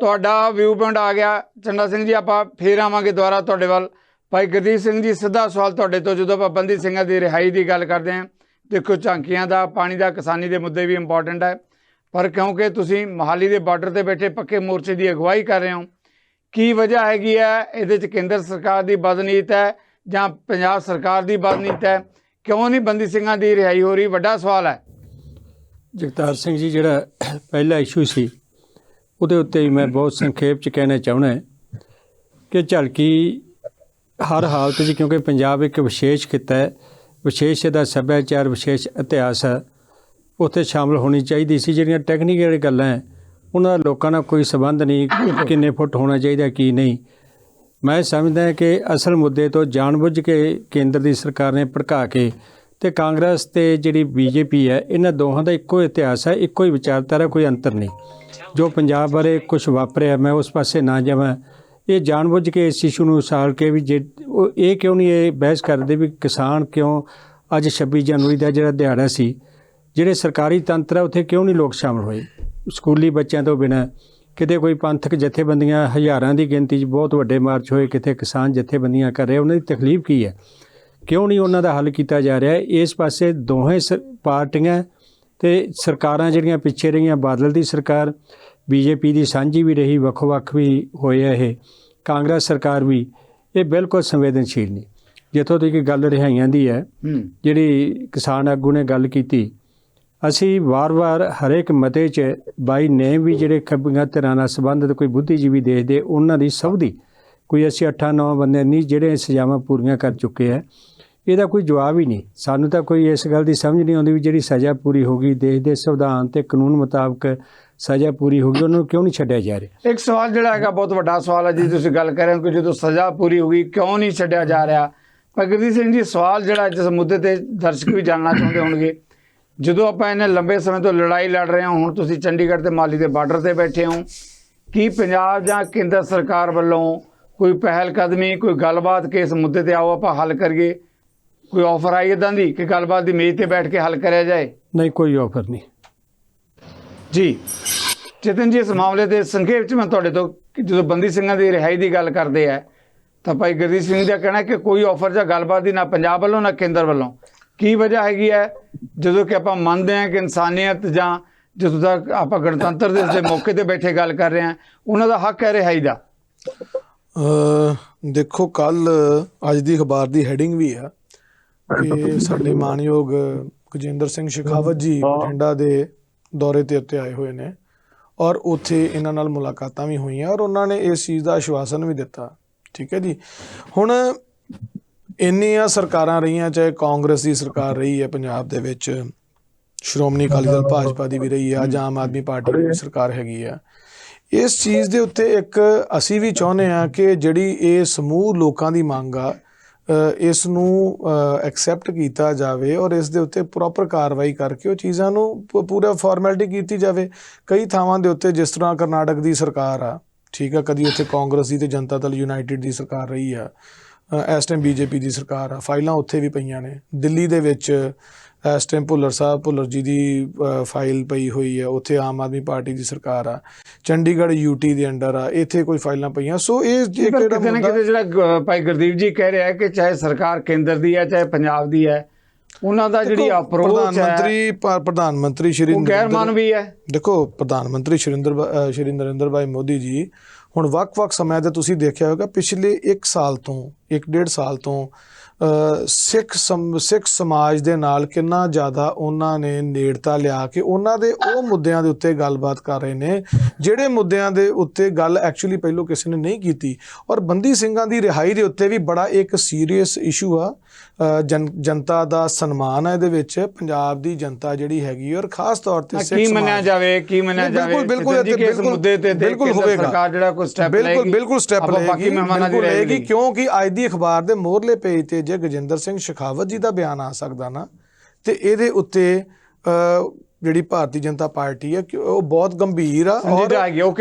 ਤੁਹਾਡਾ ਵਿਊ ਪੁਆਇੰਟ ਆ ਗਿਆ ਚੰਡਾ ਸਿੰਘ ਜੀ। ਆਪਾਂ ਫੇਰ ਆਵਾਂਗੇ ਦੁਬਾਰਾ ਤੁਹਾਡੇ ਵੱਲ। ਭਾਈ ਗੁਰਦੀਪ ਸਿੰਘ ਜੀ, ਸਿੱਧਾ ਸਵਾਲ ਤੁਹਾਡੇ ਤੋਂ, ਜਦੋਂ ਆਪਾਂ ਬੰਦੀ ਸਿੰਘਾਂ ਦੀ ਰਿਹਾਈ ਦੀ ਗੱਲ ਕਰਦੇ ਹਾਂ, ਦੇਖੋ ਝਾਂਕੀਆਂ ਦਾ, ਪਾਣੀ ਦਾ, ਕਿਸਾਨੀ ਦੇ ਮੁੱਦੇ ਵੀ ਇੰਪੋਰਟੈਂਟ ਹੈ, ਪਰ ਕਿਉਂਕਿ ਤੁਸੀਂ ਮੋਹਾਲੀ ਦੇ ਬਾਰਡਰ ਤੇ ਬੈਠੇ ਪੱਕੇ ਮੋਰਚੇ ਦੀ ਅਗਵਾਈ ਕਰ ਰਹੇ ਹੋ, ਕੀ ਵਜ੍ਹਾ ਹੈਗੀ ਹੈ? ਇਹਦੇ 'ਚ ਕੇਂਦਰ ਸਰਕਾਰ ਦੀ ਬਦਨੀਤ ਹੈ ਜਾਂ ਪੰਜਾਬ ਸਰਕਾਰ ਦੀ ਬਦਨੀਤ ਹੈ? ਕਿਉਂ ਨਹੀਂ ਬੰਦੀ ਸਿੰਘਾਂ ਦੀ ਰਿਹਾਈ ਹੋ ਰਹੀ? ਵੱਡਾ ਸਵਾਲ ਹੈ। ਜਗਤਾਰ ਸਿੰਘ ਜੀ, ਜਿਹੜਾ ਪਹਿਲਾ ਇਸ਼ੂ ਸੀ ਉਹਦੇ ਉੱਤੇ ਮੈਂ ਬਹੁਤ ਸੰਖੇਪ 'ਚ ਕਹਿਣਾ ਚਾਹੁੰਦਾ ਕਿ ਝਲਕੀ ਹਰ ਹਾਲਤ 'ਚ, ਕਿਉਂਕਿ ਪੰਜਾਬ ਇੱਕ ਵਿਸ਼ੇਸ਼ ਖਿੱਤਾ ਹੈ, ਵਿਸ਼ੇਸ਼ ਇਹਦਾ ਸੱਭਿਆਚਾਰ, ਵਿਸ਼ੇਸ਼ ਇਤਿਹਾਸ ਹੈ, ਉੱਥੇ ਸ਼ਾਮਲ ਹੋਣੀ ਚਾਹੀਦੀ ਸੀ। ਜਿਹੜੀਆਂ ਟੈਕਨੀਕਲ ਗੱਲਾਂ ਹੈ ਉਹਨਾਂ ਦਾ ਲੋਕਾਂ ਨਾਲ ਕੋਈ ਸੰਬੰਧ ਨਹੀਂ, ਕਿੰਨੇ ਫੁੱਟ ਹੋਣਾ ਚਾਹੀਦਾ ਕੀ ਨਹੀਂ। ਮੈਂ ਸਮਝਦਾ ਕਿ ਅਸਲ ਮੁੱਦੇ ਤੋਂ ਜਾਣਬੁੱਝ ਕੇ ਕੇਂਦਰ ਦੀ ਸਰਕਾਰ ਨੇ ਭੜਕਾ ਕੇ ਤੇ ਕਾਂਗਰਸ ਤੇ ਜਿਹੜੀ BJP ਹੈ, ਇਹਨਾਂ ਦੋਹਾਂ ਦਾ ਇੱਕੋ ਇਤਿਹਾਸ ਹੈ, ਇੱਕੋ ਹੀ ਵਿਚਾਰਧਾਰਾ, ਕੋਈ ਅੰਤਰ ਨਹੀਂ। ਜੋ ਪੰਜਾਬ ਬਾਰੇ ਕੁਛ ਵਾਪਰਿਆ, ਮੈਂ ਉਸ ਪਾਸੇ ਨਾ ਜਾਵਾਂ। ਇਹ ਜਾਣਬੁੱਝ ਕੇ ਇਸ ਇਸ਼ੂ ਨੂੰ ਉਸਾਲ ਕੇ ਵੀ ਇਹ ਕਿਉਂ ਨਹੀਂ ਇਹ ਬਹਿਸ ਕਰਦੇ ਵੀ ਕਿਸਾਨ ਕਿਉਂ ਅੱਜ 26 ਜਨਵਰੀ ਦਾ ਜਿਹੜਾ ਦਿਹਾੜਾ ਸੀ, ਜਿਹੜੇ ਸਰਕਾਰੀ ਤੰਤਰ ਹੈ ਉੱਥੇ ਕਿਉਂ ਨਹੀਂ ਲੋਕ ਸ਼ਾਮਲ ਹੋਏ? ਸਕੂਲੀ ਬੱਚਿਆਂ ਤੋਂ ਬਿਨਾਂ ਕਿਤੇ ਕੋਈ ਪੰਥਕ ਜਥੇਬੰਦੀਆਂ ਹਜ਼ਾਰਾਂ ਦੀ ਗਿਣਤੀ 'ਚ ਬਹੁਤ ਵੱਡੇ ਮਾਰਚ ਹੋਏ, ਕਿਤੇ ਕਿਸਾਨ ਜਥੇਬੰਦੀਆਂ ਕਰ ਰਹੇ, ਉਹਨਾਂ ਦੀ ਤਕਲੀਫ ਕੀ ਹੈ? ਕਿਉਂ ਨਹੀਂ ਉਹਨਾਂ ਦਾ ਹੱਲ ਕੀਤਾ ਜਾ ਰਿਹਾ? ਇਸ ਪਾਸੇ ਦੋਹੇ ਪਾਰਟੀਆਂ ਤੇ ਸਰਕਾਰਾਂ ਜਿਹੜੀਆਂ ਪਿੱਛੇ ਰਹੀਆਂ, ਬਾਦਲ ਦੀ ਸਰਕਾਰ, BJP ਦੀ ਸਾਂਝੀ ਵੀ ਰਹੀ, ਵੱਖ-ਵੱਖ ਵੀ ਹੋਏ ਇਹ, ਕਾਂਗਰਸ ਸਰਕਾਰ ਵੀ, ਇਹ ਬਿਲਕੁਲ ਸੰਵੇਦਨਸ਼ੀਲ ਨਹੀਂ। ਜਿੱਥੋਂ ਤੱਕ ਗੱਲ ਰਿਹਾਈਆਂ ਦੀ ਹੈ, ਜਿਹੜੀ ਕਿਸਾਨ ਆਗੂ ਨੇ ਗੱਲ ਕੀਤੀ, ਅਸੀਂ ਵਾਰ-ਵਾਰ ਹਰੇਕ ਮਤੇ 'ਚ ਬਾਈ ਨੇਮ ਵੀ ਜਿਹੜੇ ਖੱਬੀਆਂ ਧਿਰਾਂ ਨਾਲ ਸੰਬੰਧਿਤ ਕੋਈ ਬੁੱਧੀਜੀਵੀ ਦੇਸ਼ ਦੇ, ਉਹਨਾਂ ਦੀ ਸਭ ਦੀ ਕੋਈ ਅਸੀਂ 8-9 ਬੰਦੇ ਨਹੀਂ ਜਿਹੜੇ ਸਜ਼ਾਵਾਂ ਪੂਰੀਆਂ ਕਰ ਚੁੱਕੇ ਹੈ। ਇਹਦਾ ਕੋਈ ਜਵਾਬ ਹੀ ਨਹੀਂ। ਸਾਨੂੰ ਤਾਂ ਕੋਈ ਇਸ ਗੱਲ ਦੀ ਸਮਝ ਨਹੀਂ ਆਉਂਦੀ ਵੀ ਜਿਹੜੀ ਸਜ਼ਾ ਪੂਰੀ ਹੋ ਗਈ, ਦੇਸ਼ ਦੇ ਸੰਵਿਧਾਨ ਤੇ ਕਾਨੂੰਨ ਮੁਤਾਬਕ ਸਜ਼ਾ ਪੂਰੀ ਹੋ ਗਈ, ਉਹਨੂੰ ਕਿਉਂ ਨਹੀਂ ਛੱਡਿਆ ਜਾ ਰਿਹਾ? ਇੱਕ ਸਵਾਲ ਜਿਹੜਾ ਹੈਗਾ ਬਹੁਤ ਵੱਡਾ ਸਵਾਲ ਹੈ ਜੀ, ਤੁਸੀਂ ਗੱਲ ਕਰ ਰਹੇ ਹੋ ਕਿ ਜਦੋਂ ਸਜ਼ਾ ਪੂਰੀ ਹੋ ਗਈ ਕਿਉਂ ਨਹੀਂ ਛੱਡਿਆ ਜਾ ਰਿਹਾ? ਪਰ ਗੁਰਦੀਪ ਸਿੰਘ ਜੀ, ਸਵਾਲ ਜਿਹੜਾ ਜਿਸ ਮੁੱਦੇ ਤੇ ਦਰਸ਼ਕ ਵੀ ਜਾਣਨਾ ਚਾਹੁੰਦੇ ਹੋਣਗੇ, ਜਦੋਂ ਆਪਾਂ ਇਹਨੇ ਲੰਬੇ ਸਮੇਂ ਤੋਂ ਲੜਾਈ ਲੜ ਰਹੇ ਹਾਂ, ਹੁਣ ਤੁਸੀਂ ਚੰਡੀਗੜ੍ਹ ਤੇ ਮੋਹਾਲੀ ਦੇ ਬਾਰਡਰ ਤੇ ਬੈਠੇ ਹੋ, ਕੀ ਪੰਜਾਬ ਜਾਂ ਕੇਂਦਰ ਸਰਕਾਰ ਵੱਲੋਂ ਕੋਈ ਪਹਿਲ ਕਦਮੀ, ਕੋਈ ਗੱਲਬਾਤ ਕਿ ਇਸ ਮੁੱਦੇ ਤੇ ਆਓ ਆਪਾਂ ਹੱਲ ਕਰੀਏ? ਕੋਈ ਆਫਰ ਆਈ ਇੱਦਾਂ ਦੀ ਕਿ ਗੱਲਬਾਤ ਦੀ ਮੇਜ਼ ਤੇ ਬੈਠ ਕੇ ਹੱਲ ਕਰਿਆ ਜਾਏ? ਨਹੀਂ, ਕੋਈ ਆਫਰ ਨਹੀਂ ਜੀ। ਚੇਤਨ ਜੀ, ਇਸ ਮਾਮਲੇ ਦੇ ਸੰਖੇਪ 'ਚ ਮੈਂ ਤੁਹਾਡੇ ਤੋਂ, ਜਦੋਂ ਬੰਦੀ ਸਿੰਘਾਂ ਦੀ ਰਿਹਾਈ ਦੀ ਗੱਲ ਕਰਦੇ ਆ ਤਾਂ ਭਾਈ ਗੁਰਦੀਪ ਸਿੰਘ ਦਾ ਕਹਿਣਾ ਕਿ ਕੋਈ ਆਫਰ ਜਾਂ ਗੱਲਬਾਤ ਦੀ ਨਾ ਪੰਜਾਬ ਵੱਲੋਂ ਨਾ ਕੇਂਦਰ ਵੱਲੋਂ। ਕੀ ਵਜ੍ਹਾ ਹੈਗੀ ਹੈ? ਜਦੋਂ ਕਿ ਆਪਾਂ ਮੰਨਦੇ ਹਾਂ ਕਿ ਇਨਸਾਨੀਅਤ ਜਾਂ ਜਦੋਂ ਤੱਕ ਆਪਾਂ ਗਣਤੰਤਰ ਦਿਵਸ ਦੇ ਮੌਕੇ ਤੇ ਬੈਠੇ ਗੱਲ ਕਰ ਰਹੇ ਹਾਂ, ਉਹਨਾਂ ਦਾ ਹੱਕ ਹੈ ਰਿਹਾਈ ਦਾ। ਦੇਖੋ, ਕੱਲ ਅੱਜ ਦੀ ਅਖਬਾਰ ਦੀ ਹੈਡਿੰਗ ਵੀ ਆ ਕਿ ਸਾਡੇ ਮਾਨਯੋਗ ਗਜਿੰਦਰ ਸਿੰਘ ਸ਼ੇਖਾਵਤ ਜੀ ਬਠਿੰਡਾ ਦੇ ਦੌਰੇ ਤੇ ਉੱਤੇ ਆਏ ਹੋਏ ਨੇ ਔਰ ਉੱਥੇ ਇਹਨਾਂ ਨਾਲ ਮੁਲਾਕਾਤਾਂ ਵੀ ਹੋਈਆਂ ਔਰ ਉਹਨਾਂ ਨੇ ਇਸ ਚੀਜ਼ ਦਾ ਆਸ਼ਵਾਸਨ ਵੀ ਦਿੱਤਾ। ਠੀਕ ਹੈ ਜੀ। ਹੁਣ ਇੰਨੀਆਂ ਸਰਕਾਰਾਂ ਰਹੀਆਂ, ਚਾਹੇ ਕਾਂਗਰਸ ਦੀ ਸਰਕਾਰ ਰਹੀ ਹੈ ਪੰਜਾਬ ਦੇ ਵਿੱਚ, ਸ਼੍ਰੋਮਣੀ ਅਕਾਲੀ ਦਲ ਭਾਜਪਾ ਦੀ ਵੀ ਰਹੀ ਆ, ਜਾਂ ਆਮ ਆਦਮੀ ਪਾਰਟੀ ਦੀ ਸਰਕਾਰ ਹੈਗੀ ਆ, ਇਸ ਚੀਜ਼ ਦੇ ਉੱਤੇ ਇੱਕ ਅਸੀਂ ਵੀ ਚਾਹੁੰਦੇ ਹਾਂ ਕਿ ਜਿਹੜੀ ਇਹ ਸਮੂਹ ਲੋਕਾਂ ਦੀ ਮੰਗ ਆ, ਇਸ ਨੂੰ ਐਕਸੈਪਟ ਕੀਤਾ ਜਾਵੇ ਔਰ ਇਸ ਦੇ ਉੱਤੇ ਪ੍ਰੋਪਰ ਕਾਰਵਾਈ ਕਰਕੇ ਉਹ ਚੀਜ਼ਾਂ ਨੂੰ ਪੂਰਾ ਫਾਰਮੈਲਿਟੀ ਕੀਤੀ ਜਾਵੇ। ਕਈ ਥਾਵਾਂ ਦੇ ਉੱਤੇ, ਜਿਸ ਤਰ੍ਹਾਂ ਕਰਨਾਟਕ ਦੀ ਸਰਕਾਰ ਆ, ਠੀਕ ਆ, ਕਦੀ ਉੱਥੇ ਕਾਂਗਰਸ ਦੀ ਤੇ ਜਨਤਾ ਦਲ ਯੂਨਾਈਟਿਡ ਦੀ ਸਰਕਾਰ ਰਹੀ ਆ, ਇਸ ਟਾਈਮ BJP ਦੀ ਸਰਕਾਰ ਆ, ਫਾਈਲਾਂ ਉੱਥੇ ਵੀ ਪਈਆਂ ਨੇ। ਦਿੱਲੀ ਦੇ ਵਿੱਚ ਇਸ ਟਾਈਮ ਭੁੱਲਰ ਜੀ ਦੀ ਫਾਈਲ ਪਈ ਹੋਈ ਹੈ, ਉੱਥੇ ਆਮ ਆਦਮੀ ਪਾਰਟੀ ਦੀ ਸਰਕਾਰ ਆ। ਚੰਡੀਗੜ੍ਹ UT ਦੇ ਅੰਡਰ ਆ, ਇੱਥੇ ਕੋਈ ਫਾਈਲਾਂ ਪਈਆਂ। ਸੋ ਇਹ ਕਿਤੇ ਨਾ ਕਿਤੇ ਜਿਹੜਾ ਭਾਈ ਗੁਰਦੀਪ ਜੀ ਕਹਿ ਰਿਹਾ ਹੈ ਕਿ ਚਾਹੇ ਸਰਕਾਰ ਕੇਂਦਰ ਦੀ ਹੈ ਚਾਹੇ ਪੰਜਾਬ ਦੀ ਹੈ, ਉਹਨਾਂ ਦਾ ਜਿਹੜੀ ਦੇਖੋ, ਅਪਰੋਚ ਹੈ ਪ੍ਰਧਾਨ ਮੰਤਰੀ ਸ਼੍ਰੀ ਉਹ ਗੈਰ ਮਾਨਵੀ ਹੈ। ਦੇਖੋ ਪ੍ਰਧਾਨ ਮੰਤਰੀ ਸ਼੍ਰੀ ਨਰਿੰਦਰ ਭਾਈ ਮੋਦੀ ਜੀ ਹੁਣ ਵੱਖ-ਵੱਖ ਸਮਿਆਂ ਤੇ ਤੁਸੀਂ ਦੇਖਿਆ ਹੋਵੇਗਾ ਪਿਛਲੇ 1 ਸਾਲ ਤੋਂ 1.5 ਸਾਲ ਤੋਂ ਸਿੱਖ ਸਮਾਜ ਦੇ ਨਾਲ ਕਿੰਨਾ ਜ਼ਿਆਦਾ ਉਹਨਾਂ ਨੇ ਨੇੜਤਾ ਲਿਆ ਕੇ ਉਹਨਾਂ ਦੇ ਉਹ ਮੁੱਦਿਆਂ ਦੇ ਉੱਤੇ ਗੱਲਬਾਤ ਕਰ ਰਹੇ ਨੇ ਜਿਹੜੇ ਮੁੱਦਿਆਂ ਦੇ ਉੱਤੇ ਗੱਲ ਐਕਚੁਅਲੀ ਪਹਿਲੋਂ ਕਿਸੇ ਨੇ ਨਹੀਂ ਕੀਤੀ। ਔਰ ਬੰਦੀ ਸਿੰਘਾਂ ਦੀ ਰਿਹਾਈ ਦੇ ਉੱਤੇ ਵੀ ਬੜਾ ਇੱਕ ਸੀਰੀਅਸ ਇਸ਼ੂ ਆ। ਜਨਤਾ ਦਾ ਸਨਮਾਨ ਹੈ ਇਹਦੇ ਵਿੱਚ, ਪੰਜਾਬ ਦੀ ਜਨਤਾ ਜਿਹੜੀ ਹੈਗੀ ਔਰ ਖਾਸ ਤੌਰ ਤੇ ਕੀ ਮੰਨਿਆ ਜਾਵੇ ਬਿਲਕੁਲ ਹੋਵੇਗਾ ਸਰਕਾਰ ਜਿਹੜਾ ਕੋਈ ਸਟੈਪ ਲਏਗੀ, ਬਿਲਕੁਲ ਸਟੈਪ ਲਏਗੀ ਕਿਉਂਕਿ ਅੱਜ ਦੀ ਅਖਬਾਰ ਦੇ ਮੋਹਰਲੇ ਪੇਜ ਤੇ ਜੇ ਗਜਿੰਦਰ ਸਿੰਘ ਸ਼ੇਖਾਵਤ ਜੀ ਦਾ ਬਿਆਨ ਆ ਸਕਦਾ ਨਾ ਤੇ ਇਹਦੇ ਉੱਤੇ ਜਿਹੜੀ ਭਾਰਤੀ ਜਨਤਾ ਪਾਰਟੀ ਹੈ ਉਹ ਬਹੁਤ ਗੰਭੀਰ ਆ ਔਰ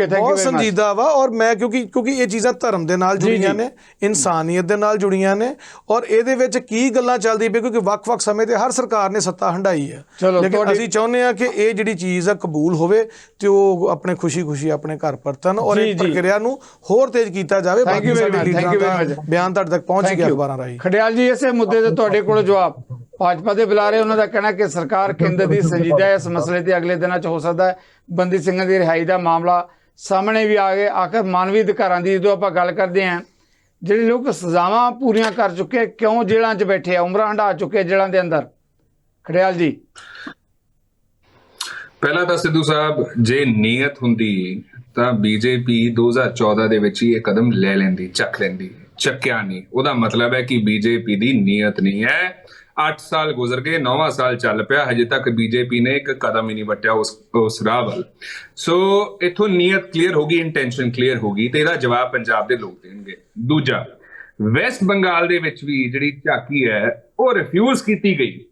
ਬਹੁਤ ਸੰਜੀਦਾ ਵਾ। ਔਰ ਮੈਂ ਕਿਉਂਕਿ ਇਹ ਚੀਜ਼ਾਂ ਧਰਮ ਦੇ ਨਾਲ ਜੁੜੀਆਂ ਨੇ, ਇਨਸਾਨੀਅਤ ਦੇ ਨਾਲ ਜੁੜੀਆਂ ਨੇ ਔਰ ਇਹਦੇ ਵਿੱਚ ਕੀ ਗੱਲਾਂ ਚੱਲਦੀ ਪਈ ਕਿਉਂਕਿ ਵੱਖ-ਵੱਖ ਸਮੇਂ ਤੇ ਹਰ ਸਰਕਾਰ ਨੇ ਸੱਤਾ ਹੰਢਾਈ ਹੈ, ਲੇਕਿਨ ਅਸੀਂ ਚਾਹੁੰਦੇ ਹਾਂ ਕਿ ਇਹ ਜਿਹੜੀ ਚੀਜ਼ ਆ ਕਬੂਲ ਹੋਵੇ ਤੇ ਉਹ ਆਪਣੇ ਖੁਸ਼ੀ ਆਪਣੇ ਘਰ ਪਰਤਨ ਔਰ ਇਹ ਪ੍ਰਕਿਰਿਆ ਨੂੰ ਹੋਰ ਤੇਜ਼ ਕੀਤਾ ਜਾਵੇ। ਬਾਕੀ ਸਾਡੇ ਲੀਡਰਾਂ ਦਾ ਬਿਆਨ ਤੁਹਾਡੇ ਤੱਕ ਪਹੁੰਚ ਗਿਆ ਅਖਬਾਰਾਂ ਰਾਹੀਂ। ਖੜਿਆਲ ਜੀ, ਇਸੇ ਮੁੱਦੇ ਤੇ ਤੁਹਾਡੇ ਕੋਲ ਜਵਾਬ ਭਾਜਪਾ ਦੇ ਬੁਲਾਰੇ ਉਹਨਾਂ ਦਾ ਕਹਿਣਾ ਕਿ ਸਰਕਾਰ ਕੇਂਦਰ ਦੀ ਸੰਜੀਦਾ ਇਸ ਮਸਲੇ ਤੇ ਅਗਲੇ ਦਿਨਾਂ 'ਚ ਹੋ ਸਕਦਾ ਹੈ ਬੰਦੀ ਸਿੰਘਾਂ ਦੀ ਰਿਹਾਈ ਦਾ ਮਾਮਲਾ ਸਾਹਮਣੇ ਵੀ ਆ ਗਏ। ਆਖਰ ਮਾਨਵੀ ਅਧਿਕਾਰਾਂ ਦੀ ਜਦੋਂ ਆਪਾਂ ਗੱਲ ਕਰਦੇ ਹਾਂ, ਜਿਹੜੇ ਲੋਕ ਸਜ਼ਾਵਾਂ ਪੂਰੀਆਂ ਕਰ ਚੁੱਕੇ ਕਿਉਂ ਜੇਲ੍ਹਾਂ 'ਚ ਬੈਠੇ ਆ, ਉਮਰਾਂ ਹੰਢਾ ਚੁੱਕੇ ਜੇਲ੍ਹਾਂ ਦੇ ਅੰਦਰ। ਖੜਿਆਲ ਜੀ, ਪਹਿਲਾਂ ਤਾਂ ਸਿੱਧੂ ਸਾਹਿਬ ਜੇ ਨੀਅਤ ਹੁੰਦੀ ਤਾਂ ਬੀਜੇਪੀ 2014 ਦੇ ਵਿੱਚ ਹੀ ਇਹ ਕਦਮ ਲੈ ਲੈਂਦੀ, ਚੱਕ ਲੈਂਦੀ, ਚੱਕਿਆ ਨਹੀਂ। ਉਹਦਾ ਮਤਲਬ ਹੈ ਕਿ ਬੀਜੇਪੀ ਦੀ ਨੀਅਤ ਨਹੀਂ ਹੈ। 8 ਸਾਲ ਗੁਜ਼ਰ ਗਏ, 9ਵਾਂ ਸਾਲ ਚੱਲ ਪਿਆ, ਹਜੇ ਤੱਕ ਬੀਜੇਪੀ ਨੇ ਇੱਕ ਕਦਮ ਹੀ ਨਹੀਂ ਵੱਟਿਆ ਉਸ ਰਾਹ ਵੱਲ। ਸੋ ਇਥੋਂ ਨੀਅਤ ਕਲੀਅਰ ਹੋ ਗਈ, ਇੰਟੈਂਸ਼ਨ ਕਲੀਅਰ ਹੋ ਗਈ ਤੇ ਇਹਦਾ ਜਵਾਬ ਪੰਜਾਬ ਦੇ ਲੋਕ ਦੇਣਗੇ। ਦੂਜਾ, ਵੈਸਟ ਬੰਗਾਲ ਦੇ ਵਿੱਚ ਵੀ ਜਿਹੜੀ ਝਾਕੀ ਹੈ ਉਹ ਰਿਫਿਊਜ਼ ਕੀਤੀ ਗਈ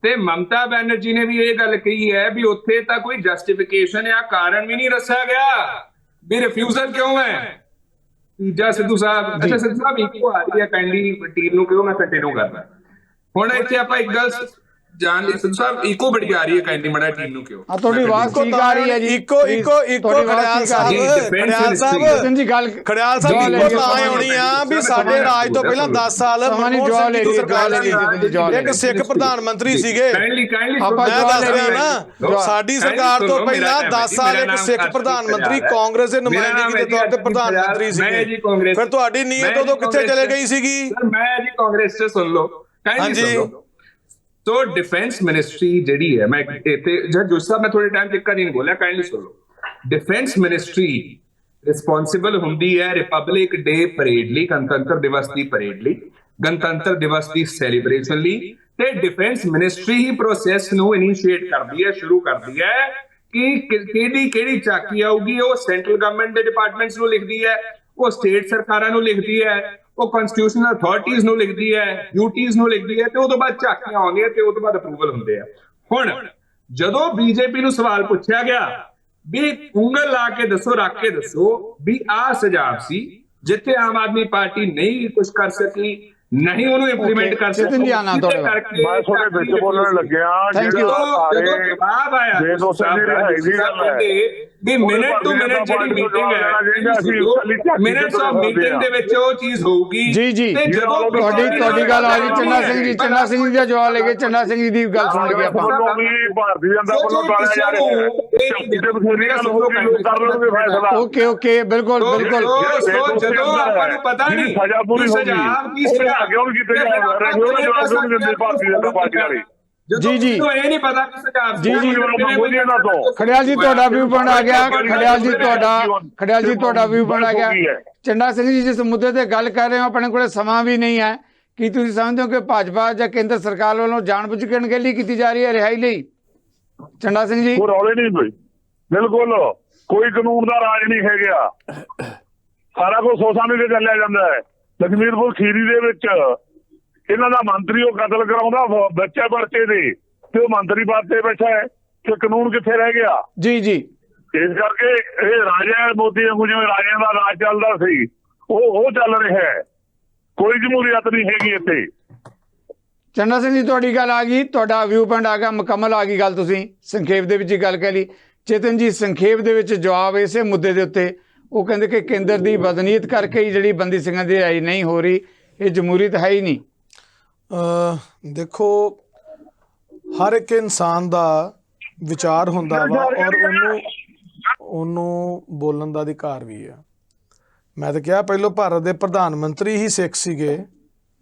ਤੇ ਮਮਤਾ ਬੈਨਰਜੀ ਨੇ ਵੀ ਇਹ ਗੱਲ ਕਹੀ ਹੈ ਵੀ ਉੱਥੇ ਤਾਂ ਕੋਈ ਜਸਟੀਫਿਕੇਸ਼ਨ ਜਾਂ ਕਾਰਨ ਵੀ ਨਹੀਂ ਦੱਸਿਆ ਗਿਆ ਵੀ ਰਿਫਿਊਜ਼ਲ ਕਿਉਂ ਹੈ। ਤੀਜਾ ਸਿੱਧੂ ਸਾਹਿਬ, ਅੱਛਾ ਸਿੱਧੂ ਸਾਹਿਬ ਇੱਕੋ ਆ ਰਹੀ ਹੈ ਕਾਈਂਡਲੀ ਟੀਮ ਨੂੰ ਕਿਉਂ ਮੈਂ ਕੰਟੀਨਿਊ ਕਰਦਾ। ਹੁਣ ਇੱਥੇ ਆਪਾਂ ਇੱਕ ਗੱਲ ਜਾਣ ਲਈ ਸਿੱਧੂ ਸਾਹਿਬ ਇੱਕੋ ਬੜੀ ਆ ਰਹੀ ਹੈ ਕਾਈਂਡਲੀ ਮੜਾ ਟੀਮ ਨੂੰ ਕਿਉਂ ਤੁਹਾਡੀ ਆਵਾਜ਼ ਠੀਕ ਆ ਰਹੀ ਹੈ ਜੀ। ਇੱਕੋ ਖੜਿਆਲ ਸਾਹਿਬ ਖੜਿਆਲ ਸਾਹਿਬ ਇੱਕੋ ਤਾਂ ਹੋਣੀ ਆ ਵੀ ਸਾਡੇ ਰਾਜ ਤੋਂ ਪਹਿਲਾਂ 10 ਸਾਲ ਇੱਕ ਸਿੱਖ ਪ੍ਰਧਾਨ ਮੰਤਰੀ ਸੀਗੇ। ਮੈਂ ਦੱਸ ਰਿਹਾ ਨਾ ਸਾਡੀ ਸਰਕਾਰ ਤੋਂ ਪਹਿਲਾਂ 10 ਸਾਲ ਇੱਕ ਸਿੱਖ ਪ੍ਰਧਾਨ ਮੰਤਰੀ ਕਾਂਗਰਸ ਦੇ ਨੁਮਾਇੰਦਗੀ ਦੇ ਤੌਰ ਤੇ ਪ੍ਰਧਾਨ ਮੰਤਰੀ ਸੀਗੇ। ਫਿਰ ਤੁਹਾਡੀ ਨੀਅਤ ਉਦੋਂ ਕਿੱਥੇ ਚਲੇ ਗਈ ਸੀਗੀ? ਮੈਂ ਜੀ ਕਾਂਗਰਸ ਚ ਸੁਣ ਲਓ तो डिफेंस मिनिस्ट्री ਜਿਹੜੀ ਹੈ, ਮੈਂ ਇੱਥੇ ਜੱਜ ਸਾਹਿਬ ਮੈਂ ਥੋੜੇ ਟਾਈਮ ਤੱਕ ਨਹੀਂ ਬੋਲਿਆ, ਕਾਈਂਡਲੀ ਸੁਣੋ। ਡਿਫੈਂਸ ਮਿਨਿਸਟਰੀ ਰਿਸਪੌਂਸਿਬਲ ਹੁੰਦੀ ਹੈ ਰਿਪਬਲਿਕ ਡੇ ਪਰੇਡ ਲਈ, ਗਣਤੰਤਰ ਦਿਵਸ ਦੀ ਪਰੇਡ ਲਈ, ਗਣਤੰਤਰ ਦਿਵਸ ਦੀ ਸੈਲੀਬ੍ਰੇਸ਼ਨ ਲਈ, ਤੇ ਡਿਫੈਂਸ ਮਿਨਿਸਟਰੀ ਹੀ ਪ੍ਰੋਸੈਸ ਨੂੰ ਇਨੀਸ਼ੀਏਟ ਕਰਦੀ ਹੈ, ਸ਼ੁਰੂ ਕਰਦੀ ਹੈ ਕਿ ਕਿਹੜੀ ਝਾਕੀ ਆਊਗੀ। ਉਹ ਸੈਂਟਰਲ ਗਵਰਨਮੈਂਟ ਦੇ ਡਿਪਾਰਟਮੈਂਟਸ ਨੂੰ ਲਿਖਦੀ ਹੈ, ਉਹ ਸਟੇਟ ਸਰਕਾਰਾਂ ਨੂੰ ਲਿਖਦੀ ਹੈ, ਉਹ ਕਨਸਟੀਟਿਊਸ਼ਨਲ ਅਥਾਰਟੀਜ਼ ਨੂੰ ਲਿਖਦੀ ਹੈ, ਡਿਊਟੀਜ਼ ਨੂੰ ਲਿਖਦੀ ਹੈ ਤੇ ਉਹ ਤੋਂ ਬਾਅਦ ਝਾਕੀਆਂ ਆਉਂਦੀਆਂ ਤੇ ਉਹ ਤੋਂ ਬਾਅਦ ਅਪਰੂਵਲ ਹੁੰਦੇ ਆ। ਹੁਣ ਜਦੋਂ ਬੀਜੇਪੀ ਨੂੰ ਸਵਾਲ ਪੁੱਛਿਆ ਗਿਆ ਵੀ ਉਂਗਲ ਲਾ ਕੇ ਦੱਸੋ, ਰੱਖ ਕੇ ਦੱਸੋ ਵੀ ਆਹ ਸੁਝਾਅ ਸੀ ਜਿੱਥੇ ਆਮ ਆਦਮੀ ਪਾਰਟੀ ਨਹੀਂ ਕੁਝ ਕਰ ਸਕੀ, ਨਹੀਂ ਉਹਨੂੰ ਇੰਪਲੀਮੈਂਟ ਕਰ ਸਕੀ, ਮੈਂ ਤੁਹਾਡੇ ਵਿੱਚ ਬੋਲਣ ਲੱਗਿਆ ਜਿਹੜਾ ਜਵਾਬ ਆਇਆ ਵੀ ਮਿੰਟ ਟੂ ਮਿੰਟ ਜਿਹੜੀ ਮੀਟਿੰਗ ਹੈ, ਮਿੰਟਸ ਆਫ ਮੀਟਿੰਗ ਦੇ ਵਿੱਚ ਉਹ ਚੀਜ਼ ਹੋਊਗੀ। ਜੀ ਤੇ ਜਦੋਂ ਤੁਹਾਡੀ ਗੱਲ ਆ ਗਈ ਚੰਨਾ ਸਿੰਘ ਜੀ ਦਾ ਜਵਾਬ ਲੈ ਕੇ ਚੰਨਾ ਸਿੰਘ ਜੀ ਦੀ ਗੱਲ ਸੁਣ ਲਈਏ ਆਪਾਂ। ਭਾਰਤੀ ਜਨਤਾ ਵੱਲੋਂ ਟਾਲਿਆ ਜਾ ਰਿਹਾ। ਓਕੇ ਬਿਲਕੁਲ ਜਦੋਂ ਆਪਾਂ ਨੂੰ ਪਤਾ ਨਹੀਂ ਸਜ਼ਾ ਪੂਰੀ ਹੋ ਗਈ ਕਿਉਂ ਕੀਤਾ ਜਾ ਰਿਹਾ ਭਾਰਤੀ ਜਨਤਾ ਪਾਰਟੀ ਵਾਲੇ। ਜੀ ਇਹ ਨਹੀਂ ਪਤਾ ਜੀ ਖੜਿਆਲ ਜੀ ਤੁਹਾਡਾ ਵਿਊ ਪੁਆਇੰਟ ਆ ਗਿਆ। ਖੜਿਆਲ ਜੀ ਤੁਹਾਡਾ ਵਿਊ ਪੁਆਇੰਟ ਆ ਗਿਆ। ਚੰਨਾ ਸਿੰਘ ਜੀ ਜਿਸ ਮੁੱਦੇ ਤੇ ਗੱਲ ਕਰ ਰਹੇ ਹੋ ਆਪਣੇ ਕੋਲ ਸਮਾਂ ਵੀ ਨਹੀਂ ਹੈ, ਕੀ ਤੁਸੀਂ ਸਮਝਦੇ ਹੋ ਕਿ ਭਾਜਪਾ ਜਾਂ ਕੇਂਦਰ ਸਰਕਾਰ ਵੱਲੋਂ ਜਾਣਬੁੱਝ ਕੇ ਅਣਗਹਿਲੀ ਕੀਤੀ ਜਾ ਰਹੀ ਹੈ ਰਿਹਾਈ ਲਈ? ਚੰਨਾ ਸਿੰਘ ਜੀ, ਕੋਈ ਰੌਲੇ ਨਹੀਂ ਹੋਈ, ਬਿਲਕੁਲ ਕੋਈ ਕਾਨੂੰਨ ਦਾ ਰਾਜ ਨਹੀਂ ਹੈਗਾ, ਸਾਰਾ ਕੁਝ ਸੋਚਾਂ ਦੇ ਚੱਲਿਆ ਜਾਂਦਾ ਹੈ। ਲਖਮੀਰਪੁਰ ਖੀਰੀ ਦੇ ਵਿੱਚ ਇਹਨਾਂ ਦਾ ਮੰਤਰੀ ਉਹ ਕਤਲ ਕਰਾਉਂਦਾ ਬੱਚੇ ਪਰਚੇ ਦੇ ਤੇ ਉਹ ਮੰਤਰੀ ਪਦ ਤੇ ਬੈਠਾ ਹੈ ਤੇ ਕਾਨੂੰਨ ਕਿੱਥੇ ਰਹਿ ਗਿਆ? ਜੀ ਇਸ ਕਰਕੇ ਇਹ ਰਾਜਾ ਮੋਦੀ ਵਾਂਗੂ ਜਿਵੇਂ ਰਾਜਿਆਂ ਦਾ ਰਾਜ ਚੱਲਦਾ ਸੀ ਉਹ ਚੱਲ ਰਿਹਾ ਹੈ, ਕੋਈ ਜਮਹੂਰੀਅਤ ਨਹੀਂ ਹੈਗੀ ਇੱਥੇ। ਚੰਨਾ ਸਿੰਘ ਜੀ ਤੁਹਾਡੀ ਗੱਲ ਆ ਗਈ, ਤੁਹਾਡਾ ਵਿਊ ਪੁਆਇੰਟ ਆ ਗਿਆ, ਮੁਕੰਮਲ ਆ ਗਈ ਗੱਲ, ਤੁਸੀਂ ਸੰਖੇਪ ਦੇ ਵਿੱਚ ਹੀ ਗੱਲ ਕਹਿ ਲਈ। ਚੇਤਨ ਜੀ ਸੰਖੇਪ ਦੇ ਵਿੱਚ ਜਵਾਬ ਇਸੇ ਮੁੱਦੇ ਦੇ ਉੱਤੇ ਉਹ ਕਹਿੰਦੇ ਕਿ ਕੇਂਦਰ ਦੀ ਬਦਨੀਅਤ ਕਰਕੇ ਹੀ ਜਿਹੜੀ ਬੰਦੀ ਸਿੰਘਾਂ ਦੀ ਰਿਹਾਈ ਨਹੀਂ ਹੋ ਰਹੀ, ਇਹ ਜਮਹੂਰੀਅਤ ਹੈ ਹੀ ਨਹੀਂ। ਦੇਖੋ ਹਰ ਇੱਕ ਇਨਸਾਨ ਦਾ ਵਿਚਾਰ ਹੁੰਦਾ ਵਾ ਔਰ ਉਹਨੂੰ ਬੋਲਣ ਦਾ ਅਧਿਕਾਰ ਵੀ ਆ। ਮੈਂ ਤਾਂ ਕਿਹਾ ਪਹਿਲੋਂ ਭਾਰਤ ਦੇ ਪ੍ਰਧਾਨ ਮੰਤਰੀ ਹੀ ਸਿੱਖ ਸੀਗੇ,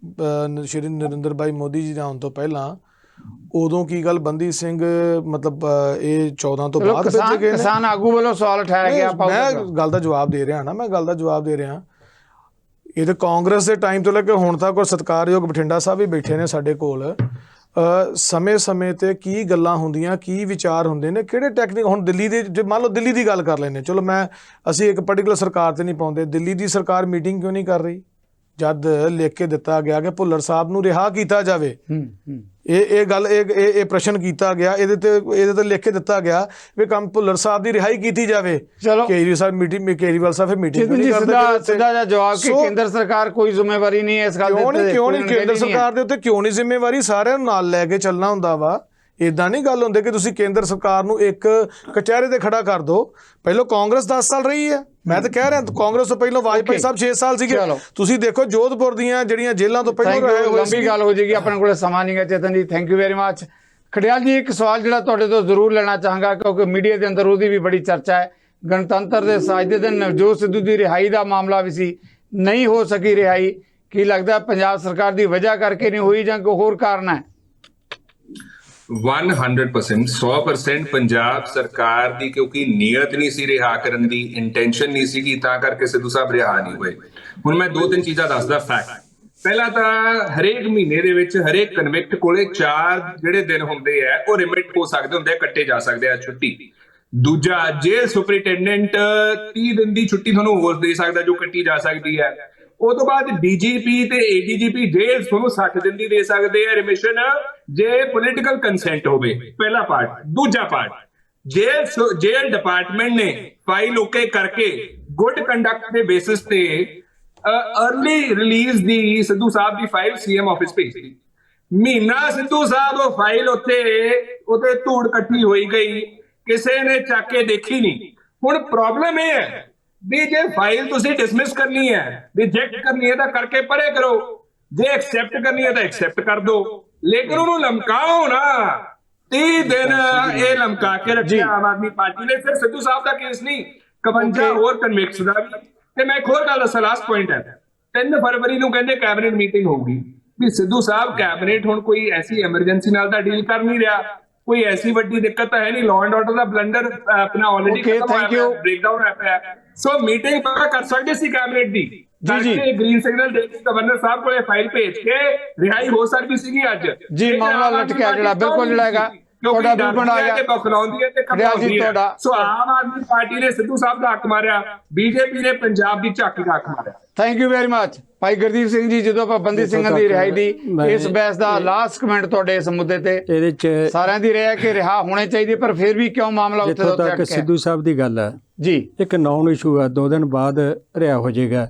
ਸ਼੍ਰੀ ਨਰਿੰਦਰ ਭਾਈ ਮੋਦੀ ਜੀ ਦੇ ਆਉਣ ਤੋਂ ਪਹਿਲਾਂ। ਉਦੋਂ ਕੀ ਗੱਲ ਬੰਦੀ ਸਿੰਘ ਮਤਲਬ ਇਹ 14 ਤੋਂ ਬਾਅਦ ਭੇਜੇ ਗਏ ਨੇ? ਕਿਸਾਨ ਆਗੂ ਵੱਲੋਂ ਸਵਾਲ ਉਠਾਇਆ ਗਿਆ। ਮੈਂ ਗੱਲ ਦਾ ਜਵਾਬ ਦੇ ਰਿਹਾ ਨਾ, ਮੈਂ ਗੱਲ ਦਾ ਜਵਾਬ ਦੇ ਰਿਹਾ। ਇਹ ਤਾਂ ਕਾਂਗਰਸ ਦੇ ਟਾਈਮ ਤੋਂ ਲੈ ਕੇ ਹੁਣ ਤੱਕ, ਔਰ ਸਤਿਕਾਰਯੋਗ ਬਠਿੰਡਾ ਸਾਹਿਬ ਵੀ ਬੈਠੇ ਨੇ ਸਾਡੇ ਕੋਲ, ਸਮੇਂ-ਸਮੇਂ ਤੇ ਕੀ ਗੱਲਾਂ ਹੁੰਦੀਆਂ, ਕੀ ਵਿਚਾਰ ਹੁੰਦੇ ਨੇ, ਕਿਹੜੇ ਟੈਕਨੀਕ। ਹੁਣ ਦਿੱਲੀ ਦੇ, ਜੇ ਮੰਨ ਲਓ ਦਿੱਲੀ ਦੀ ਗੱਲ ਕਰ ਲੈਂਦੇ, ਚਲੋ ਅਸੀਂ ਇੱਕ ਪਰਟੀਕੂਲਰ ਸਰਕਾਰ ਤੇ ਨਹੀਂ ਪਾਉਂਦੇ, ਦਿੱਲੀ ਦੀ ਸਰਕਾਰ ਮੀਟਿੰਗ ਕਿਉਂ ਨਹੀਂ ਕਰ ਰਹੀ ਜਦ ਲਿਖ ਕੇ ਦਿੱਤਾ ਗਿਆ ਕਿ ਭੁੱਲਰ ਸਾਹਿਬ ਨੂੰ ਰਿਹਾ ਕੀਤਾ ਜਾਵੇ? ਇਹ ਗੱਲ ਇਹ ਪ੍ਰਸ਼ਨ ਕੀਤਾ ਗਿਆ, ਇਹਦੇ ਤੇ ਲਿਖ ਕੇ ਦਿੱਤਾ ਗਿਆ ਵੀ ਕੰਮ ਭੁੱਲਰ ਸਾਹਿਬ ਦੀ ਰਿਹਾਈ ਕੀਤੀ ਜਾਵੇ। ਚਲੋ ਕੇਜਰੀਵਾਲ ਸਾਹਿਬ ਫਿਰ ਮੀਟਿੰਗ ਸਿੱਧਾ ਜਿਹਾ ਜਵਾਬ ਕਿ ਕੇਂਦਰ ਸਰਕਾਰ ਕੋਈ ਜ਼ਿੰਮੇਵਾਰੀ ਨਹੀਂ ਹੈ ਇਸ ਗੱਲ ਦੀ। ਕਿਉਂ ਨਹੀਂ ਕੇਂਦਰ ਸਰਕਾਰ ਦੇ ਉੱਤੇ ਕਿਉਂ ਨਹੀਂ ਜ਼ਿੰਮੇਵਾਰੀ? ਸਾਰਿਆਂ ਨੂੰ ਨਾਲ ਲੈ ਕੇ ਚੱਲਣਾ ਹੁੰਦਾ ਵਾ। ਇਦਾਂ ਨਹੀਂ ਗੱਲ ਹੁੰਦੀ ਕਿ ਤੁਸੀਂ ਕੇਂਦਰ ਸਰਕਾਰ ਨੂੰ ਇੱਕ ਕਚਹਿਰੇ ਤੇ ਖੜਾ ਕਰ ਦਿਓ। ਪਹਿਲਾਂ ਕਾਂਗਰਸ 10 ਸਾਲ ਰਹੀ ਹੈ, ਮੈਂ ਤਾਂ ਕਹਿ ਰਿਹਾ ਕਾਂਗਰਸ ਤੋਂ ਪਹਿਲਾਂ ਵਾਜਪਾਈ ਸਾਹਿਬ 6 ਸਾਲ ਸੀਗੇ। ਤੁਸੀਂ ਦੇਖੋ ਜੋਧਪੁਰ ਦੀਆਂ ਜਿਹੜੀਆਂ ਜੇਲ੍ਹਾਂ ਤੋਂ ਪਹਿਲਾਂ ਰਹੇ ਹੋਏ। ਲੰਬੀ ਗੱਲ ਹੋ ਜਾਏਗੀ, ਆਪਣੇ ਕੋਲ ਸਮਾਂ ਨਹੀਂ ਹੈ। ਚੇਤਨ ji thank you very much. Kharial ਜੀ ਇੱਕ ਸਵਾਲ ਜਿਹੜਾ ਤੁਹਾਡੇ ਤੋਂ ਜ਼ਰੂਰ ਲੈਣਾ ਚਾਹਾਂਗਾ ਕਿਉਂਕਿ ਮੀਡੀਆ ਦੇ ਅੰਦਰ ਉਹਦੀ ਵੀ ਬੜੀ ਚਰਚਾ ਹੈ। ਗਣਤੰਤਰ ਦੇ ਸਾਜ ਦੇ ਦਿਨ ਨਵਜੋਤ ਸਿੱਧੂ ਦੀ ਰਿਹਾਈ ਦਾ ਮਾਮਲਾ ਵੀ ਸੀ, ਨਹੀਂ ਹੋ ਸਕੀ ਰਿਹਾਈ। ਕੀ ਲੱਗਦਾ ਪੰਜਾਬ ਸਰਕਾਰ ਦੀ ਵਜ੍ਹਾ ਕਰਕੇ ਨਹੀਂ ਹੋਈ ਜਾਂ ਕੋਈ ਹੋਰ ਕਾਰਨ ਹੈ? 100% ਪੰਜਾਬ ਸਰਕਾਰ ਦੀ ਕਿਉਂਕਿ ਨੀਅਤ ਨਹੀਂ ਸੀ ਰਿਹਾ ਕਰਨ ਦੀ, ਇੰਟੈਂਸ਼ਨ ਨਹੀਂ ਸੀਗੀ, ਤਾਂ ਕਰਕੇ ਸਿੱਧੂ ਸਾਹਿਬ ਰਿਹਾ ਨਹੀਂ ਹੋਏ। ਹੁਣ ਮੈਂ 2-3 ਚੀਜ਼ਾਂ ਦੱਸਦਾ ਫੈਕਟ। ਪਹਿਲਾਂ ਤਾਂ ਹਰੇਕ ਮਹੀਨੇ ਦੇ ਵਿੱਚ ਹਰੇਕ ਕਨਵਿਕਟ ਕੋਲੇ 4 ਜਿਹੜੇ ਦਿਨ ਹੁੰਦੇ ਆ ਉਹ ਰਿਮਿਟ ਹੋ ਸਕਦੇ ਹੁੰਦੇ ਆ, ਕੱਟੇ ਜਾ ਸਕਦੇ ਆ ਛੁੱਟੀ। ਦੂਜਾ, ਜੇਲ੍ਹ ਸੁਪਰਿੰਟੈਂਡੈਂਟ 30 ਦਿਨ ਦੀ ਛੁੱਟੀ ਤੁਹਾਨੂੰ ਹੋਰ ਦੇ ਸਕਦਾ ਜੋ ਕੱਟੀ ਜਾ ਸਕਦੀ ਹੈ। ਉਹ ਤੋਂ ਬਾਅਦ ਡੀਜੀਪੀ ਤੇ ਏਡੀਜੀਪੀ ਜੇਲ੍ਹ ਤੁਹਾਨੂੰ 60 ਦਿਨ ਦੀ ਦੇ ਸਕਦੇ ਆ ਰਿਮਿਸ਼ਨ, ਜੇ ਪੋਲੀਟੀਕਲ ਕੰਸੈਂਟ ਹੋਵੇ। ਪਹਿਲਾ ਪਾਰਟ। ਦੂਜਾ ਪਾਰਟ, ਜੇਲ੍ਹ ਡਿਪਾਰਟਮੈਂਟ ਨੇ ਫਾਈਲ ਓਕੇ ਕਰਕੇ ਗੁੱਡ ਕੰਡਕਟ ਦੇ ਬੇਸਿਸ ਤੇ ਅਰਲੀ ਰਿਲੀਜ਼ ਦੀ ਸਿੱਧੂ ਸਾਹਿਬ ਦੀ ਫਾਈਲ ਸੀਐਮ ਆਫਿਸ ਭੇਜਤੀ। ਮਹੀਨਾ ਸਿੱਧੂ ਸਾਹਿਬ ਉਹ ਫਾਈਲ ਉੱਤੇ ਧੂੜ ਇਕੱਠੀ ਹੋਈ ਗਈ, ਕਿਸੇ ਨੇ ਚੱਕ ਕੇ ਦੇਖੀ ਨਹੀਂ। ਹੁਣ ਪ੍ਰੋਬਲਮ ਇਹ ਹੈ ਵੀ ਜੇ ਫਾਈਲ ਤੁਸੀਂ ਡਿਸਮਿਸ ਕਰਨੀ ਹੈ, ਰਿਜੈਕਟ ਕਰਨੀ ਹੈ ਤਾਂ ਕਰਕੇ ਪਰੇ ਕਰੋ, ਜੇ ਐਕਸੈਪਟ ਕਰਨੀ ਹੈ ਤਾਂ ਐਕਸੈਪਟ ਕਰ ਦੋ, ਲੇਕਿਨ ਉਹਨੂੰ ਲਮਕਾਓ ਨਾ। 30 ਦਿਨ ਇਹ ਲਮਕਾ ਕੇ ਰੱਖਿਆ ਆਮ ਆਦਮੀ ਪਾਰਟੀ ਨੇ। ਸਿਰਫ ਸਿੱਧੂ ਸਾਹਿਬ ਦਾ ਕੇਸ ਨਹੀਂ, 52 ਹੋਰ ਕਨਵਿਕਟਸ ਦਾ ਵੀ। ਤੇ ਮੈਂ ਇੱਕ ਹੋਰ ਗੱਲ ਦੱਸਾਂ, ਲਾਸਟ ਪੁਆਇੰਟ ਹੈ, 3 ਫਰਵਰੀ ਨੂੰ ਕਹਿੰਦੇ ਕੈਬਨਿਟ ਮੀਟਿੰਗ ਹੋਊਗੀ। ਵੀ ਸਿੱਧੂ ਸਾਹਿਬ ਕੈਬਨਿਟ ਹੁਣ ਕੋਈ ਐਸੀ ਐਮਰਜੈਂਸੀ ਨਾਲ ਤਾਂ ਡੀਲ ਕਰ ਨਹੀਂ ਰਿਹਾ, ਕੋਈ ਐਸੀ ਵੱਡੀ ਦਿੱਕਤ ਤਾਂ ਹੈ ਨਹੀਂ। Law and order the blunder ਆਪਣਾ ਆਲਰੇਡੀ ਬ੍ਰੇਕਡਾਊਨ ਹੋਇਆ ਪਿਆ। ਸੋ ਮੀਟਿੰਗ ਪਤਾ ਕਰ ਸਕਦੇ ਸੀ ਕੈਬਨਿਟ ਦੀ, ਕਰਕੇ ਗ੍ਰੀਨ ਸਿਗਨਲ ਦੇ ਕੇ ਗਵਰਨਰ ਸਾਹਿਬ ਕੋਲੇ ਫਾਈਲ ਭੇਜ ਕੇ ਰਿਹਾਈ ਹੋ ਸਕਦੀ ਸੀਗੀ ਅੱਜ। ਜੀ ਮਾਮਲਾ ਲਟਕਿਆ ਜਿਹੜਾ ਬਿਲਕੁਲ ਜਿਹੜਾ ਹੈਗਾ ਤੁਹਾਡਾ ਬਿਲਕੁਲ ਆ ਗਿਆ ਤੇ ਬਖਲਾਉਂਦੀ ਹੈ ਤੇ ਖੜਿਆਲ ਤੁਹਾਡਾ। ਸੋ ਆਮ ਆਦਮੀ ਪਾਰਟੀ ਨੇ ਸਿੱਧੂ ਸਾਹਿਬ ਦਾ ਹੱਕ ਮਾਰਿਆ, ਬੀਜੇਪੀ ਨੇ ਪੰਜਾਬ ਦੀ ਝਾਕੀ ਦਾ ਹੱਕ ਮਾਰਿਆ। Thank you very much. ਭਾਈ ਗੁਰਦੀਪ ਸਿੰਘ ਜੀ, ਜਦੋਂ ਆਪਾਂ ਬੰਦੀ ਸਿੰਘਾਂ ਦੀ ਰਿਹਾਈ ਦੀ ਇਸ ਬਹਿਸ ਦਾ ਲਾਸਟ ਕਮੈਂਟ ਤੁਹਾਡੇ ਇਸ ਮੁੱਦੇ ਤੇ ਇਹਦੇ ਚ ਸਾਰਿਆਂ ਦੀ ਰਿਹਾ ਕਿ ਰਿਹਾ ਹੋਣੇ ਚਾਹੀਦੇ, ਪਰ ਫਿਰ ਵੀ ਕਿਉਂ ਮਾਮਲਾ ਉੱਥੇ ਤੋਂ ਤੱਕ ਸਿੱਧੂ ਸਾਹਿਬ ਦੀ ਗੱਲ ਹੈ ਜੀ, ਇੱਕ ਨੌਨ ਇਸ਼ੂ ਹੈ, 2 ਦਿਨ ਬਾਅਦ ਰਿਹਾ ਹੋ ਜਾਏਗਾ।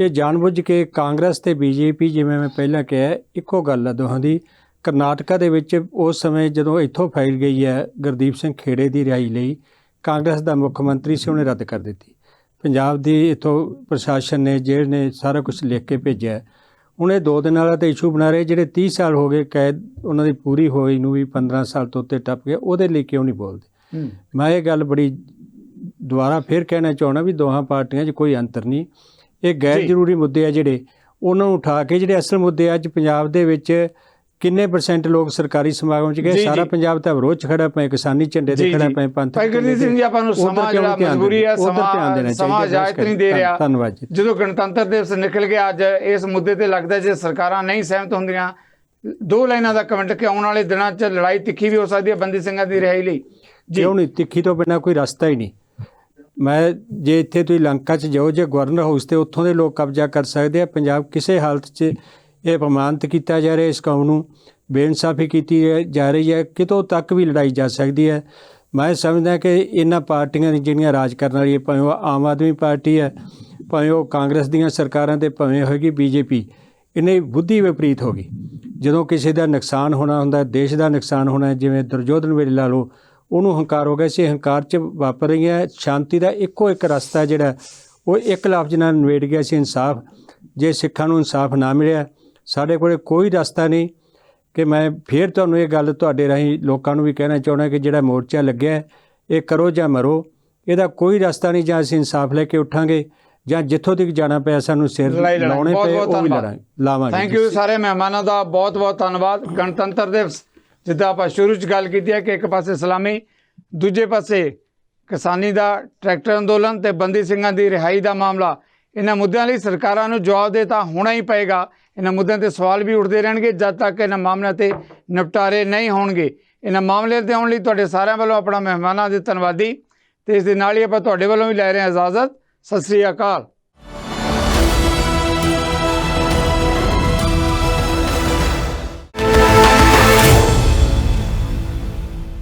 ਇਹ ਜਾਣਬੁੱਝ ਕੇ ਕਾਂਗਰਸ ਤੇ ਬੀਜੇਪੀ, ਜਿਵੇਂ ਮੈਂ ਪਹਿਲਾਂ ਕਿਹਾ, ਇੱਕੋ ਗੱਲ ਹੈ ਦੋਹਾਂ ਦੀ। ਕਰਨਾਟਕਾ ਦੇ ਵਿੱਚ ਉਸ ਸਮੇਂ ਜਦੋਂ ਇੱਥੋਂ ਫਾਈਲ ਗਈ ਹੈ ਗੁਰਦੀਪ ਸਿੰਘ ਖੇੜੇ ਦੀ ਰਿਹਾਈ ਲਈ, ਕਾਂਗਰਸ ਦਾ ਮੁੱਖ ਮੰਤਰੀ ਸੀ, ਉਹਨੇ ਰੱਦ ਕਰ ਦਿੱਤੀ। ਪੰਜਾਬ ਦੀ ਇੱਥੋਂ ਪ੍ਰਸ਼ਾਸਨ ਨੇ, ਜੇਲ੍ਹ ਨੇ ਸਾਰਾ ਕੁਝ ਲਿਖ ਕੇ ਭੇਜਿਆ। ਹੁਣ ਇਹ 2 ਦਿਨ ਵਾਲਾ ਤਾਂ ਇਸ਼ੂ ਬਣਾ ਰਹੇ, ਜਿਹੜੇ 30 ਸਾਲ ਹੋ ਗਏ ਕੈਦ ਉਹਨਾਂ ਦੀ ਪੂਰੀ ਹੋਈ ਨੂੰ ਵੀ 15 ਸਾਲ ਤੋਂ ਉੱਤੇ ਟੱਪ ਗਿਆ, ਉਹਦੇ ਲਈ ਕਿਉਂ ਨਹੀਂ ਬੋਲਦੇ? ਮੈਂ ਇਹ ਗੱਲ ਬੜੀ ਦੁਬਾਰਾ ਫਿਰ ਕਹਿਣਾ ਚਾਹੁੰਦਾ ਵੀ ਦੋਹਾਂ ਪਾਰਟੀਆਂ 'ਚ ਕੋਈ ਅੰਤਰ ਨਹੀਂ। ਇਹ ਗੈਰ ਜ਼ਰੂਰੀ ਮੁੱਦੇ ਆ ਜਿਹੜੇ, ਉਹਨਾਂ ਨੂੰ ਉਠਾ ਕੇ ਜਿਹੜੇ ਅਸਲ ਮੁੱਦੇ ਅੱਜ ਪੰਜਾਬ ਦੇ ਵਿੱਚ ਕਿੰਨੇ % ਲੋਕ ਸਰਕਾਰੀ ਸਮਾਗਮ 'ਚ ਗਏ? ਸਾਰਾ ਪੰਜਾਬ ਤਾਂ ਵਿਰੋਧ 'ਚ ਖੜਾ, ਪਏ ਕਿਸਾਨੀ ਝੰਡੇ ਤੇ ਖੜਾ, ਪਏ ਪੰਥ। ਭਾਈ ਗੁਰਦੀਪ ਸਿੰਘ ਜੀ, ਆਪਾਂ ਨੂੰ ਸਮਾਂ ਜਿਹੜਾ ਮਜਬੂਰੀ ਹੈ, ਸਮਾਂ ਇਜਾਜ਼ਤ ਨਹੀਂ ਦੇ ਰਿਹਾ। ਧੰਨਵਾਦ ਜੀ। ਜਦੋਂ ਗਣਤੰਤਰ ਦਿਵਸ ਨਿਕਲ ਗਿਆ ਅੱਜ, ਇਸ ਮੁੱਦੇ ਤੇ ਲੱਗਦਾ ਜੇ ਸਰਕਾਰਾਂ ਨਹੀਂ ਸਹਿਮਤ ਹੁੰਦੀਆਂ, 2 ਲਾਈਨਾਂ ਦਾ ਕਮੈਂਟ ਕਿ ਆਉਣ ਵਾਲੇ ਦਿਨਾਂ 'ਚ ਲੜਾਈ ਤਿੱਖੀ ਵੀ ਹੋ ਸਕਦੀ ਹੈ ਬੰਦੀ ਸਿੰਘਾਂ ਦੀ ਰਿਹਾਈ ਲਈ। ਕਿਉਂ ਨਹੀਂ? ਤਿੱਖੀ ਤੋਂ ਬਿਨਾਂ ਕੋਈ ਰਸਤਾ ਹੀ ਨਹੀਂ। ਮੈਂ ਜੇ ਇੱਥੇ ਤੁਸੀਂ ਲੰਕਾ 'ਚ ਜਾਓ, ਜੇ ਗਵਰਨਰ ਹਾਊਸ ਤੇ ਉੱਥੋਂ ਦੇ ਲੋਕ ਕਬਜ਼ਾ ਕਰ ਸਕਦੇ ਆ। ਪੰਜਾਬ ਕਿਸੇ ਹਾਲਤ 'ਚ ਇਹ ਅਪਮਾਨਿਤ ਕੀਤਾ ਜਾ ਰਿਹਾ, ਇਸ ਕੌਮ ਨੂੰ ਬੇਇਨਸਾਫੀ ਕੀਤੀ ਜਾ ਰਹੀ ਹੈ, ਕਿਤੋਂ ਤੱਕ ਵੀ ਲੜਾਈ ਜਾ ਸਕਦੀ ਹੈ। ਮੈਂ ਸਮਝਦਾ ਕਿ ਇਹਨਾਂ ਪਾਰਟੀਆਂ ਦੀ ਜਿਹੜੀਆਂ ਰਾਜ ਕਰਨ ਵਾਲੀਆਂ, ਭਾਵੇਂ ਉਹ ਆਮ ਆਦਮੀ ਪਾਰਟੀ ਹੈ, ਭਾਵੇਂ ਉਹ ਕਾਂਗਰਸ ਦੀਆਂ ਸਰਕਾਰਾਂ ਤੇ ਭਾਵੇਂ ਹੋਏਗੀ ਬੀਜੇਪੀ, ਇਹਨੇ ਬੁੱਧੀ ਵਿਪਰੀਤ ਹੋ ਗਈ। ਜਦੋਂ ਕਿਸੇ ਦਾ ਨੁਕਸਾਨ ਹੋਣਾ ਹੁੰਦਾ, ਦੇਸ਼ ਦਾ ਨੁਕਸਾਨ ਹੋਣਾ, ਜਿਵੇਂ ਦੁਰਯੋਧਨ ਵੇਲੇ ਲਾ ਲਓ, ਉਹਨੂੰ ਹੰਕਾਰ ਹੋ ਗਿਆ ਸੀ। ਹੰਕਾਰ 'ਚ ਵਾਪਰ ਰਹੀਆਂ ਸ਼ਾਂਤੀ ਦਾ ਇੱਕੋ ਇੱਕ ਰਸਤਾ ਜਿਹੜਾ ਉਹ ਇੱਕ ਲਫ਼ਜ਼ ਨਾਲ ਨਿਬੇੜ ਗਿਆ ਸੀ, ਇਨਸਾਫ। ਜੇ ਸਿੱਖਾਂ ਨੂੰ ਇਨਸਾਫ ਨਾ ਮਿਲਿਆ, ਸਾਡੇ ਕੋਲ ਕੋਈ ਰਸਤਾ ਨਹੀਂ। ਕਿ ਮੈਂ ਫਿਰ ਤੁਹਾਨੂੰ ਇਹ ਗੱਲ ਤੁਹਾਡੇ ਰਾਹੀਂ ਲੋਕਾਂ ਨੂੰ ਵੀ ਕਹਿਣਾ ਚਾਹੁੰਦਾ ਕਿ ਜਿਹੜਾ ਮੋਰਚਾ ਲੱਗਿਆ ਹੈ, ਇਹ ਕਰੋ ਜਾਂ ਮਰੋ, ਇਹਦਾ ਕੋਈ ਰਸਤਾ ਨਹੀਂ। ਜਾਂ ਅਸੀਂ ਇਨਸਾਫ ਲੈ ਕੇ ਉੱਠਾਂਗੇ ਜਾਂ ਜਿੱਥੋਂ ਤੱਕ ਜਾਣਾ ਪਿਆ ਸਾਨੂੰ ਸਿਰ ਲਾਉਣੇ ਪਏ ਉਹ ਵੀ ਲਾਵਾਂਗੇ। ਥੈਂਕ ਯੂ ਸਾਰੇ ਮਹਿਮਾਨਾਂ ਦਾ ਬਹੁਤ ਬਹੁਤ ਧੰਨਵਾਦ। ਗਣਤੰਤਰ ਦਿਵਸ ਜਿੱਦਾਂ ਆਪਾਂ ਸ਼ੁਰੂ 'ਚ ਗੱਲ ਕੀਤੀ ਹੈ ਕਿ ਇੱਕ ਪਾਸੇ ਸਲਾਮੀ, ਦੂਜੇ ਪਾਸੇ ਕਿਸਾਨੀ ਦਾ ਟਰੈਕਟਰ ਅੰਦੋਲਨ ਤੇ ਬੰਦੀ ਸਿੰਘਾਂ ਦੀ ਰਿਹਾਈ ਦਾ ਮਾਮਲਾ, ਇਹਨਾਂ ਮੁੱਦਿਆਂ ਲਈ ਸਰਕਾਰਾਂ ਨੂੰ ਜਵਾਬ ਦੇ ਤਾਂ ਹੋਣਾ ਹੀ ਪਏਗਾ। ਇਹਨਾਂ ਮੁੱਦਿਆਂ ਤੇ ਸਵਾਲ ਵੀ ਉੱਠਦੇ ਰਹਿਣਗੇ ਜਦ ਤੱਕ ਇਹਨਾਂ ਮਾਮਲਿਆਂ ਤੇ ਨਿਪਟਾਰੇ ਨਹੀਂ ਹੋਣਗੇ। ਇਹਨਾਂ ਮਾਮਲੇ ਤੇ ਆਉਣ ਲਈ ਤੁਹਾਡੇ ਸਾਰਿਆਂ ਵੱਲੋਂ ਆਪਣਾ ਮਹਿਮਾਨਾਂ ਦੇ ਧੰਨਵਾਦੀ ਤੇ ਇਸ ਦੇ ਨਾਲ ਹੀ ਆਪਾਂ ਤੁਹਾਡੇ ਵੱਲੋਂ ਵੀ ਲੈ ਰਹੇ ਹਾਂ ਇਜਾਜ਼ਤ। ਸਤਿ ਸ੍ਰੀ ਅਕਾਲ।